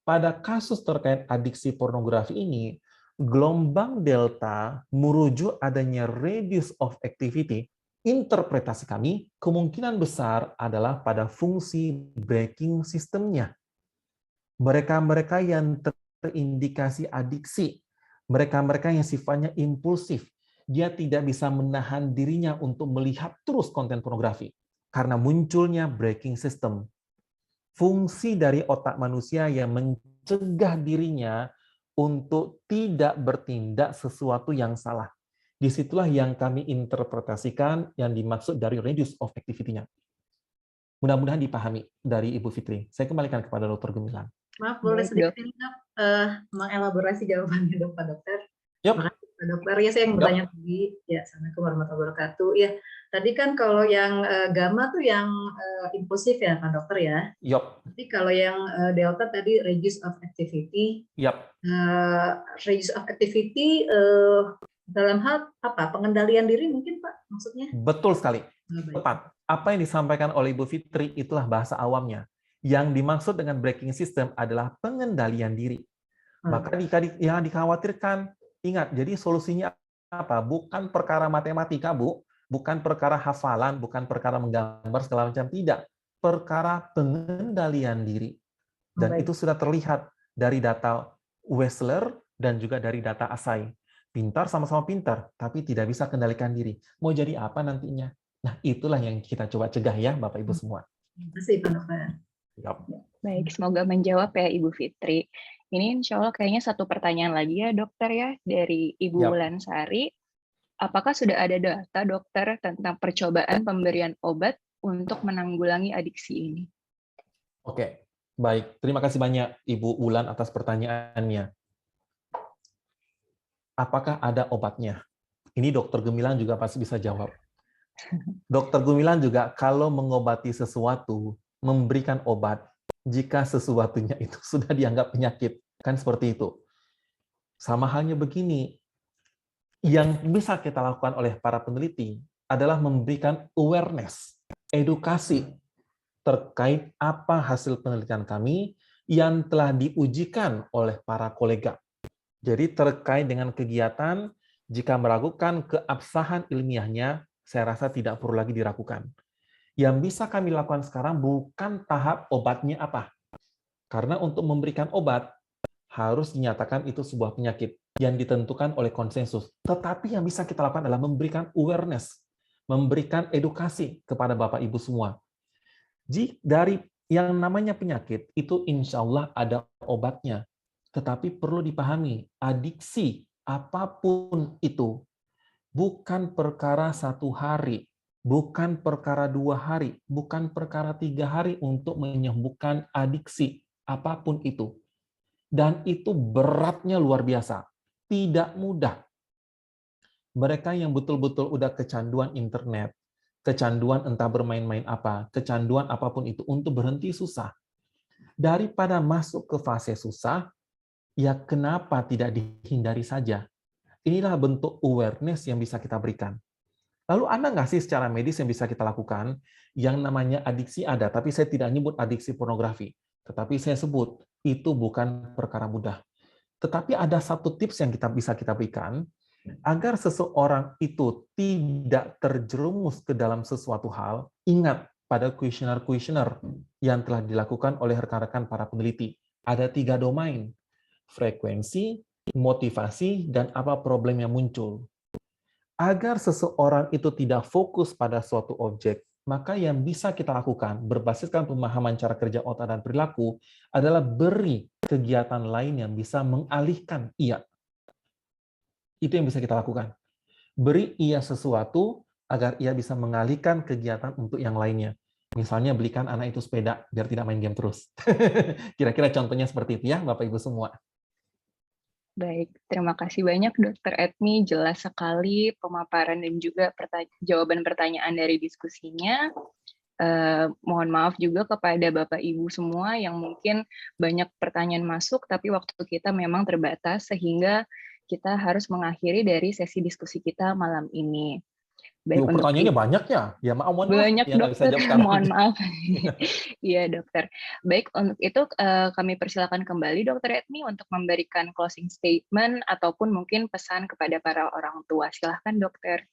I: Pada kasus terkait adiksi pornografi ini, gelombang delta merujuk adanya radius of activity. Interpretasi kami kemungkinan besar adalah pada fungsi braking sistemnya. Mereka-mereka yang terindikasi adiksi, mereka-mereka yang sifatnya impulsif, dia tidak bisa menahan dirinya untuk melihat terus konten pornografi karena munculnya braking system. Fungsi dari otak manusia yang mencegah dirinya untuk tidak bertindak sesuatu yang salah. Disitulah yang kami interpretasikan yang dimaksud dari radius of activity-nya. Mudah-mudahan dipahami dari Ibu Fitri. Saya kembalikan kepada Dr. Gemilang.
J: Maaf, boleh sedikit mengelaborasi jawabannya dong Pak Dokter?
I: Yep.
J: Makasih Pak Dokter. Ya saya yang bertanya tadi. Ya, Assalamualaikum warahmatullahi wabarakatuh. Ya, tadi kan kalau yang gamma tuh yang impulsif ya Pak Dokter ya.
I: Yup.
J: Tapi kalau yang delta tadi reduce of activity.
I: Yup.
J: Reduce of activity dalam hal apa? Pengendalian diri mungkin Pak maksudnya?
I: Betul sekali. Tepat. Apa yang disampaikan oleh Ibu Fitri itulah bahasa awamnya. Yang dimaksud dengan braking system adalah pengendalian diri. Maka yang dikhawatirkan, ingat, jadi solusinya apa? Bukan perkara matematika, Bu. Bukan perkara hafalan, bukan perkara menggambar segala macam, tidak. Perkara pengendalian diri. Dan itu sudah terlihat dari data Wessler dan juga dari data Asai. Pintar sama-sama pintar, tapi tidak bisa kendalikan diri. Mau jadi apa nantinya? Nah, itulah yang kita coba cegah ya, Bapak Ibu semua.
J: Terima kasih, Pak Dokter.
I: Yap.
A: Baik, semoga menjawab ya Ibu Fitri. Ini insya Allah kayaknya satu pertanyaan lagi ya dokter ya, dari Ibu
I: Yap.
A: Wulansari. Apakah sudah ada data dokter tentang percobaan pemberian obat untuk menanggulangi adiksi ini?
I: Oke, baik. Terima kasih banyak Ibu Wulan atas pertanyaannya. Apakah ada obatnya? Ini Dokter Gemilang juga pasti bisa jawab. Dokter Gemilang juga kalau mengobati sesuatu, memberikan obat, jika sesuatunya itu sudah dianggap penyakit. Kan seperti itu. Sama halnya begini, yang bisa kita lakukan oleh para peneliti adalah memberikan awareness, edukasi terkait apa hasil penelitian kami yang telah diujikan oleh para kolega. Jadi terkait dengan kegiatan, jika meragukan keabsahan ilmiahnya, saya rasa tidak perlu lagi diragukan. Yang bisa kami lakukan sekarang bukan tahap obatnya apa. Karena untuk memberikan obat, harus dinyatakan itu sebuah penyakit yang ditentukan oleh konsensus. Tetapi yang bisa kita lakukan adalah memberikan awareness, memberikan edukasi kepada Bapak Ibu semua. Dari yang namanya penyakit, itu insya Allah ada obatnya. Tetapi perlu dipahami, adiksi apapun itu bukan perkara 1 hari, bukan perkara 2 hari, bukan perkara 3 hari untuk menyembuhkan adiksi apapun itu. Dan itu beratnya luar biasa, tidak mudah. Mereka yang betul-betul udah kecanduan internet, kecanduan entah bermain-main apa, kecanduan apapun itu, untuk berhenti susah. Daripada masuk ke fase susah, ya kenapa tidak dihindari saja? Inilah bentuk awareness yang bisa kita berikan. Lalu ada nggak sih secara medis yang bisa kita lakukan? Yang namanya adiksi ada, tapi saya tidak nyebut adiksi pornografi. Tetapi saya sebut, itu bukan perkara mudah. Tetapi ada satu tips yang bisa kita berikan, agar seseorang itu tidak terjerumus ke dalam sesuatu hal, ingat pada kuesioner-kuesioner yang telah dilakukan oleh rekan-rekan para peneliti. Ada 3 domain, frekuensi, motivasi, dan apa problem yang muncul. Agar seseorang itu tidak fokus pada suatu objek, maka yang bisa kita lakukan berbasiskan pemahaman cara kerja otak dan perilaku adalah beri kegiatan lain yang bisa mengalihkan ia. Itu yang bisa kita lakukan. Beri ia sesuatu agar ia bisa mengalihkan kegiatan untuk yang lainnya. Misalnya belikan anak itu sepeda biar tidak main game terus. Kira-kira contohnya seperti itu ya, Bapak Ibu semua.
A: Baik, terima kasih banyak Dr. Edmi, jelas sekali pemaparan dan juga jawaban pertanyaan dari diskusinya. Mohon maaf juga kepada Bapak Ibu semua yang mungkin banyak pertanyaan masuk, tapi waktu kita memang terbatas sehingga kita harus mengakhiri dari sesi diskusi kita malam ini. Baik,
I: pertanyaannya banyak ya? Ya maaf, mohon maaf.
A: Banyak
I: Ya,
A: dokter, mohon maaf.
I: Iya.
A: Iya dokter. Baik, untuk itu kami persilakan kembali Dokter Edmi untuk memberikan closing statement ataupun mungkin pesan kepada para orang tua. Silahkan dokter.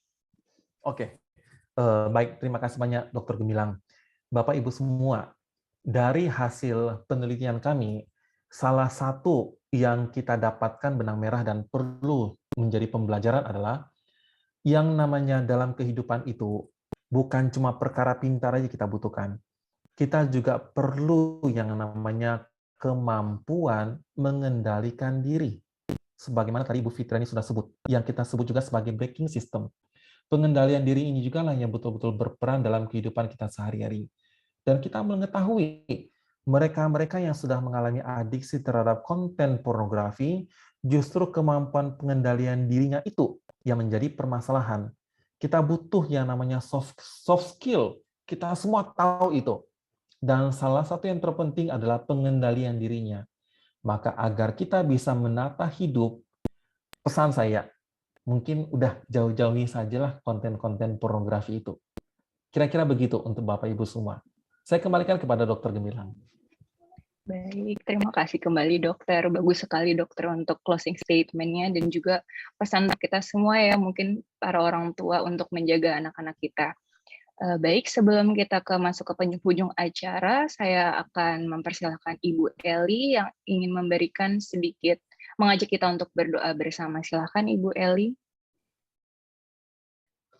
I: Oke, baik, terima kasih banyak Dokter Gemilang. Bapak Ibu semua, dari hasil penelitian kami, salah satu yang kita dapatkan benang merah dan perlu menjadi pembelajaran adalah yang namanya dalam kehidupan itu bukan cuma perkara pintar aja kita butuhkan. Kita juga perlu yang namanya kemampuan mengendalikan diri. Sebagaimana tadi Ibu Fitra ini sudah sebut, yang kita sebut juga sebagai braking system. Pengendalian diri ini juga lah yang betul-betul berperan dalam kehidupan kita sehari-hari. Dan kita mengetahui mereka-mereka yang sudah mengalami adiksi terhadap konten pornografi, justru kemampuan pengendalian dirinya itu yang menjadi permasalahan. Kita butuh yang namanya soft skill. Kita semua tahu itu. Dan salah satu yang terpenting adalah pengendalian dirinya. Maka agar kita bisa menata hidup, pesan saya, mungkin udah jauh-jauhi sajalah konten-konten pornografi itu. Kira-kira begitu untuk Bapak Ibu semua. Saya kembalikan kepada Dokter Gemilang.
A: Baik, terima kasih kembali dokter. Bagus sekali dokter untuk closing statement-nya dan juga pesan kita semua ya, mungkin para orang tua untuk menjaga anak-anak kita. Baik, sebelum kita masuk ke penghujung acara, saya akan mempersilahkan Ibu Eli yang ingin memberikan sedikit mengajak kita untuk berdoa bersama. Silakan Ibu Eli.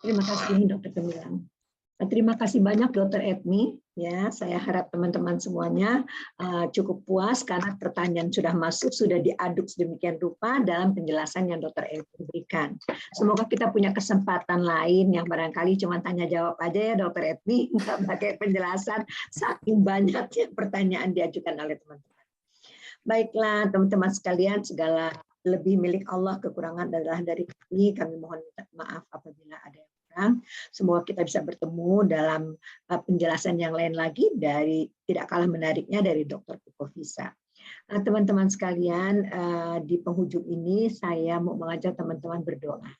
H: Terima kasih Dr. Gemilang. Terima kasih banyak Dr. Edmi. Ya, saya harap teman-teman semuanya cukup puas karena pertanyaan sudah masuk, sudah diaduk sedemikian rupa dalam penjelasan yang Dr. Edmi berikan. Semoga kita punya kesempatan lain yang barangkali cuma tanya jawab aja ya Dr. Edmi, nggak pakai penjelasan saking banyaknya pertanyaan diajukan oleh teman-teman. Baiklah teman-teman sekalian, segala lebih milik Allah, kekurangan adalah dari kami. Kami mohon maaf apabila ada yang kurang. Semoga kita bisa bertemu dalam penjelasan yang lain lagi dari tidak kalah menariknya dari Dr. Pukofisa. Teman-teman sekalian, di penghujung ini saya mau mengajak teman-teman berdoa.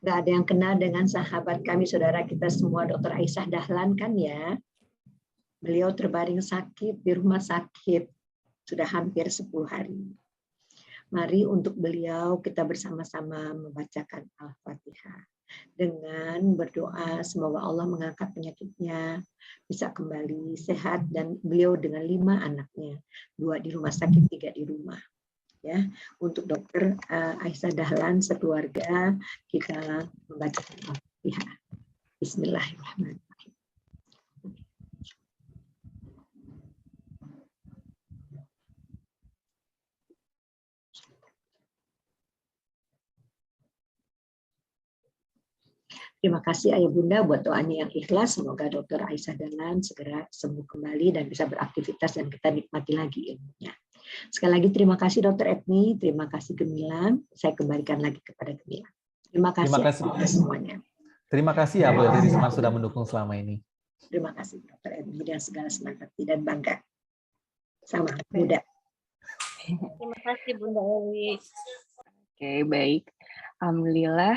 H: Nggak ada yang kenal dengan sahabat kami, saudara kita semua, Dr. Aisyah Dahlan kan ya. Beliau terbaring sakit di rumah sakit sudah hampir 10 hari. Mari untuk beliau kita bersama-sama membacakan Al-Fatihah dengan berdoa semoga Allah mengangkat penyakitnya, bisa kembali sehat, dan beliau dengan 5 anaknya, 2 di rumah sakit, 3 di rumah. Ya, untuk Dr. Aisyah Dahlan sekeluarga kita membacakan Al-Fatihah. Bismillahirrahmanirrahim. Terima kasih Ayah Bunda buat doanya yang ikhlas. Semoga Dr. Aisyah Dahlan segera sembuh kembali dan bisa beraktivitas dan kita nikmati lagi ilmunya. Sekali lagi terima kasih Dr. Edmi, terima kasih Gemilang. Saya kembalikan lagi kepada Gemilang. Terima kasih semuanya.
I: Terima kasih ya Bu Eli Risman sudah mendukung selama ini.
H: Terima kasih Dr. Edmi dan segala semangat dan bangga sama muda.
D: Terima kasih Bunda Eli.
A: Oke, baik. Alhamdulillah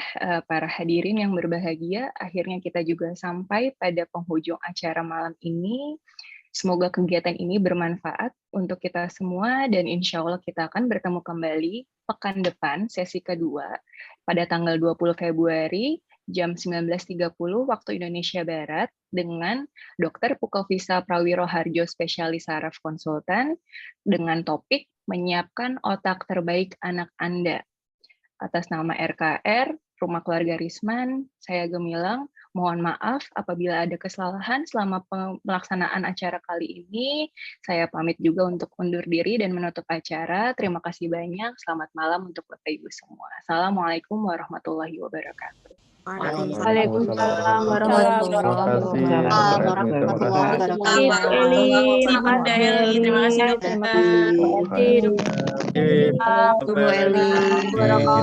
A: para hadirin yang berbahagia, akhirnya kita juga sampai pada penghujung acara malam ini. Semoga kegiatan ini bermanfaat untuk kita semua dan insya Allah kita akan bertemu kembali pekan depan sesi kedua pada tanggal 20 Februari jam 19.30 waktu Indonesia Barat dengan Dr. Pukofisa Prawiroharjo spesialis saraf konsultan dengan topik menyiapkan otak terbaik anak Anda. Atas nama RKR, Rumah Keluarga Risman, saya Gemilang, mohon maaf apabila ada kesalahan selama pelaksanaan acara kali ini. Saya pamit juga untuk undur diri dan menutup acara. Terima kasih banyak, selamat malam untuk Bapak Ibu semua. Assalamualaikum warahmatullahi wabarakatuh.
D: Waalaikumsalam warahmatullahi wabarakatuh.
J: Terima kasih.